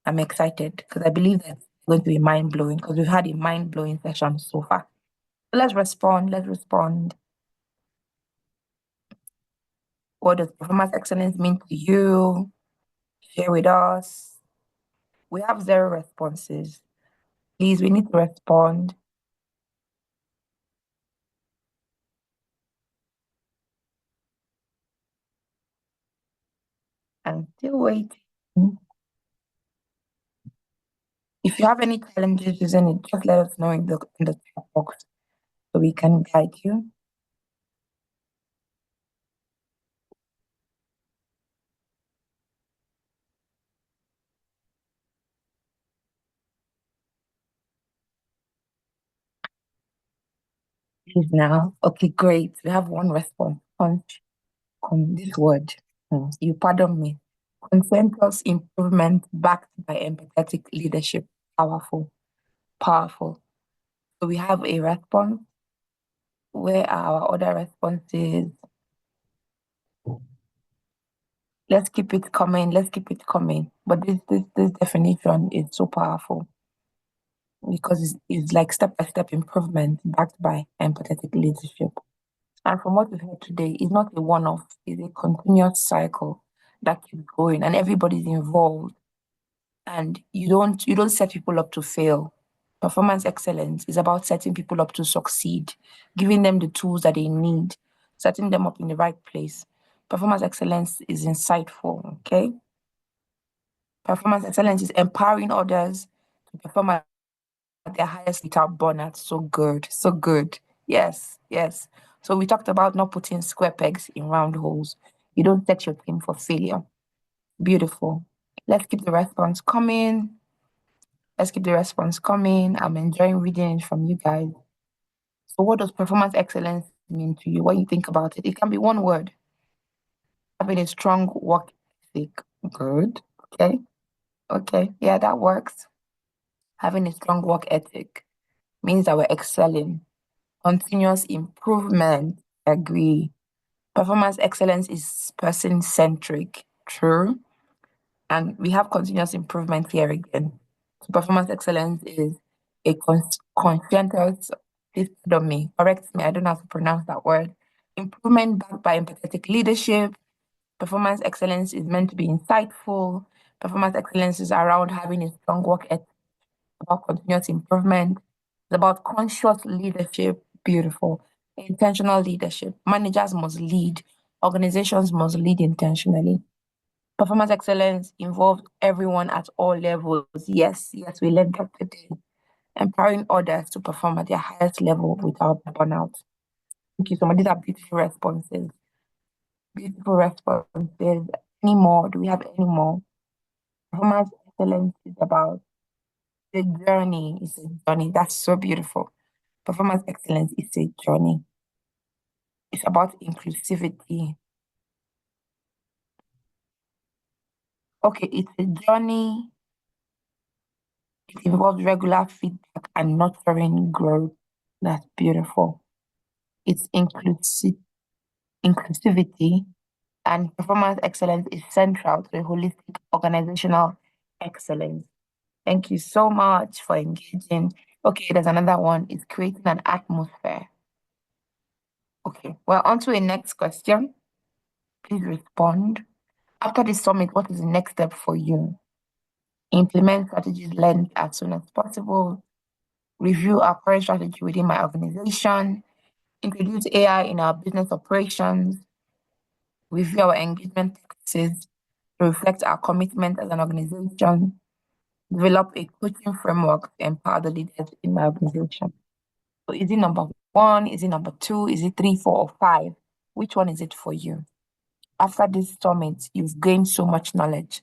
I'm excited because I believe that's going to be mind-blowing, because we've had a mind-blowing session so far. So let's respond, let's respond. What does performance excellence mean to you? Share with us. We have 0 responses. Please, we need to respond. I'm still waiting. If you have any challenges using it, just let us know in the chat box so we can guide you. Please now. Okay, great. We have 1 response. This word. You pardon me. Consensus improvement backed by empathetic leadership. Powerful. Powerful. So we have a response. Where are our other responses? Let's keep it coming. Let's keep it coming. But this definition is so powerful, because it's like step-by-step improvement backed by empathetic leadership. And from what we've heard today, it's not a one-off, it's a continuous cycle that keeps going, and everybody's involved. And you don't set people up to fail. Performance excellence is about setting people up to succeed, giving them the tools that they need, setting them up in the right place. Performance excellence is insightful, okay? Performance excellence is empowering others to perform at their highest without burnout. So good, so good. Yes, yes. So we talked about not putting square pegs in round holes. You don't set your team for failure. Beautiful. Let's keep the response coming. Let's keep the response coming. I'm enjoying reading it from you guys. So what does performance excellence mean to you? When you think about it, it can be one word. Having a strong work ethic. Good. Okay. Okay. Yeah, that works. Having a strong work ethic means that we're excelling. Continuous improvement. Agree. Performance excellence is person centric. True. And we have continuous improvement here again. So performance excellence is a conscientious, please pardon me, correct me, I don't know how to pronounce that word. Improvement backed by empathetic leadership. Performance excellence is meant to be insightful. Performance excellence is around having a strong work ethic, about continuous improvement. It's about conscious leadership. Beautiful. Intentional leadership. Managers must lead. Organizations must lead intentionally. Performance excellence involves everyone at all levels. Yes, yes, we learned that today. Empowering others to perform at their highest level without burnout. Thank you so much. These are beautiful responses. Beautiful responses. Any more? Do we have any more? Performance excellence is about the journey. It's a journey. That's so beautiful. Performance excellence is a journey. It's about inclusivity. Okay, it's a journey. It involves regular feedback and nurturing growth. That's beautiful. It's inclusivity and performance excellence is central to a holistic organizational excellence. Thank you so much for engaging. Okay, there's another one. It's creating an atmosphere. Okay, well, on to a next question. Please respond. After this summit, what is the next step for you? Implement strategies learned as soon as possible. Review our current strategy within my organization. Introduce AI in our business operations. Review our engagement practices to reflect our commitment as an organization. Develop a coaching framework to empower the leaders in my organization. So is it number one? Is it number two? Is it three, four, or five? Which one is it for you? After this summit, you've gained so much knowledge.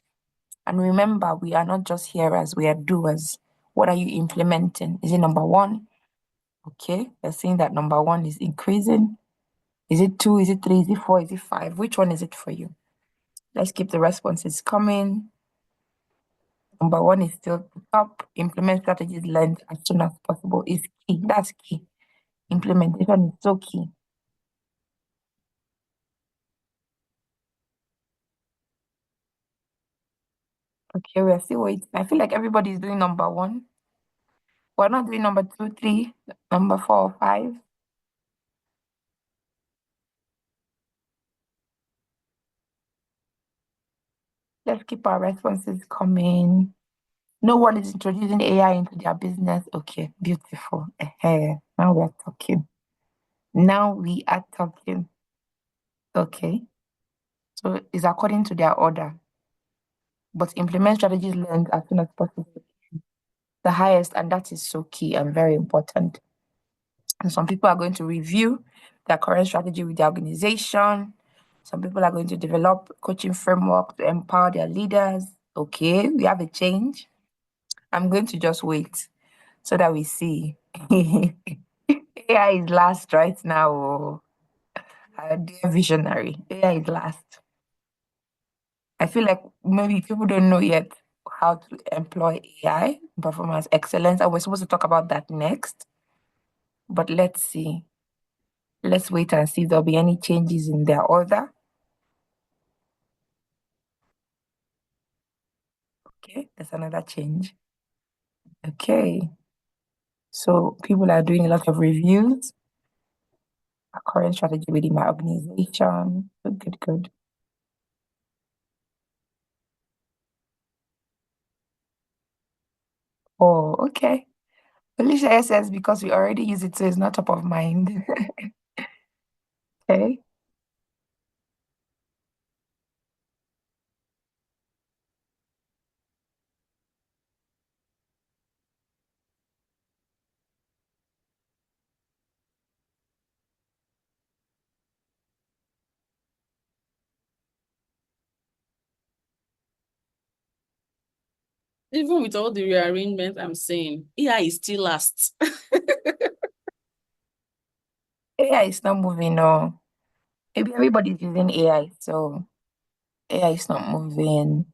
And remember, we are not just hearers, we are doers. What are you implementing? Is it number one? Okay, we're seeing that number one is increasing. Is it two? Is it three? Is it four? Is it five? Which one is it for you? Let's keep the responses coming. Number one is still the top. Implement strategies learned as soon as possible is key. That's key. Implementation is so key. Okay, we're still waiting. I feel like everybody is doing number one. We're not doing number two, three, number four, or five. Let's keep our responses coming. No one is introducing AI into their business. Okay, beautiful. Now we are talking. Now we are talking. Okay. So it's according to their order. But implement strategies learned as soon as possible. The highest, and that is so key and very important. And some people are going to review their current strategy with the organization. Some people are going to develop coaching framework to empower their leaders. Okay, we have a change. I'm going to just wait so that we see. AI is last right now. Oh. Dear visionary, AI is last. I feel like maybe people don't know yet how to employ AI, performance excellence, and we're supposed to talk about that next. But let's see. Let's wait and see if there'll be any changes in their order. Okay, there's another change. Okay. So people are doing a lot of reviews. Our current strategy within my organization. Good, good, good. Oh, okay. Felicia says because we already use it, so it's not top of mind. Okay.
Even with all the rearrangement, I'm saying AI is still last.
AI is not moving on. Maybe everybody's using AI, so AI is not moving.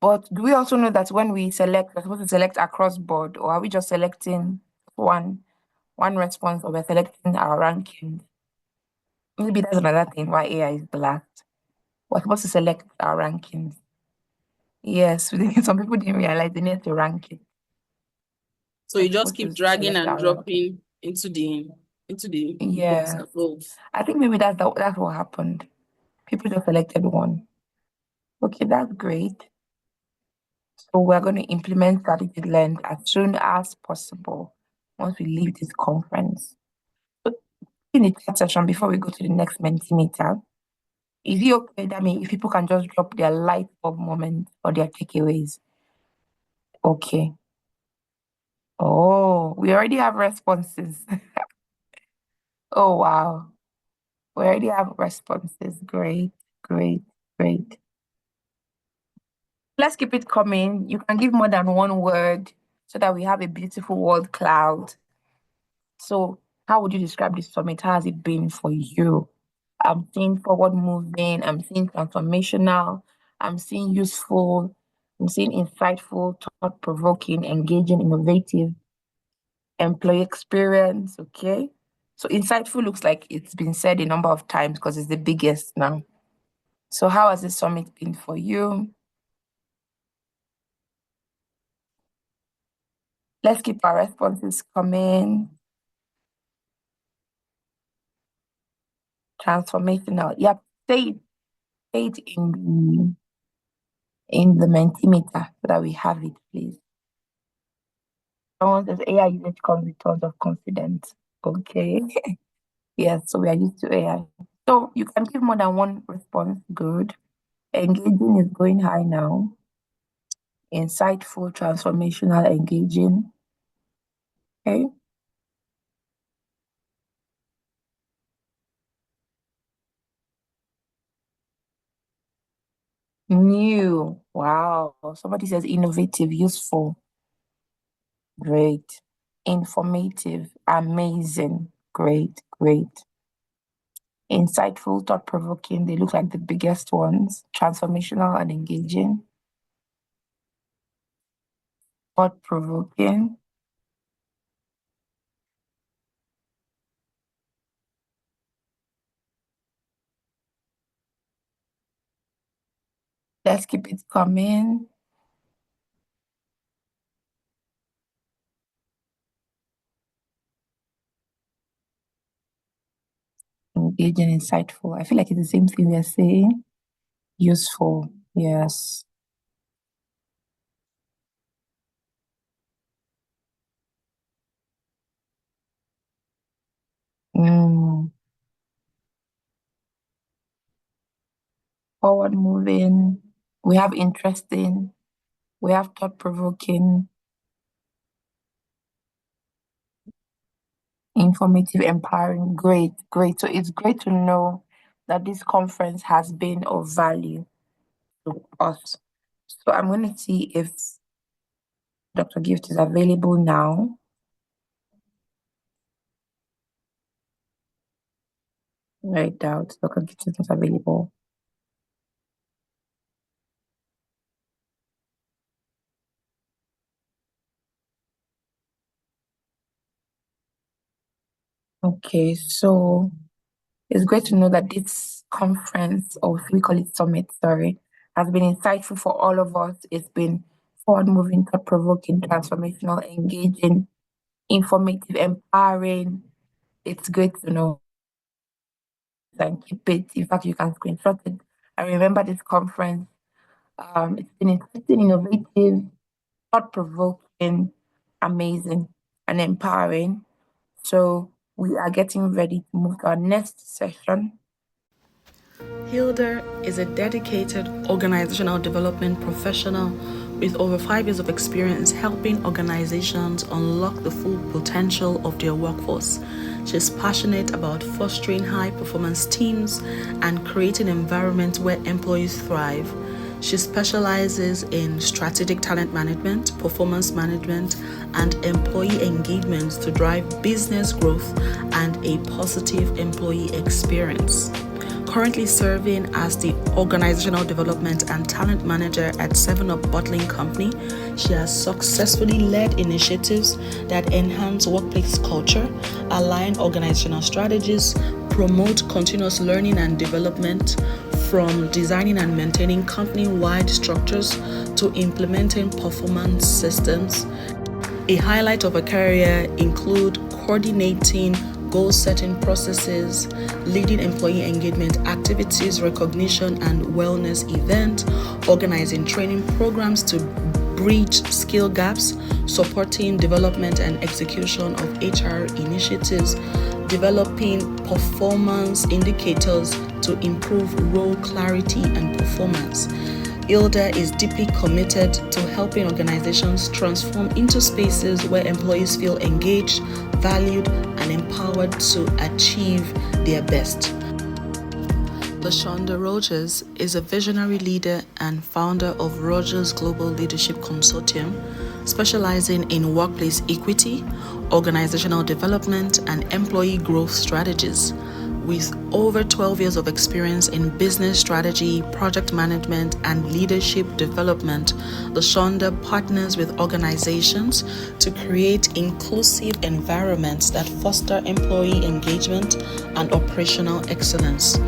But do we also know that when we select, we're supposed to select across board, or are we just selecting one response, or we're selecting our ranking? Maybe that's another thing why AI is the last. We're supposed to select our rankings. Yes, some people didn't realize they need to rank it.
So you
We're
just
supposed
keep
to
dragging
select
and
our ranking.
dropping into the box
Yeah,
above.
I think maybe that's what happened. People just selected one. Okay, that's great. So we're going to implement strategic lens as soon as possible once we leave this conference. So in the chat session, before we go to the next Mentimeter, is it okay that if people can just drop their light bulb moment or their takeaways? Okay. Oh, we already have responses. Oh, wow. We already have responses. Great, great, great. Let's keep it coming. You can give more than one word so that we have a beautiful word cloud. So how would you describe this summit? How has it been for you? I'm seeing forward moving, I'm seeing transformational, I'm seeing useful, I'm seeing insightful, thought provoking, engaging, innovative, employee experience. Okay. So insightful looks like it's been said a number of times because it's the biggest now. So how has this summit been for you? Let's keep our responses coming. Transformational. Yep. Say it in the Mentimeter so that we have it, please. Someone says AI usage comes with tons of confidence. Okay. Yes, so we are used to AI. So you can give more than one response. Good. Engaging is going high now. Insightful, transformational, engaging. Okay. New. Wow. Somebody says innovative, useful. Great. Informative, amazing. Great, great. Insightful, thought-provoking. They look like the biggest ones. Transformational and engaging. Thought-provoking. Let's keep it coming. Engaging, insightful. I feel like it's the same thing we are saying. Useful. Yes. Forward moving. We have interesting. We have thought provoking. Informative, empowering. Great, great. So it's great to know that this conference has been of value to us. So I'm going to see if Dr. Gift is available now. I doubt Dr. Gift is not available. Okay, so it's great to know that this conference, or we call it summit, sorry, has been insightful for all of us. It's been forward-moving, thought-provoking, transformational, engaging, informative, empowering. It's great to know. And keep it. In fact, you can screenshot it. I remember this conference. It's been interesting, innovative, thought-provoking, amazing, and empowering. So we are getting ready to move to our next session.
Hilda is a dedicated organizational development professional with over 5 years of experience helping organizations unlock the full potential of their workforce. She's passionate about fostering high-performance teams and creating environments where employees thrive. She specializes in strategic talent management, performance management, and employee engagement to drive business growth and a positive employee experience. Currently serving as the Organizational Development and Talent Manager at 7-Up Bottling Company, she has successfully led initiatives that enhance workplace culture, align organizational strategies, promote continuous learning and development, from designing and maintaining company-wide structures to implementing performance systems. A highlight of her career include coordinating goal-setting processes, leading employee engagement activities, recognition and wellness events, organizing training programs to bridge skill gaps, supporting development and execution of HR initiatives, developing performance indicators to improve role clarity and performance. Hilda is deeply committed to helping organizations transform into spaces where employees feel engaged, valued, and empowered to achieve their best. LaShonda Rogers is a visionary leader and founder of Rogers Global Leadership Consortium, specializing in workplace equity, organizational development, and employee growth strategies. With over 12 years of experience in business strategy, project management, and leadership development, LaShonda partners with organizations to create inclusive environments that foster employee engagement and operational excellence.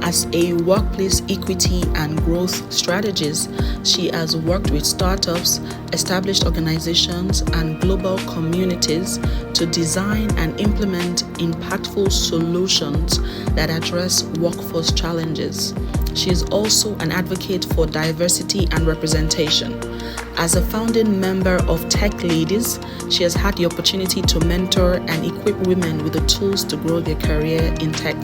As a workplace equity and growth strategist, she has worked with startups, established organizations, and global communities to design and implement impactful solutions that address workforce challenges. She is also an advocate for diversity and representation. As a founding member of Tech Ladies, she has had the opportunity to mentor and equip women with the tools to grow their career in tech.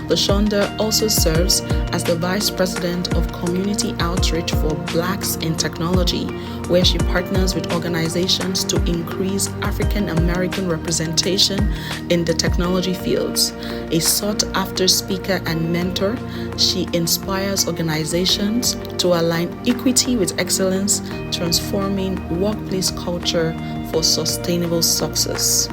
LaShonda also serves as the Vice President of Community Outreach for Blacks in Technology, where she partners with organizations to increase African American representation in the technology fields. A sought-after speaker and mentor, she inspires organizations to align equity with excellence, transforming workplace culture for sustainable success.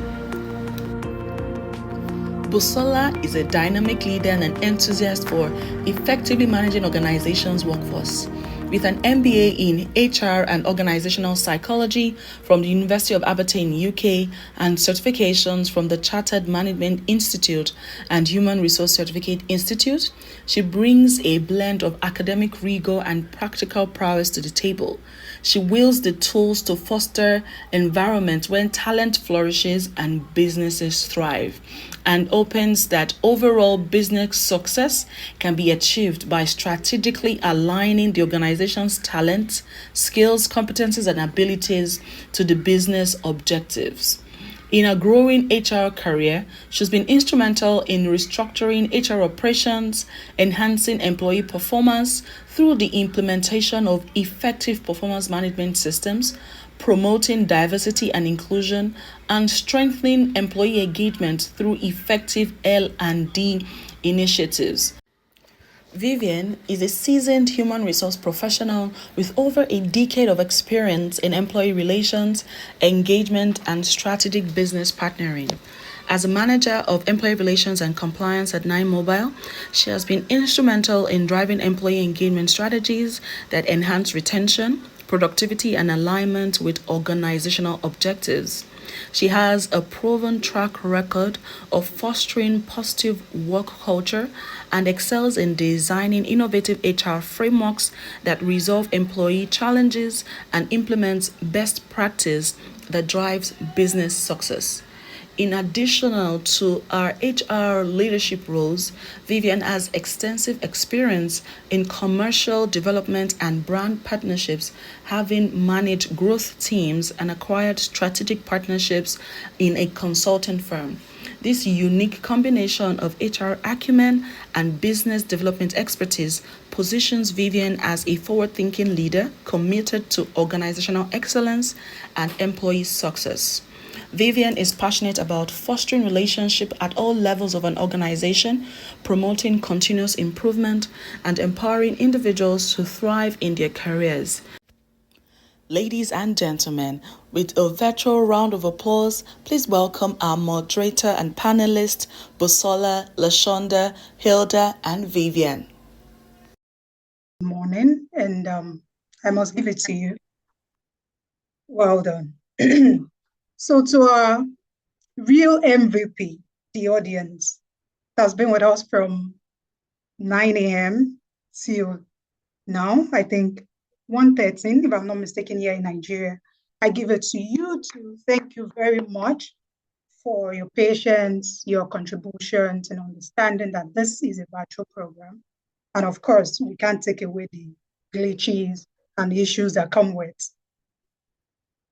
Busola is a dynamic leader and an enthusiast for effectively managing organizations' workforce. With an MBA in HR and Organizational Psychology from the University of Aberdeen, UK, and certifications from the Chartered Management Institute and Human Resource Certificate Institute, she brings a blend of academic rigor and practical prowess to the table. She wields the tools to foster environments where talent flourishes and businesses thrive, and opens that overall business success can be achieved by strategically aligning the organization's talents, skills, competencies, and abilities to the business objectives. In her growing HR career, she's been instrumental in restructuring HR operations, enhancing employee performance through the implementation of effective performance management systems, promoting diversity and inclusion, and strengthening employee engagement through effective L&D initiatives. Vivian is a seasoned human resource professional with over a decade of experience in employee relations, engagement, and strategic business partnering. As a manager of employee relations and compliance at 9Mobile, she has been instrumental in driving employee engagement strategies that enhance retention, productivity, and alignment with organizational objectives. She has a proven track record of fostering positive work culture and excels in designing innovative HR frameworks that resolve employee challenges and implements best practice that drives business success. In addition to our HR leadership roles, Vivian has extensive experience in commercial development and brand partnerships, having managed growth teams and acquired strategic partnerships in a consulting firm. This unique combination of HR acumen and business development expertise positions Vivian as a forward-thinking leader committed to organizational excellence and employee success. Vivian is passionate about fostering relationship at all levels of an organization, promoting continuous improvement, and empowering individuals to thrive in their careers. Ladies and gentlemen, with a virtual round of applause, please welcome our moderator and panelists, Busola, Lashonda, Hilda, and Vivian.
Good morning, and I must give it to you. Well done. So to our real MVP, the audience, that's been with us from 9 a.m. till now, I think 1:13, if I'm not mistaken, here in Nigeria. I give it to you to thank you very much for your patience, your contributions, and understanding that this is a virtual program. And of course, we can't take away the glitches and the issues that come with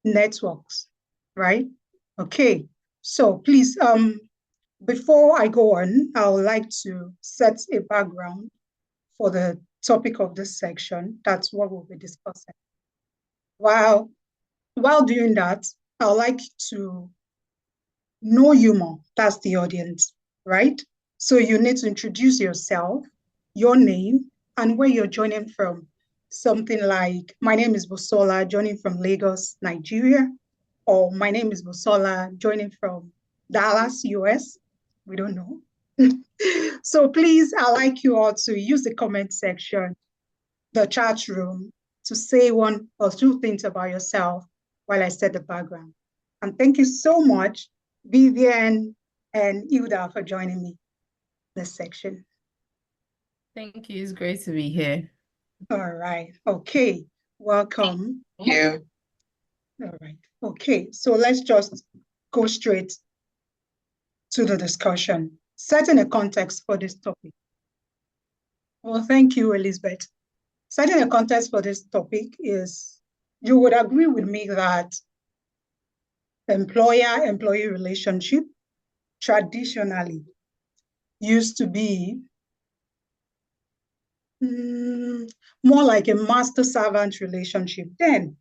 networks, right? Okay, so please, before I go on, I would like to set a background for the topic of this section. That's what we'll be discussing. While doing that, I would like to know you more. That's the audience, right? So you need to introduce yourself, your name, and where you're joining from. Something like, my name is Busola, joining from Lagos, Nigeria, or my name is Busola, joining from Dallas, US. We don't know. So please, I'd like you all to use the comment section, the chat room, to say one or two things about yourself while I set the background. And thank you so much, Vivian and Hilda, for joining me this section.
Thank you. It's great to be here.
All right. Okay. Welcome.
Yeah.
All right. Okay. So let's just go straight to the discussion, setting a context for this topic. Well, thank you, Elizabeth. Setting a context for this topic is, you would agree with me that employer-employee relationship traditionally used to be more like a master-servant relationship. Then,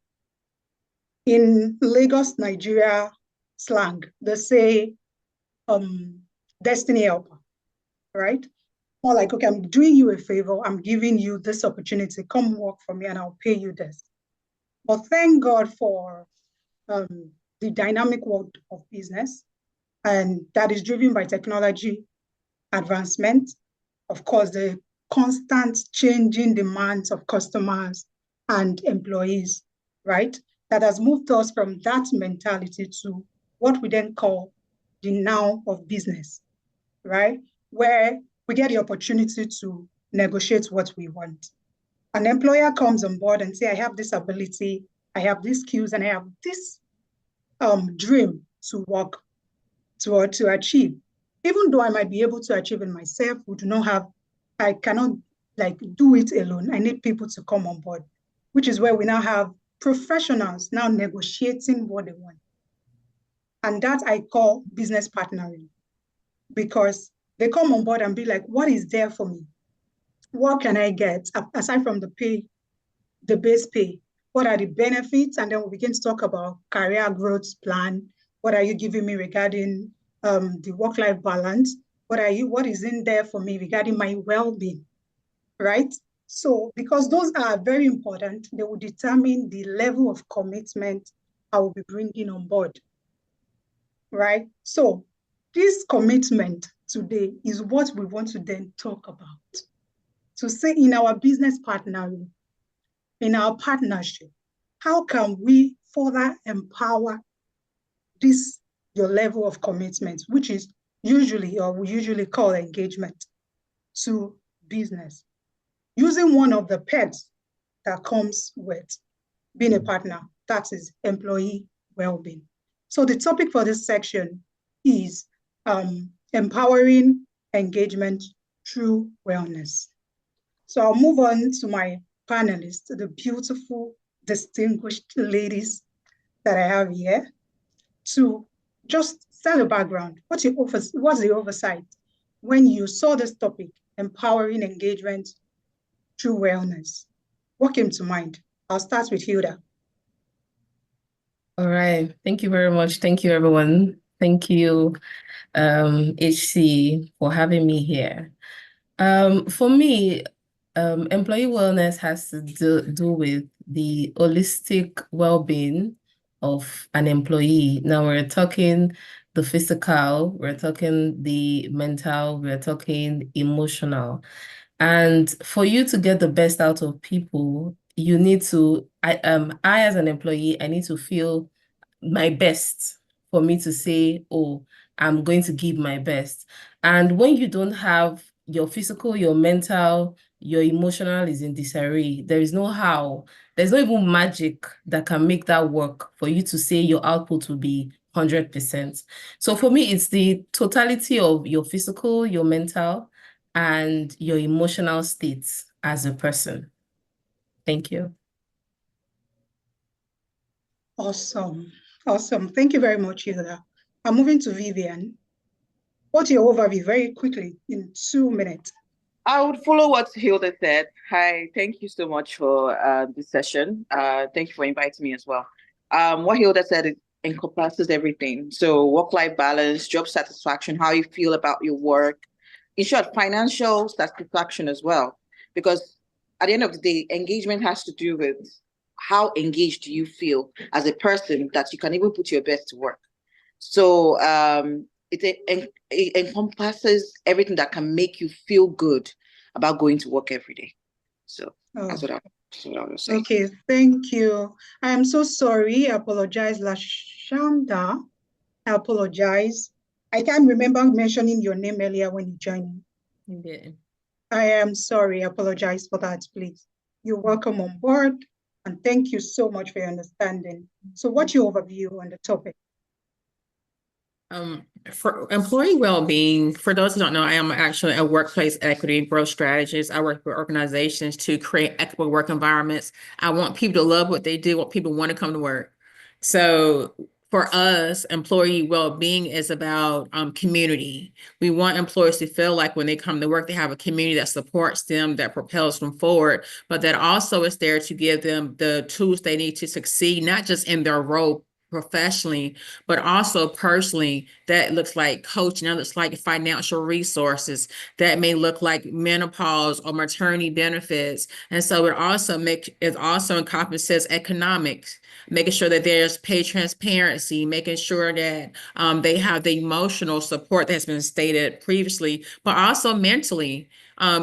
in Lagos, Nigeria slang, they say destiny helper, right? More like, okay, I'm doing you a favor, I'm giving you this opportunity, come work for me and I'll pay you this. But thank God for the dynamic world of business, and that is driven by technology advancement, of course, the constant changing demands of customers and employees, right? That has moved us from that mentality to what we then call the now of business, right? Where we get the opportunity to negotiate what we want. An employer comes on board and say, I have this ability, I have these skills, and I have this dream to work toward, to achieve. Even though I might be able to achieve it myself, we do not have, I cannot like do it alone. I need people to come on board, which is where we now have professionals now negotiating what they want. And that I call business partnering, because they come on board and be like, what is there for me? What can I get aside from the pay, the base pay? What are the benefits? And then we begin to talk about career growth plan. What are you giving me regarding the work-life balance? What is in there for me regarding my well-being, right? So because those are very important, they will determine the level of commitment I will be bringing on board, right? So this commitment today is what we want to then talk about. To say in our business partnering, in our partnership, how can we further empower this, your level of commitment, which is usually, or we usually call engagement, to business, using one of the pets that comes with being a partner, that is employee well-being. So the topic for this section is empowering engagement through wellness. So I'll move on to my panelists, the beautiful, distinguished ladies that I have here, to just set a background. What's the oversight when you saw this topic, empowering engagement through wellness? What came to mind? I'll start with Hilda.
All right. Thank you very much. Thank you, everyone. Thank you, HC, for having me here. For me, employee wellness has to do with the holistic well-being of an employee. Now we're talking the physical, we're talking the mental, we're talking emotional. And for you to get the best out of people, you need to, I as an employee, I need to feel my best for me to say, oh, I'm going to give my best. And when you don't have your physical, your mental, your emotional is in disarray, there is no how, there's no even magic that can make that work for you to say your output will be 100%. So for me, it's the totality of your physical, your mental, and your emotional states as a person. Thank you.
Awesome. Awesome. Thank you very much, Hilda. I'm moving to Vivian. What's your overview very quickly in 2 minutes?
I would follow what Hilda said. Hi, thank you so much for this session. Thank you for inviting me as well. What Hilda said, it encompasses everything. So work-life balance, job satisfaction, how you feel about your work. In short, financial satisfaction as well. Because at the end of the day, engagement has to do with how engaged you feel as a person that you can even put your best to work. So it encompasses everything that can make you feel good about going to work every day. So that's what I was saying.
Okay, thank you. I am so sorry. I apologize, Lashanda. I apologize. I can't remember mentioning your name earlier when you joined.
Yeah.
I am sorry. I apologize for that, please. You're welcome on board, and thank you so much for your understanding. So what's your overview on the topic?
For employee well-being, for those who don't know, I am actually a workplace equity and growth strategist. I work with organizations to create equitable work environments. I want people to love what they do, want people to want to come to work. So for us, employee well-being is about community. We want employees to feel like when they come to work, they have a community that supports them, that propels them forward, but that also is there to give them the tools they need to succeed, not just in their role professionally, but also personally. That looks like coaching, that looks like financial resources, that may look like menopause or maternity benefits. And so it also encompasses economics, making sure that there's pay transparency, making sure that they have the emotional support that's been stated previously, but also mentally.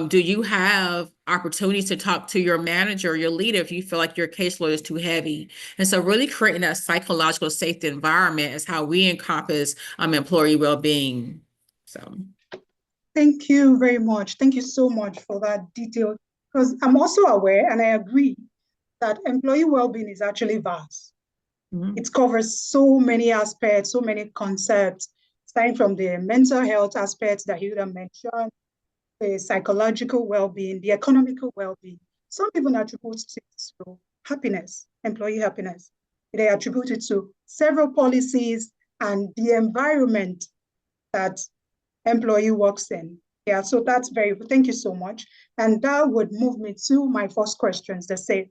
Do you have opportunities to talk to your manager or your leader if you feel like your caseload is too heavy? And so really creating that psychological safety environment is how we encompass employee well-being. So
thank you very much. Thank you so much for that detail, because I'm also aware and I agree that employee well-being is actually vast. It covers so many aspects, so many concepts, starting from the mental health aspects that Hilda mentioned, the psychological well-being, the economical well-being. Some even attribute it to happiness, employee happiness. They attribute it to several policies and the environment that employee works in. Yeah, so that's thank you so much. And that would move me to my first questions that say,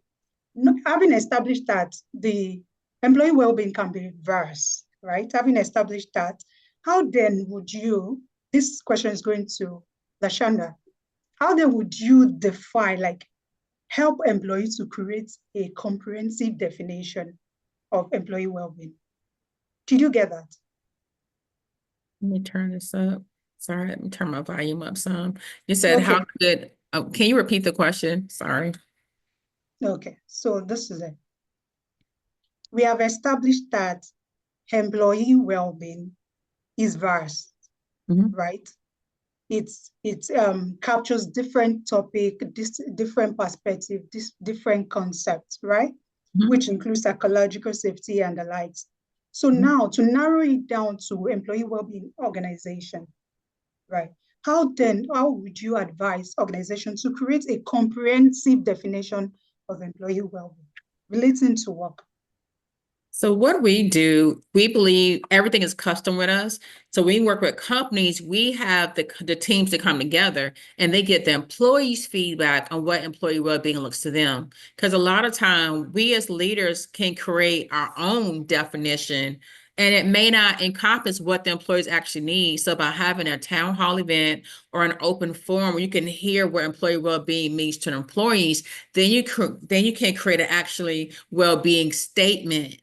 having established that the employee well-being can be diverse, right? Having established that, how then would you, this question is going to Lashanda, how then would you define, help employees to create a comprehensive definition of employee well-being? Did you get that?
let me turn this up. Sorry, let me turn my volume up some. You said
Okay.
how good, can you repeat the question? Sorry.
Okay, so this is it. We have established that employee well-being is vast, right? It captures different topic, different perspective, different concepts, right? Which includes psychological safety and the likes. So now to narrow it down to employee well-being organization, right? How would you advise organizations to create a comprehensive definition of employee well-being relating to work?
So what we do, we believe everything is custom with us. So we work with companies, we have the teams to come together and they get the employees' feedback on what employee well-being looks to them. Because a lot of time we as leaders can create our own definition and it may not encompass what the employees actually need. So by having a town hall event or an open forum where you can hear what employee well-being means to the employees, then you can create an actually well-being statement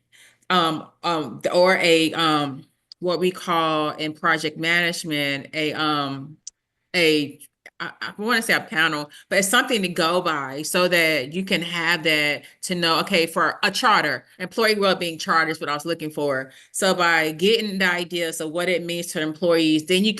or a what we call in project management a I want to say a panel, but it's something to go by so that you can have that to know, okay, for a charter, employee well-being charter is what I was looking for. So by getting the ideas of what it means to employees, then you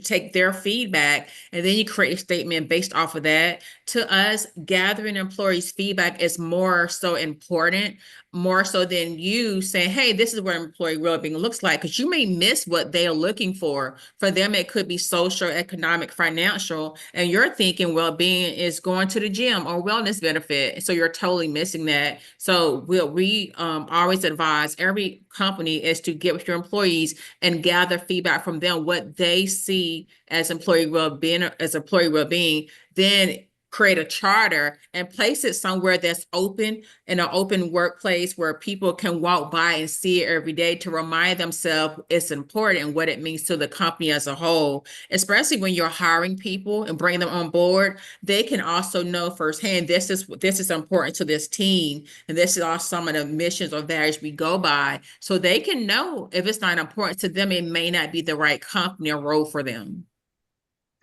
take their feedback and then you create a statement based off of that. To us, gathering employees' feedback is more so important, more so than you saying, hey, this is what employee well-being looks like, because you may miss what they are looking for. For them, it could be social, economic, financial, and you're thinking well-being is going to the gym or wellness benefit. So you're totally missing that. So we always advise every company is to get with your employees and gather feedback from them, what they see as employee well-being, then create a charter and place it somewhere that's open, in an open workplace where people can walk by and see it every day to remind themselves it's important and what it means to the company as a whole. Especially when you're hiring people and bringing them on board, they can also know firsthand, this is important to this team, and this is also some of the missions or values we go by. So they can know if it's not important to them, it may not be the right company or role for them.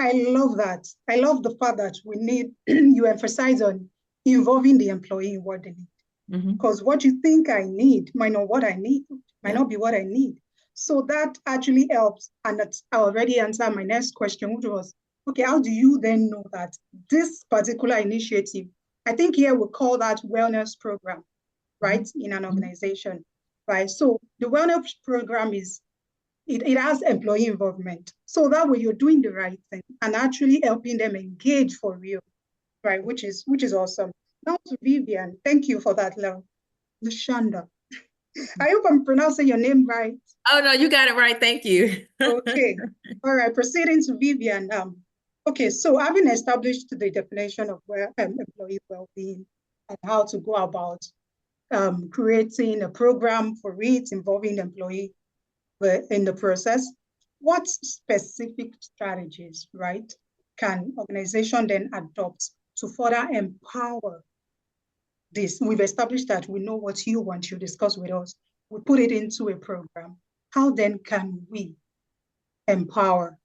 I love that. I love the fact that we need, you emphasize on involving the employee in what they need. Because what you think I need might not what I need, might not be what I need. So that actually helps. And that's, I already answered my next question, which was, okay, how do you then know that this particular initiative, I think here we call that wellness program, right, in an organization, right? So the wellness program is, it has employee involvement. So that way you're doing the right thing and actually helping them engage for real, right? Which is awesome. Now to Vivian, thank you for that, Lashonda. I hope I'm pronouncing your name right.
Oh no, you got it right. Thank you.
Okay. All right. Proceeding to Vivian. Okay. So having established the definition of employee well-being and how to go about creating a program for it involving employee in the process, what specific strategies, right, can organization then adopt to further empower this? We've established that we know what you want, you discuss with us, we put it into a program. How then can we empower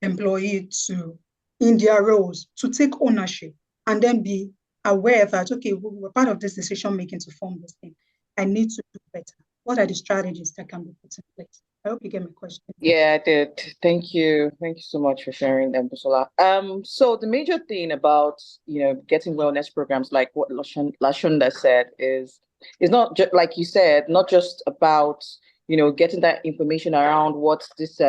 employees to, in their roles, to take ownership and then be aware that, okay, we're part of this decision-making to form this thing. I need to do better. What are the strategies that can be put in place? I hope you get my question.
Yeah, I did. Thank you. Thank you so much for sharing them, Busola. So the major thing about, getting wellness programs, like what Lashonda said, is not just, like you said, not just about, getting that information around what's this,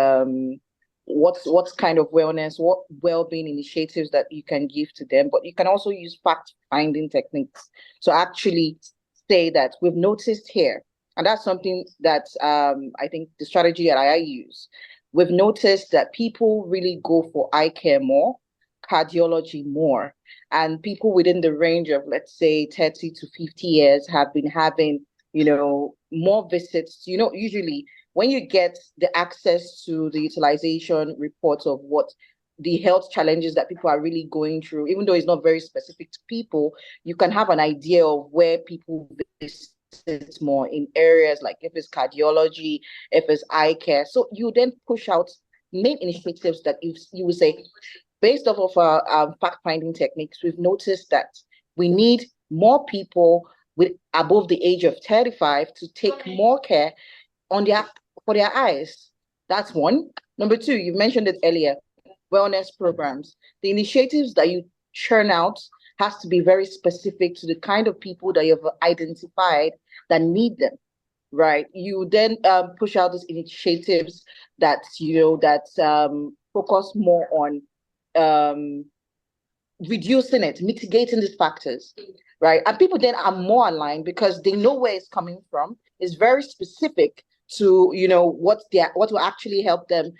what's kind of wellness, what well-being initiatives that you can give to them, but you can also use fact-finding techniques. So actually say that we've noticed here, and that's something that I think the strategy that I use. We've noticed that people really go for eye care more, cardiology more, and people within the range of, let's say, 30 to 50 years have been having, more visits. Usually when you get the access to the utilization reports of what the health challenges that people are really going through, even though it's not very specific to people, you can have an idea of where people visit more in areas like if it's cardiology, if it's eye care. So you then push out main initiatives that you would say, based off of our fact-finding techniques, we've noticed that we need more people with above the age of 35 to take more care for their eyes. That's one. Number two, you mentioned it earlier, wellness programs. The initiatives that you churn out has to be very specific to the kind of people that you've identified that need them, right? You then push out these initiatives that focus more on mitigating these factors, right? And people then are more aligned because they know where it's coming from. It's very specific to, you know, what will actually help them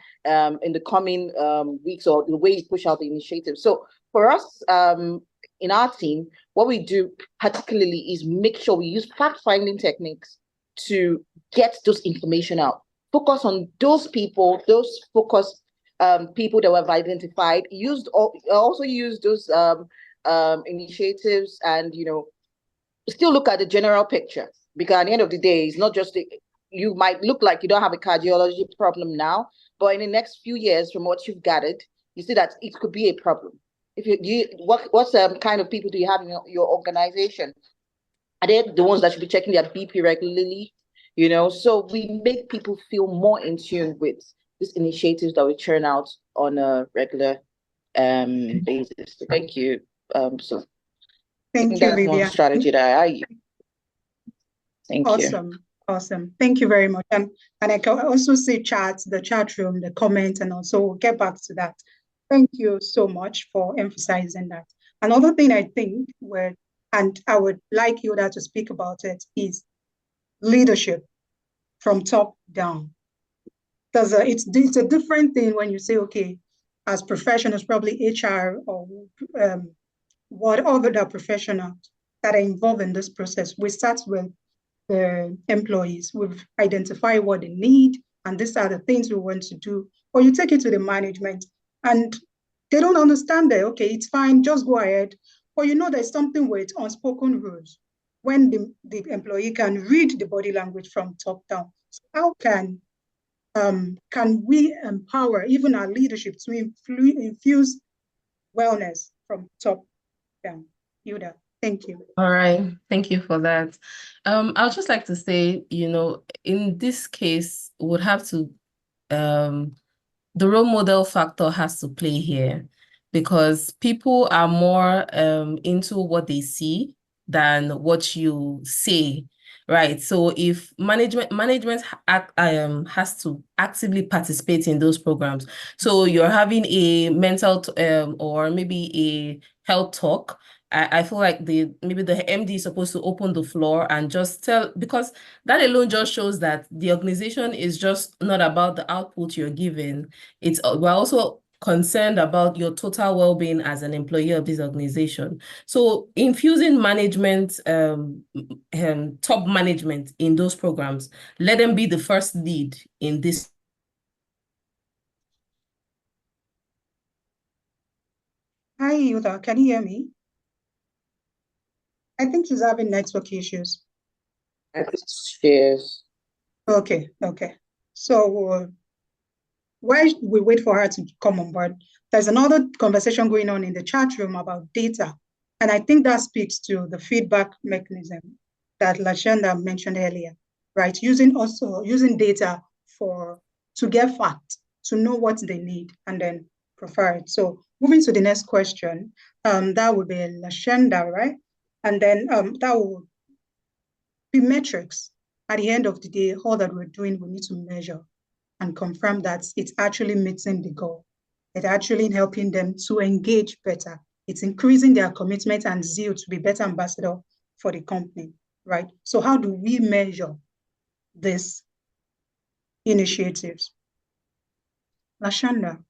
in the coming weeks, or the way you push out the initiative. So for us, in our team, what we do particularly is make sure we use fact-finding techniques to get those information out. Focus on those people, those focus people that we've identified. Also use those initiatives, and, you know, still look at the general picture, because at the end of the day, it's not just you might look like you don't have a cardiology problem now, but in the next few years, from what you've gathered, you see that it could be a problem. If what kind of people do you have in your organization? Are they the ones that should be checking their BP regularly? You know, so we make people feel more in tune with these initiatives that we churn out on a regular basis. So thank you. So
Thank you,
that's one
Vivian.
strategy that I use. Thank you.
Awesome. Thank you very much. And I can also see the chat room, the comments, and also we'll get back to that. Thank you so much for emphasizing that. Another thing I think and I would like Hilda to speak about it, is leadership from top down. Because it's a different thing when you say, okay, as professionals, probably HR or what other professionals that are involved in this process, we start with the employees. We've identified what they need, and these are the things we want to do. Or you take it to the management, and they don't understand that, okay, it's fine, just go ahead. Or you know there's something with unspoken rules when the employee can read the body language from top down. So how can we empower even our leadership to infuse wellness from top down? Hilda, thank you.
All right, thank you for that. I would just like to say, you know, in this case, would have to the role model factor has to play here, because people are more into what they see than what you say, right? So if management has to actively participate in those programs. So you're having a mental or maybe a health talk. I feel like maybe the MD is supposed to open the floor and just tell, because that alone just shows that the organization is just not about the output you're giving. We're also concerned about your total well-being as an employee of this organization. So infusing management, top management in those programs, let them be the first lead in this.
Hi, Hilda, can you hear me? I think she's having network issues.
Cheers.
Okay. So while we wait for her to come on board, there's another conversation going on in the chat room about data. And I think that speaks to the feedback mechanism that Lashanda mentioned earlier, right? Using data to get facts, to know what they need, and then provide. So moving to the next question, that would be Lashanda, right? And then that will be metrics. At the end of the day, all that we're doing, we need to measure and confirm that it's actually meeting the goal. It's actually helping them to engage better. It's increasing their commitment and zeal to be better ambassador for the company, right? So how do we measure these initiatives? Lashanda.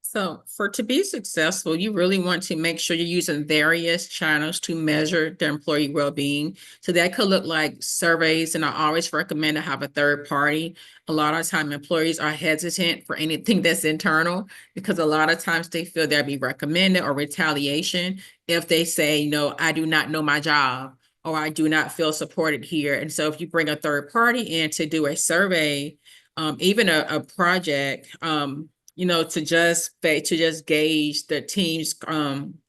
So to be successful, you really want to make sure you're using various channels to measure the employee well-being. So that could look like surveys, and I always recommend to have a third party. A lot of time employees are hesitant for anything that's internal, because a lot of times they feel they'll be recommended or retaliation if they say, no, I do not know my job, or I do not feel supported here. And so if you bring a third party in to do a survey, even a project, you know, to just gauge the team's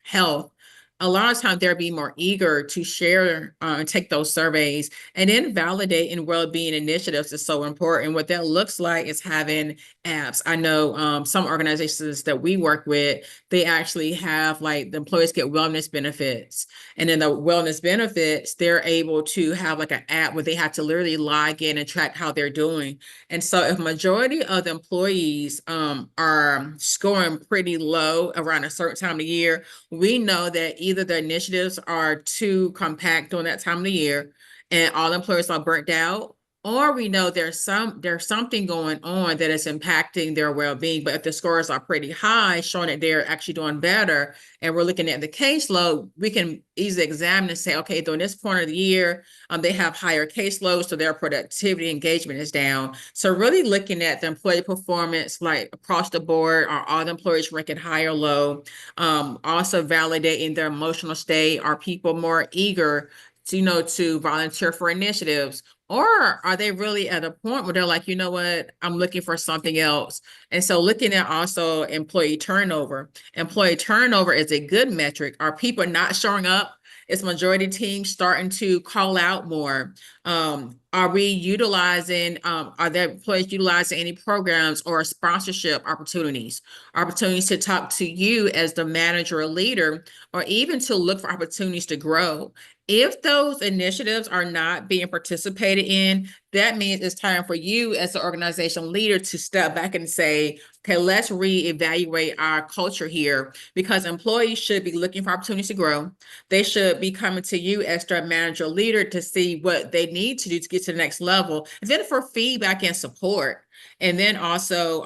health, a lot of times they'll be more eager to share and take those surveys. And then validate and well-being initiatives is so important. What that looks like is having apps. I know some organizations that we work with, they actually have, like, the employees get wellness benefits. And then the wellness benefits, they're able to have like an app where they have to literally log in and track how they're doing. And so if majority of the employees are scoring pretty low around a certain time of year, we know that either either the initiatives are too compact during that time of the year and all employers are burnt out, or we know there's something going on that is impacting their well-being. But if the scores are pretty high, showing that they're actually doing better, and we're looking at the caseload, we can easily examine and say, okay, during this point of the year, they have higher caseloads, so their productivity engagement is down. So really looking at the employee performance, like across the board, are all the employees ranking high or low? Also validating their emotional state. Are people more eager to, to volunteer for initiatives? Or are they really at a point where they're like, you know what, I'm looking for something else? And so looking at also employee turnover. Employee turnover is a good metric. Are people not showing up? Is majority teams starting to call out more? Are we utilizing, are their employees utilizing any programs or sponsorship opportunities to talk to you as the manager or leader, or even to look for opportunities to grow? If those initiatives are not being participated in, that means it's time for you as an organization leader to step back and say, okay, let's reevaluate our culture here, because employees should be looking for opportunities to grow. They should be coming to you as their manager leader to see what they need to do to get to the next level, and then for feedback and support. And then also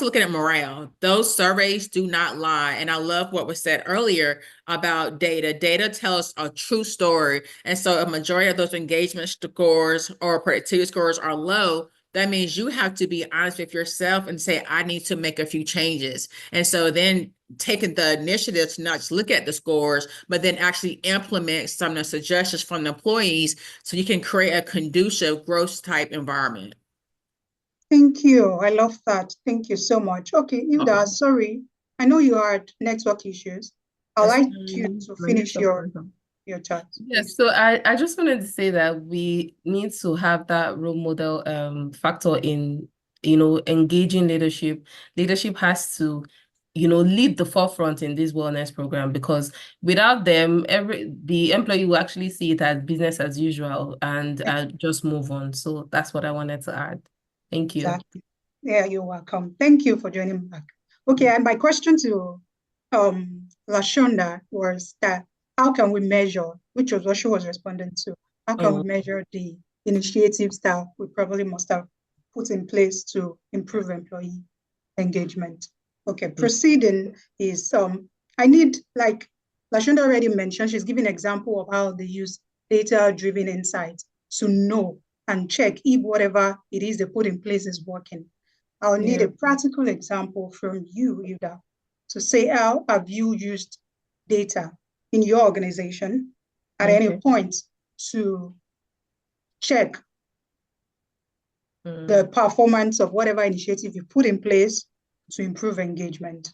looking at morale. Those surveys do not lie. And I love what was said earlier about data. Data tells a true story. And so a majority of those engagement scores or productivity scores are low. That means you have to be honest with yourself and say, I need to make a few changes. And so then taking the initiative to not just look at the scores, but then actually implement some of the suggestions from the employees so you can create a conducive growth type environment.
Thank you. I love that. Thank you so much. Okay, Hilda, sorry. I know you had network issues. I'd like you to finish your chat.
Yes, so I just wanted to say that we need to have that role model factor in, engaging leadership. Leadership has to, lead the forefront in this wellness program, because without them, the employee will actually see it as business as usual and just move on. So that's what I wanted to add. Thank you.
Exactly. Yeah, you're welcome. Thank you for joining back. Okay, and my question to Lashonda was that how can we measure, which was what she was responding to, how can we measure the initiatives that we probably must have put in place to improve employee engagement? Okay, proceeding is I need, like Lashonda already mentioned, she's giving an example of how they use data-driven insights to know and check if whatever it is they put in place is working. I'll need a practical example from you, Hilda, to say how have you used data in your organization at any point to check the performance of whatever initiative you put in place to improve engagement.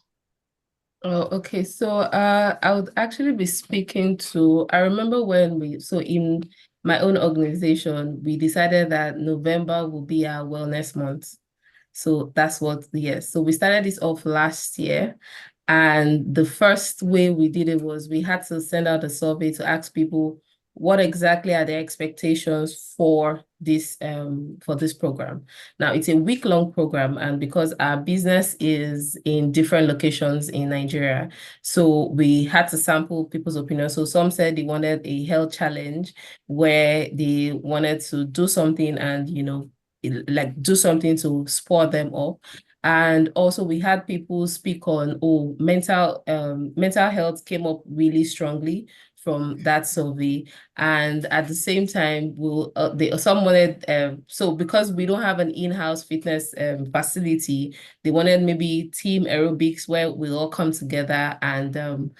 Oh, okay. So I would actually be speaking to, I remember when in my own organization, we decided that November will be our wellness month. So that's so we started this off last year. And the first way we did it was we had to send out a survey to ask people what exactly are their expectations for this program. Now, it's a week-long program, and because our business is in different locations in Nigeria, so we had to sample people's opinions. So some said they wanted a health challenge where they wanted to do something and, do something to spur them up. And also we had people speak on, mental health came up really strongly from that survey. And at the same time, so because we don't have an in-house fitness facility, they wanted maybe team aerobics where we all come together and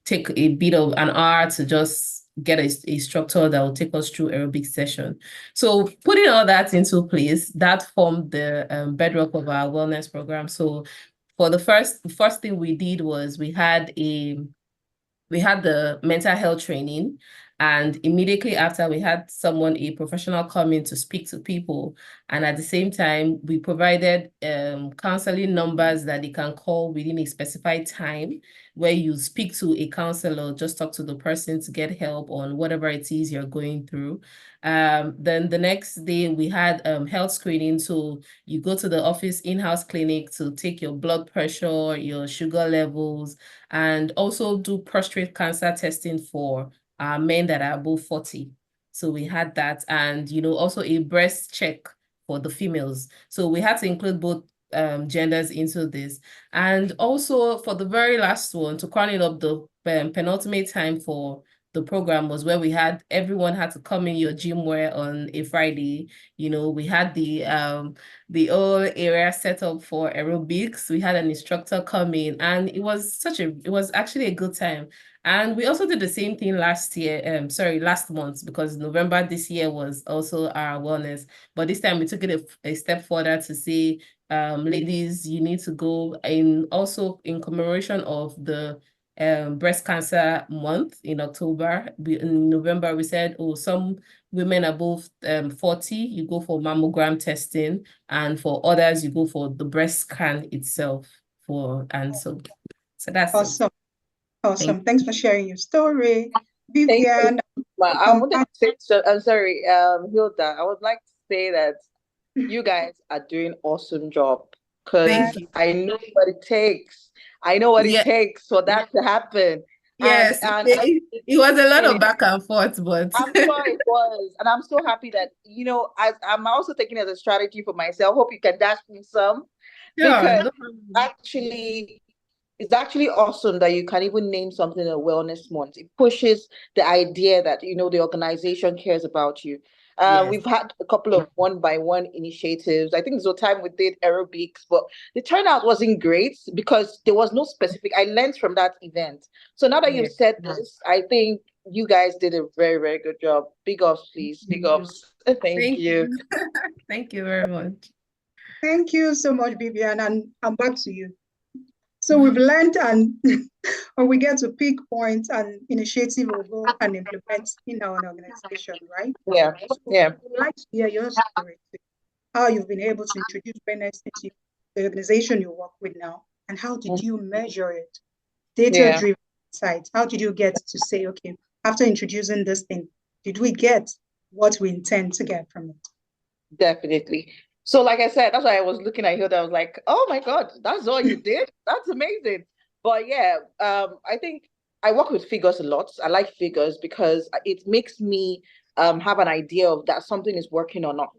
take a bit of an hour to just get a structure that will take us through aerobic session. So putting all that into place, that formed the bedrock of our wellness program. So for the first thing we did was we had the mental health training, And immediately after, we had a professional come in to speak to people. And at the same time, we provided counseling numbers that they can call within a specified time, where you speak to a counselor, just talk to the person to get help on whatever it is you're going through. Then the next day we had health screening. So you go to the office in-house clinic to take your blood pressure, your sugar levels, and also do prostate cancer testing for men that are above 40. So we had that, and also a breast check for the females. So we had to include both genders into this. And also for the very last one, to crown it up, the penultimate time for the program was where everyone had to come in your gym wear on a Friday. We had the whole area set up for aerobics. We had an instructor come in, and it was actually a good time. And we also did the same thing last month, because November this year was also our wellness. But this time we took it a step further to say, ladies, you need to go also in commemoration of the breast cancer month in October. In November, we said, some women above 40, you go for mammogram testing, and for others, you go for the breast scan itself. So that's
awesome.
it.
Awesome. Thanks for sharing your story, Vivian.
I wanted to say, so I'm sorry, Hilda, I would like to say that you guys are doing awesome job, because I know what it takes. I know what it takes for that to happen.
Yes,
and
it was a lot of back and forth, but
I'm sure it was. And I'm so happy that, I'm also taking it as a strategy for myself. Hope you can dash me some.
Yeah,
Because it's actually awesome that you can even name something a wellness month. It pushes the idea that, the organization cares about you.
Yes.
We've had a couple of one-by-one initiatives. I think there's a time we did aerobics, but the turnout wasn't great because there was no specific. I learned from that event. So now that you've said this, I think you guys did a very, very good job. Big ups, please. Big ups. Thank you.
Thank you very much.
Thank you so much, Vivian. And I'm back to you. So we've learned, and when we get to pick points and initiative we'll go and implement in our organization, right?
Yeah.
I'd like to hear your story, how you've been able to introduce awareness into the organization you work with now, and how did you measure it? Data-driven insights. How did you get to say, okay, after introducing this thing, did we get what we intend to get from it?
Definitely. So like I said, that's why I was looking at Hilda. I was like, oh my God, that's all you did? That's amazing. But yeah, I think I work with figures a lot. I like figures because it makes me have an idea of that something is working or not.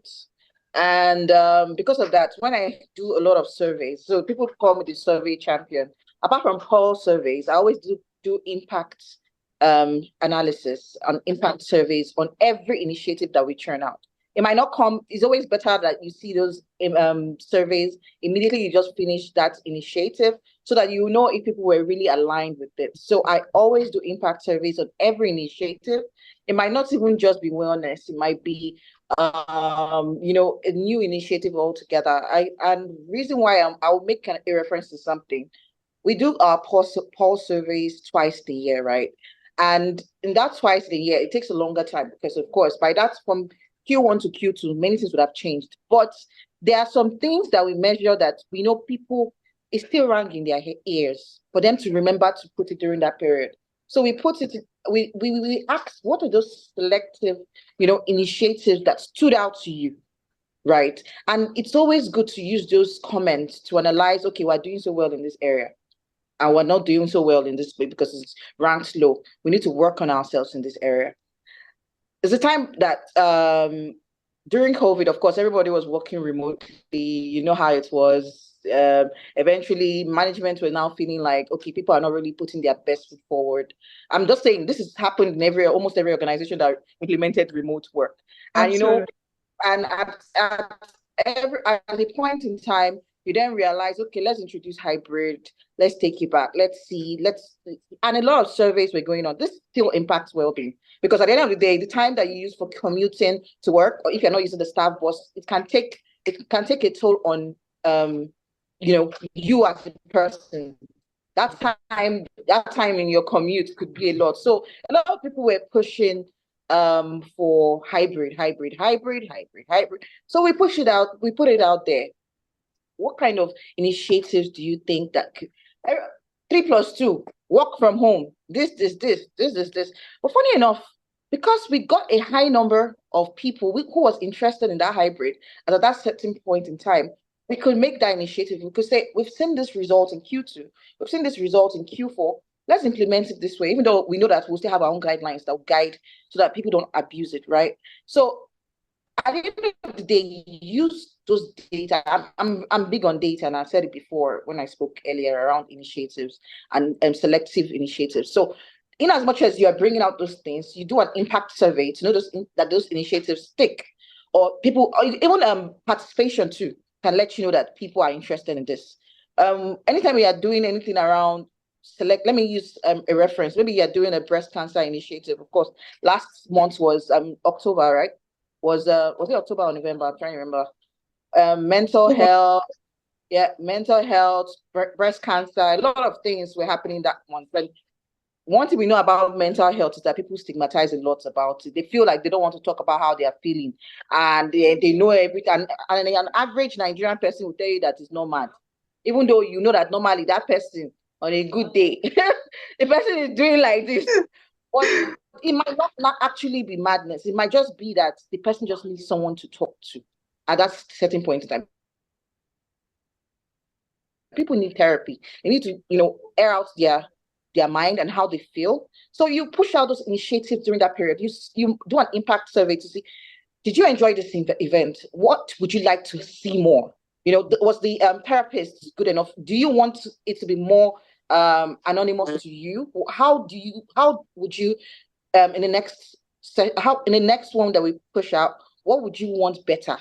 And because of that, when I do a lot of surveys, so people call me the survey champion. Apart from pulse surveys, I always do impact analysis on impact surveys on every initiative that we churn out. It might not come, it's always better that you see those surveys immediately you just finish that initiative so that you know if people were really aligned with it. So I always do impact surveys on every initiative. It might not even just be wellness, it might be a new initiative altogether. And reason why I'll make a reference to something. We do our pulse surveys twice a year, right? And in that twice a year, it takes a longer time because, of course, by that from Q1 to Q2, many things would have changed. But there are some things that we measure that we know people is still ringing their ears for them to remember to put it during that period. So we put it, we ask, what are those selective, initiatives that stood out to you, right? And it's always good to use those comments to analyze, okay, we're doing so well in this area, and we're not doing so well in this way because it's ranked low. We need to work on ourselves in this area. There's a time that during COVID, of course, everybody was working remotely. You know how it was. Eventually, management were now feeling like, okay, people are not really putting their best foot forward. I'm just saying this has happened in almost every organization that implemented remote work.
Absolutely.
And at a point in time, you then realize, okay, let's introduce hybrid. Let's take it back. Let's see. And a lot of surveys were going on. This still impacts well-being because at the end of the day, the time that you use for commuting to work, or if you're not using the staff bus, it can take a toll on, you as a person. that time in your commute could be a lot. So a lot of people were pushing for hybrid. So we push it out, we put it out there. What kind of initiatives do you think that could 3+2, work from home, this. But funny enough, because we got a high number of people who was interested in that hybrid, and at that certain point in time, we could make that initiative. We could say, we've seen this result in Q2, we've seen this result in Q4. Let's implement it this way, even though we know that we'll still have our own guidelines that will guide so that people don't abuse it, right? So at the end of the day, use those data. I'm big on data, and I said it before when I spoke earlier around initiatives and selective initiatives. So in as much as you are bringing out those things, you do an impact survey to know that those initiatives stick, or people, or even participation too can let you know that people are interested in this. Anytime we are doing anything around let me use a reference. Maybe you're doing a breast cancer initiative. Of course, last month was October, right? Was it October or November? I'm trying to remember. Mental health, mental health, breast cancer, a lot of things were happening that month. But one thing we know about mental health is that people stigmatize a lot about it. They feel like they don't want to talk about how they are feeling, and they know everything. And an average Nigerian person will tell you that it's normal, even though you know that normally that person on a good day, the person is doing like this. But it might not actually be madness. It might just be that the person just needs someone to talk to at that certain point in time. People need therapy. They need to, air out their mind and how they feel. So you push out those initiatives during that period. You do an impact survey to see, did you enjoy this event? What would you like to see more? Was the therapist good enough? Do you want it to be more anonymous to you? How would you in the next one that we push out, what would you want better?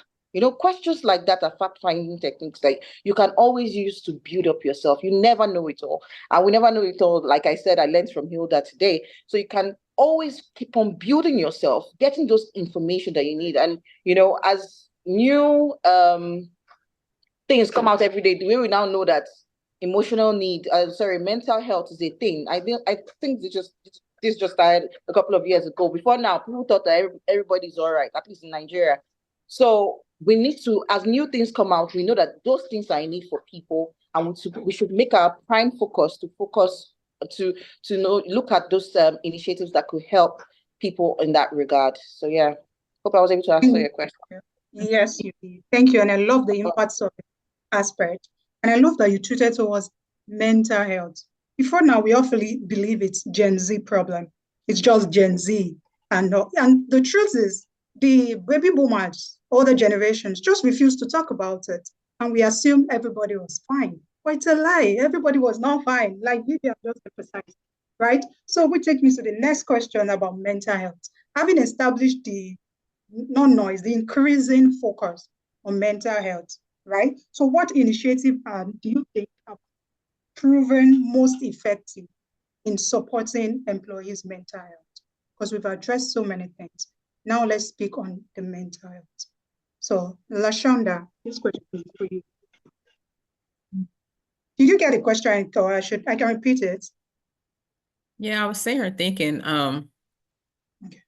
Questions like that are fact-finding techniques that you can always use to build up yourself. You never know it all. And we never know it all. Like I said, I learned from Hilda today. So you can always keep on building yourself, getting those information that you need. And, as new things come out every day, the way we now know that mental health is a thing. I think this just started a couple of years ago. Before now, people thought that everybody's all right, at least in Nigeria. So we need to, as new things come out, we know that those things are in need for people, and we should make our prime focus to look at those initiatives that could help people in that regard. So yeah, hope I was able to answer your question.
Yes, you did. Thank you. And I love the impact of aspect. And I love that you treated towards mental health. Before now, we often believe it's Gen Z problem. It's just Gen Z. And the truth is, the baby boomers, older generations, just refuse to talk about it. And we assume everybody was fine. But it's a lie. Everybody was not fine, like Vivian just emphasized, right? So we take me to the next question about mental health. Having established the increasing focus on mental health, right? So what initiative do you think have proven most effective in supporting employees' mental health? Because we've addressed so many things. Now let's speak on the mental health. So Lashonda, this question is for you. Did you get a question, or I can repeat it?
Yeah, I was sitting here thinking,
Okay.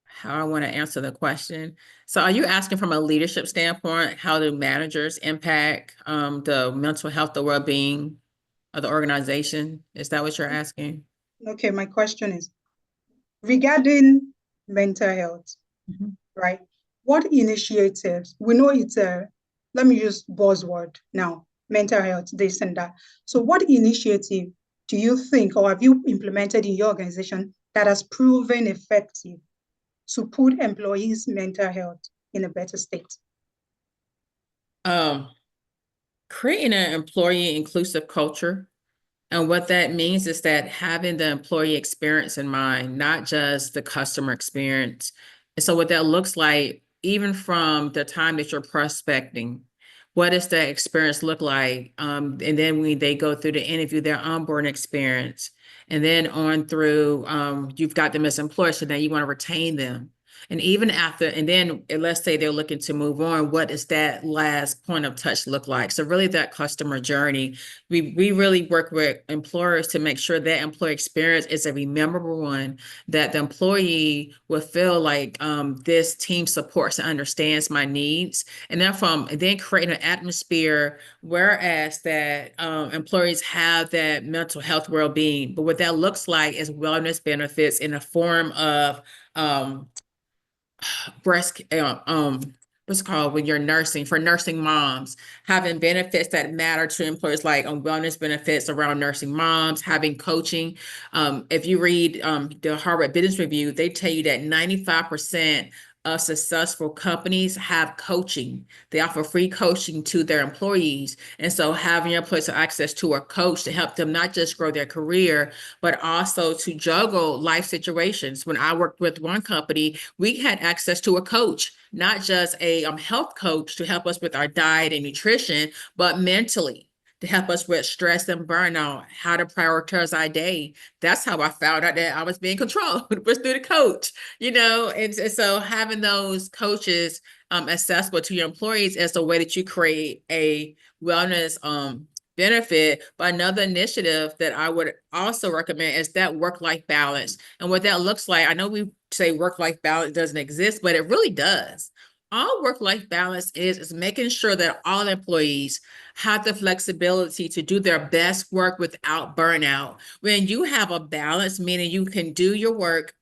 how I want to answer the question. So are you asking from a leadership standpoint, how do managers impact the mental health, the well-being of the organization? Is that what you're asking?
Okay, my question is regarding mental health, right? What initiatives, we know it's let me use buzzword now, mental health, this and that. So what initiative do you think, or have you implemented in your organization that has proven effective to put employees' mental health in a better state?
Creating an employee inclusive culture. And what that means is that having the employee experience in mind, not just the customer experience. And so what that looks like, even from the time that you're prospecting, what does that experience look like? And then when they go through the interview, their onboarding experience, and then on through, you've got them as employees, so now you want to retain them. And even after, and then let's say they're looking to move on, what does that last point of touch look like? So really that customer journey, we really work with employers to make sure that employee experience is a memorable one, that the employee will feel like this team supports and understands my needs. And then creating an atmosphere, whereas that employees have that mental health well-being. But what that looks like is wellness benefits in the form of what's it called when you're nursing, for nursing moms, having benefits that matter to employers, like wellness benefits around nursing moms, having coaching. If you read the Harvard Business Review, they tell you that 95% of successful companies have coaching. They offer free coaching to their employees. And so having your employees have access to a coach to help them not just grow their career, but also to juggle life situations. When I worked with one company, we had access to a coach, not just a health coach to help us with our diet and nutrition, but mentally to help us with stress and burnout, how to prioritize our day. That's how I found out that I was being controlled, was through the coach, and so having those coaches accessible to your employees is a way that you create a wellness benefit. But another initiative that I would also recommend is that work-life balance. And what that looks like, I know we say work-life balance doesn't exist, but it really does. All work-life balance is making sure that all employees have the flexibility to do their best work without burnout. When you have a balance, meaning you can do your work,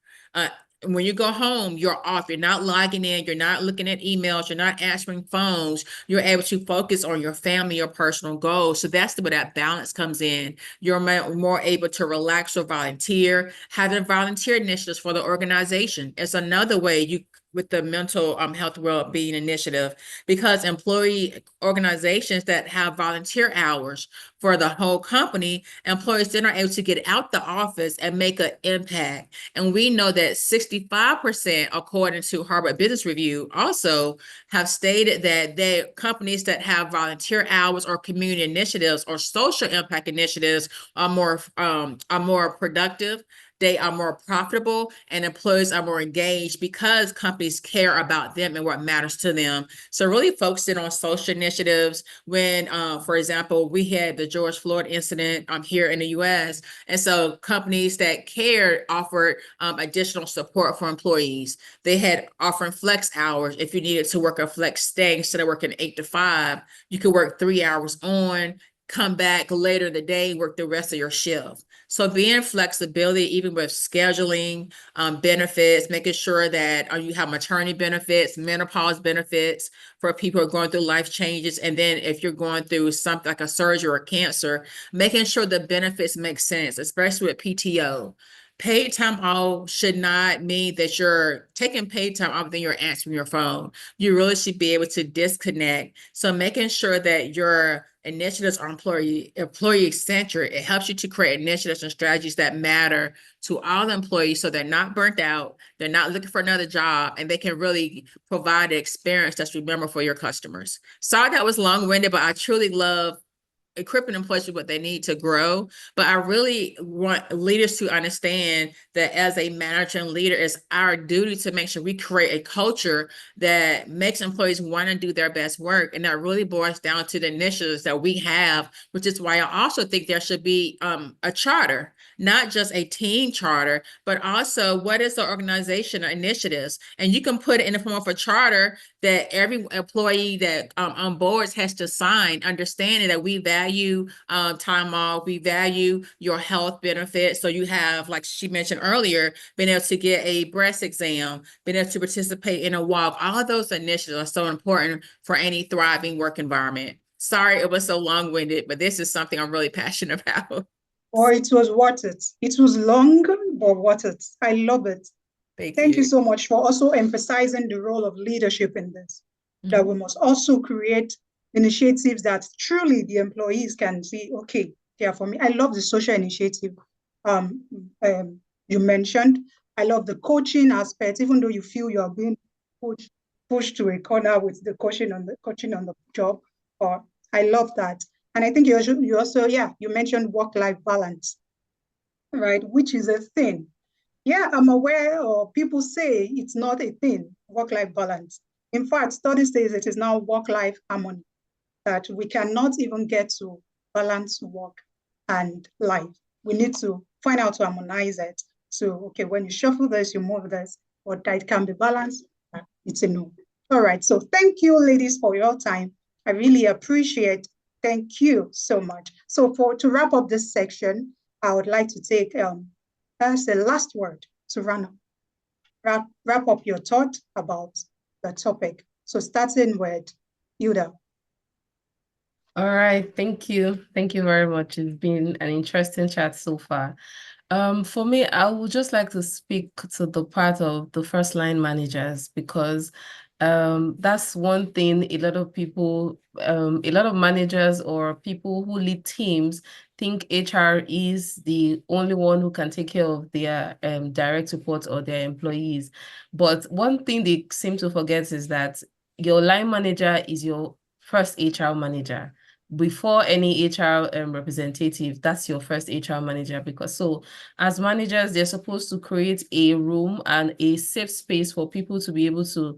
when you go home, you're off. You're not logging in. You're not looking at emails. You're not answering phones. You're able to focus on your family, your personal goals. So that's where that balance comes in. You're more able to relax or volunteer. Having volunteer initiatives for the organization is another way with the mental health well-being initiative, because employee organizations that have volunteer hours for the whole company, employees then are able to get out the office and make an impact. And we know that 65%, according to Harvard Business Review, also have stated that companies that have volunteer hours or community initiatives or social impact initiatives are more productive. They are more profitable, and employees are more engaged because companies care about them and what matters to them. So really focusing on social initiatives. When, for example, we had the George Floyd incident here in the US. And so companies that cared offered additional support for employees. They had offering flex hours. If you needed to work a flex day, instead of working 8 to 5, you could work 3 hours on, come back later in the day, work the rest of your shift. So being flexibility, even with scheduling, benefits, making sure that you have maternity benefits, menopause benefits for people who are going through life changes. And then if you're going through something like a surgery or cancer, making sure the benefits make sense, especially with PTO. Paid time off should not mean that you're taking paid time off, then you're answering your phone. You really should be able to disconnect. So making sure that your initiatives are employee centered. It helps you to create initiatives and strategies that matter to all the employees, so they're not burnt out, they're not looking for another job, and they can really provide an experience that's remembered for your customers. Sorry that was long-winded, but I truly love equipping employees with what they need to grow. But I really want leaders to understand that as a manager and leader, it's our duty to make sure we create a culture that makes employees want to do their best work. And that really boils down to the initiatives that we have, which is why I also think there should be a charter, not just a team charter, but also what is the organization initiatives. And you can put it in the form of a charter that every employee that on boards has to sign, understanding that we value time off, we value your health benefits. So you have, like she mentioned earlier, being able to get a breast exam, being able to participate in a walk. All of those initiatives are so important for any thriving work environment. Sorry it was so long-winded, but this is something I'm really passionate about.
Or it was worth it. It was long, but worth it. I love it. Thank you so much for also emphasizing the role of leadership in this, that we must also create initiatives that truly the employees can see, okay, they are for me. I love the social initiative you mentioned. I love the coaching aspect, even though you feel you are being pushed to a corner with the coaching on the job. Or I love that. And I think you also, you mentioned work-life balance, right? Which is a thing Yeah, I'm aware, or people say it's not a thing, work-life balance. In fact, study says it is now work-life harmony, that we cannot even get to balance work and life. We need to find out to harmonize it. So, okay, when you shuffle this, you move this, but that it can be balanced, it's a no. All right, so thank you, ladies, for your time. I really appreciate. Thank you so much. So to wrap up this section, I would like to take that's the last word to wrap up your thought about the topic. So starting with Yuda.
All right, thank you. Thank you very much. It's been an interesting chat so far. For me, I would just like to speak to the part of the first line managers because that's one thing a lot of people, a lot of managers or people who lead teams think HR is the only one who can take care of their direct reports or their employees. But one thing they seem to forget is that your line manager is your first HR manager. Before any HR representative, that's your first HR manager. Because so as managers, they're supposed to create a room and a safe space for people to be able to,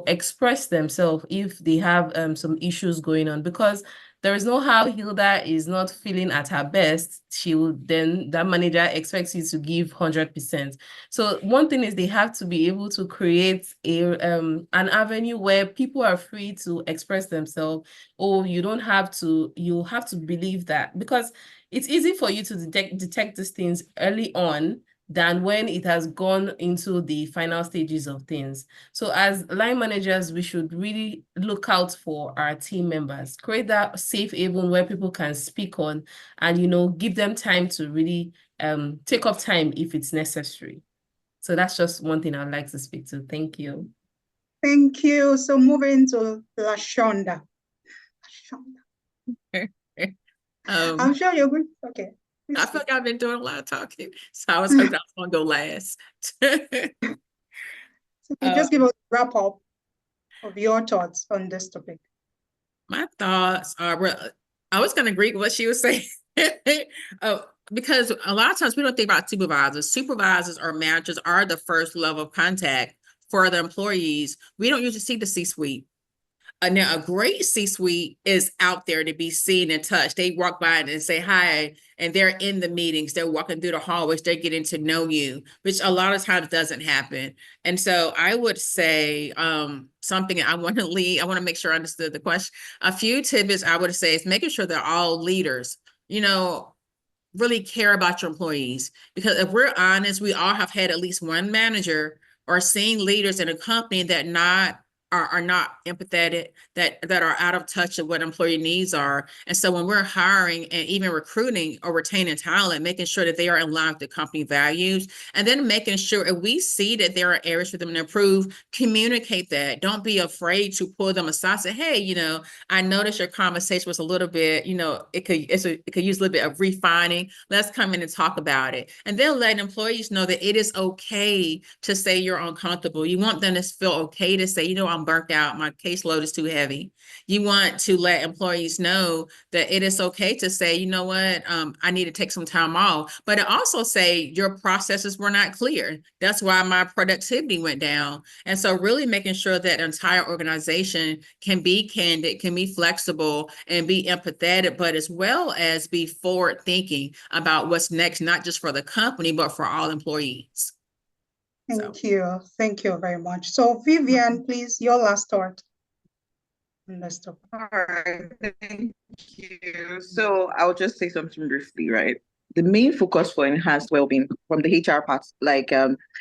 express themselves if they have some issues going on. Because there is no how Hilda is not feeling at her best, that manager expects you to give 100%. So one thing is they have to be able to create an avenue where people are free to express themselves. Or you have to believe that, because it's easy for you to detect these things early on than when it has gone into the final stages of things. So as line managers, we should really look out for our team members, create that safe haven where people can speak on and, give them time to really take up time if it's necessary. So that's just one thing I'd like to speak to. Thank you.
Thank you. So moving to Lashonda. I'm sure you're good. Okay.
I feel like I've been doing a lot of talking, so I was hoping I was going to go last.
So you just give us a wrap up of your thoughts on this topic.
My thoughts are, I was going to agree with what she was saying. Because a lot of times we don't think about supervisors. Supervisors or managers are the first level of contact for the employees. We don't usually see the C-suite. Now, a great C-suite is out there to be seen and touched. They walk by and say hi, and they're in the meetings. They're walking through the hallways. They're getting to know you, which a lot of times doesn't happen. And so I would say something I want to make sure I understood the question. A few tidbits I would say is making sure they're all leaders, really care about your employees. Because if we're honest, we all have had at least one manager or seen leaders in a company that are not empathetic, that are out of touch of what employee needs are. And so when we're hiring and even recruiting or retaining talent, making sure that they are in line with the company values, and then making sure if we see that there are areas for them to improve, communicate that. Don't be afraid to pull them aside, say, hey, I noticed your conversation was a little bit, it could use a little bit of refining. Let's come in and talk about it. And then let employees know that it is okay to say you're uncomfortable. You want them to feel okay to say, I'm burnt out. My caseload is too heavy. You want to let employees know that it is okay to say, you know what, I need to take some time off. But it also say your processes were not clear. That's why my productivity went down. And so really making sure that entire organization can be candid, can be flexible, and be empathetic, but as well as be forward thinking about what's next, not just for the company, but for all employees.
Thank you. Thank you very much. So Vivian, please, your last thought on this topic.
All right, thank you. So I'll just say something briefly, right? The main focus for enhanced well-being from the HR part, like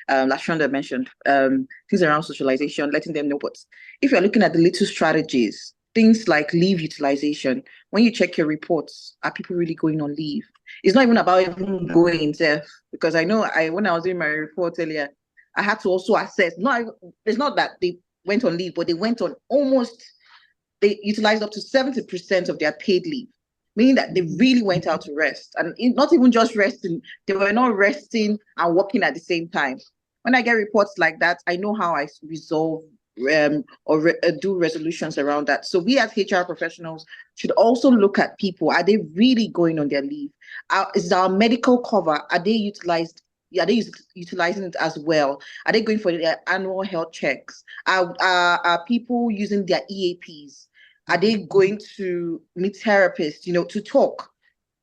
Lashonda mentioned, things around socialization, letting them know what. If you're looking at the little strategies, things like leave utilization, when you check your reports, are people really going on leave? It's not even about even going there, because I know when I was doing my report earlier, I had to also assess. It's not that they went on leave, but they went on they utilized up to 70% of their paid leave, meaning that they really went out to rest. And not even just resting, they were not resting and working at the same time. When I get reports like that, I know how I resolve or do resolutions around that. So we as HR professionals should also look at people. Are they really going on their leave? Is our medical cover, are they utilized Are they utilizing it as well? Are they going for their annual health checks? Are people using their EAPs? Are they going to meet therapists, to talk?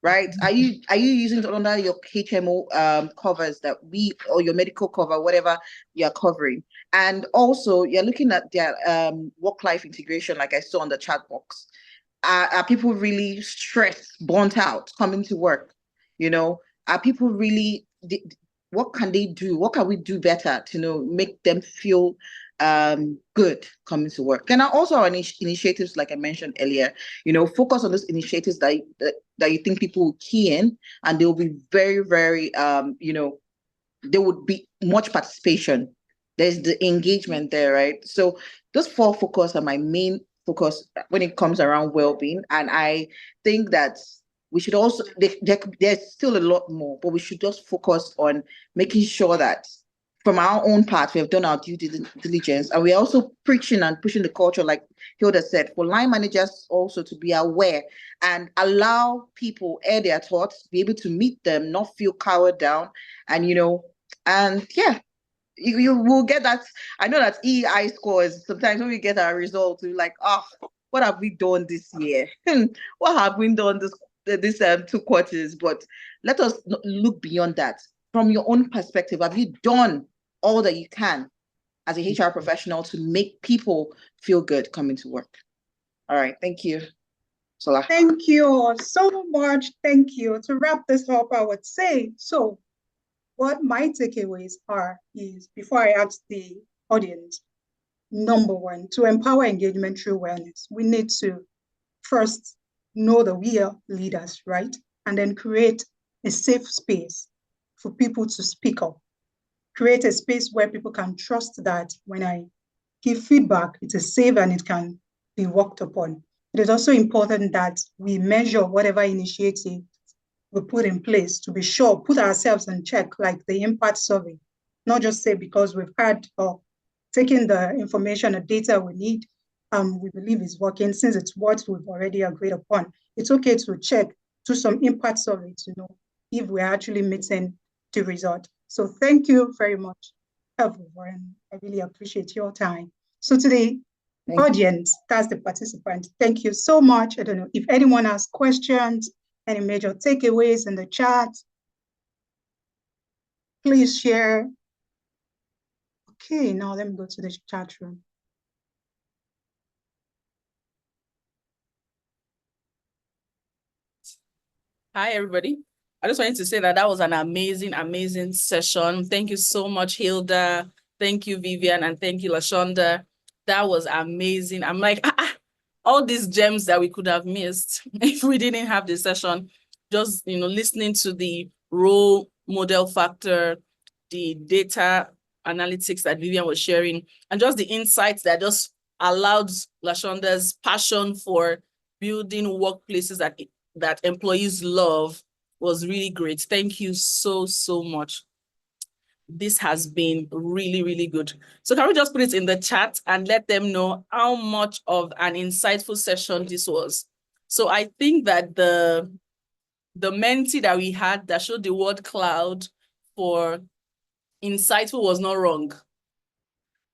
Right? Are you using it under your HMO covers or your medical cover, whatever you're covering? And also you're looking at their work-life integration, like I saw on the chat box. Are people really stressed, burnt out, coming to work? Are people really, what can they do? What can we do better to make them feel good coming to work? And also our initiatives, like I mentioned earlier, focus on those initiatives that you think people will key in, and they will be very, very there would be much participation. There's the engagement there, right? So those 4 focus are my main focus when it comes around well-being. And I think that we should also, there's still a lot more, but we should just focus on making sure that from our own part, we have done our due diligence, and we're also preaching and pushing the culture, like Hilda said, for line managers also to be aware and allow people air their thoughts, be able to meet them, not feel cowered down, and and yeah, you will get that. I know that EI scores, sometimes when we get our results, we're like, what have we done this year? What have we done this 2 quarters? But let us look beyond that. From your own perspective, have you done all that you can as a HR professional to make people feel good coming to work? All right, thank you. Sola.
Thank you so much. Thank you. To wrap this up, I would say, so what my takeaways is, before I ask the audience, number 1, to empower engagement through wellness, we need to first know that we are leaders, right? And then create a safe space for people to speak up. Create a space where people can trust that when I give feedback, it is safe and it can be worked upon. It is also important that we measure whatever initiative we put in place to be sure, put ourselves in check, like the impact survey, not just say because we've had taken the information and data we need, we believe is working, since it's what we've already agreed upon. It's okay to check, do some impact survey to know if we're actually meeting the result. So thank you very much, everyone. I really appreciate your time. So to the audience, that's the participant, thank you so much. I don't know if anyone has questions, any major takeaways in the chat, please share. Okay, now let me go to the chat room.
Hi, everybody. I just wanted to say that was an amazing, amazing session. Thank you so much, Hilda. Thank you, Vivian, and thank you, Lashonda. That was amazing. I'm like, all these gems that we could have missed if we didn't have this session. Just, listening to the role model factor, the data analytics that Vivian was sharing, and just the insights that just allowed Lashonda's passion for building workplaces that employees love was really great. Thank you so, so much. This has been really, really good. So can we just put it in the chat and let them know how much of an insightful session this was? So I think that the mentee that we had that showed the word cloud for insightful was not wrong.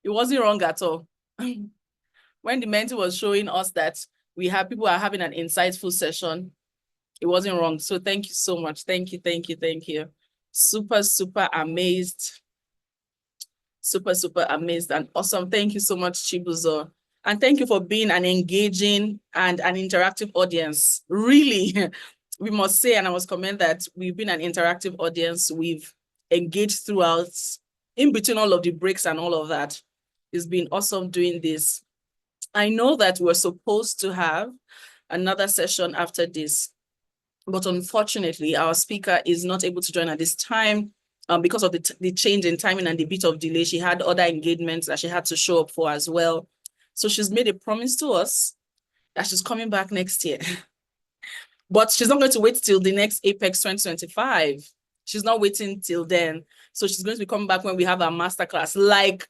It wasn't wrong at all. When the mentee was showing us that people are having an insightful session, it wasn't wrong. So thank you so much. Thank you, thank you, thank you. Super, super amazed. Super, super amazed and awesome. Thank you so much, Chibuzo. And thank you for being an engaging and an interactive audience. Really, we must say, and I must comment that we've been an interactive audience. We've engaged throughout, in between all of the breaks and all of that. It's been awesome doing this. I know that we're supposed to have another session after this, but unfortunately, our speaker is not able to join at this time because of the change in timing and the bit of delay. She had other engagements that she had to show up for as well. So she's made a promise to us that she's coming back next year. But she's not going to wait till the next Apex 2025. She's not waiting till then. So she's going to be coming back when we have our masterclass. Like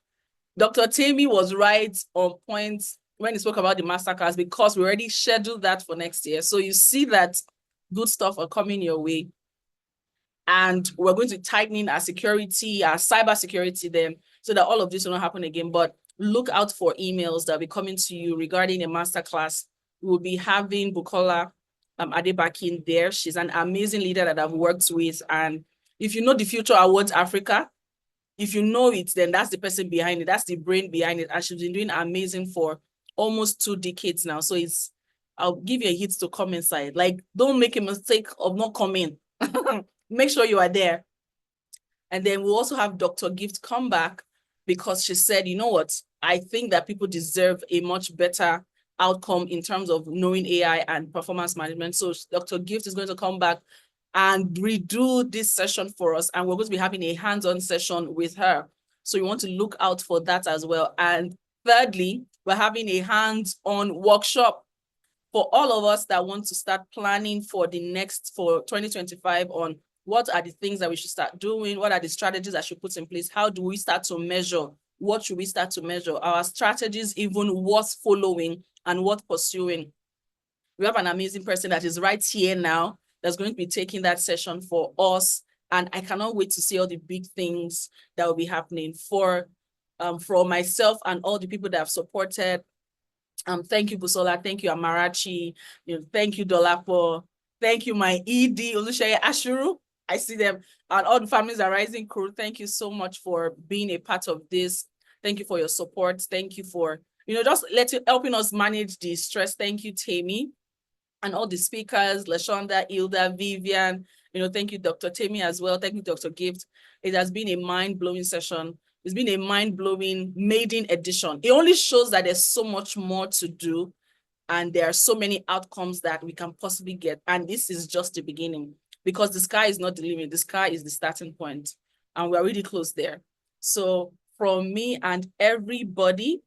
Dr. Temi was right on point when he spoke about the masterclass, because we already scheduled that for next year. So you see that good stuff are coming your way. And we're going to tighten our security, our cyber security then, so that all of this will not happen again. But look out for emails that will be coming to you regarding a masterclass. We'll be having Bukola Adebakin there. She's an amazing leader that I've worked with. And if you know the Future Awards Africa, if you know it, then that's the person behind it. That's the brain behind it. And she's been doing amazing for almost 2 decades now. So I'll give you a hit to come inside. Like, don't make a mistake of not coming. Make sure you are there. And then we'll also have Dr. Gift come back, because she said, you know what, I think that people deserve a much better outcome in terms of knowing AI and performance management. So Dr. Gift is going to come back and redo this session for us. And we're going to be having a hands-on session with her. So you want to look out for that as well. And thirdly, we're having a hands-on workshop for all of us that want to start planning for 2025 on what are the things that we should start doing, what are the strategies that should put in place, how do we start to measure, what should we start to measure, our strategies, even what's following and what pursuing. We have an amazing person that is right here now that's going to be taking that session for us. And I cannot wait to see all the big things that will be happening for myself and all the people that have supported. Thank you, Busola. Thank you, Amarachi. Thank you, Dolapo. Thank you, my ED, Olusheye Ashuru. I see them. And all the Families Are Rising crew. Thank you so much for being a part of this. Thank you for your support. Thank you for, just helping us manage the stress. Thank you, Tammy. And all the speakers, Lashonda, Hilda, Vivian. Thank you, Dr. Tammy, as well. Thank you, Dr. Gift. It has been a mind-blowing session. It's been a mind-blowing maiden edition. It only shows that there's so much more to do, and there are so many outcomes that we can possibly get. And this is just the beginning, because the sky is not the limit. The sky is the starting point, and we're really close there. So from me and everybody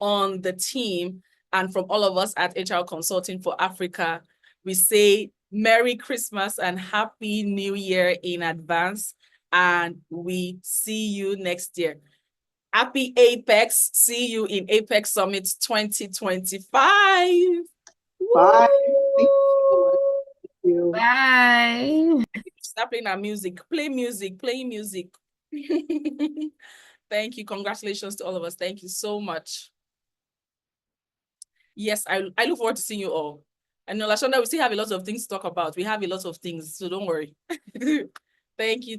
on the team, and from all of us at HR Consulting for Africa, we say Merry Christmas and Happy New Year in advance. And we see you next year. Happy Apex. See you in Apex Summit 2025.
Bye.
Thank you. Bye.
Start playing our music. Play music. Thank you. Congratulations to all of us. Thank you so much. Yes, I look forward to seeing you all. And Lashonda, we still have a lot of things to talk about. We have a lot of things, so don't worry. Thank you.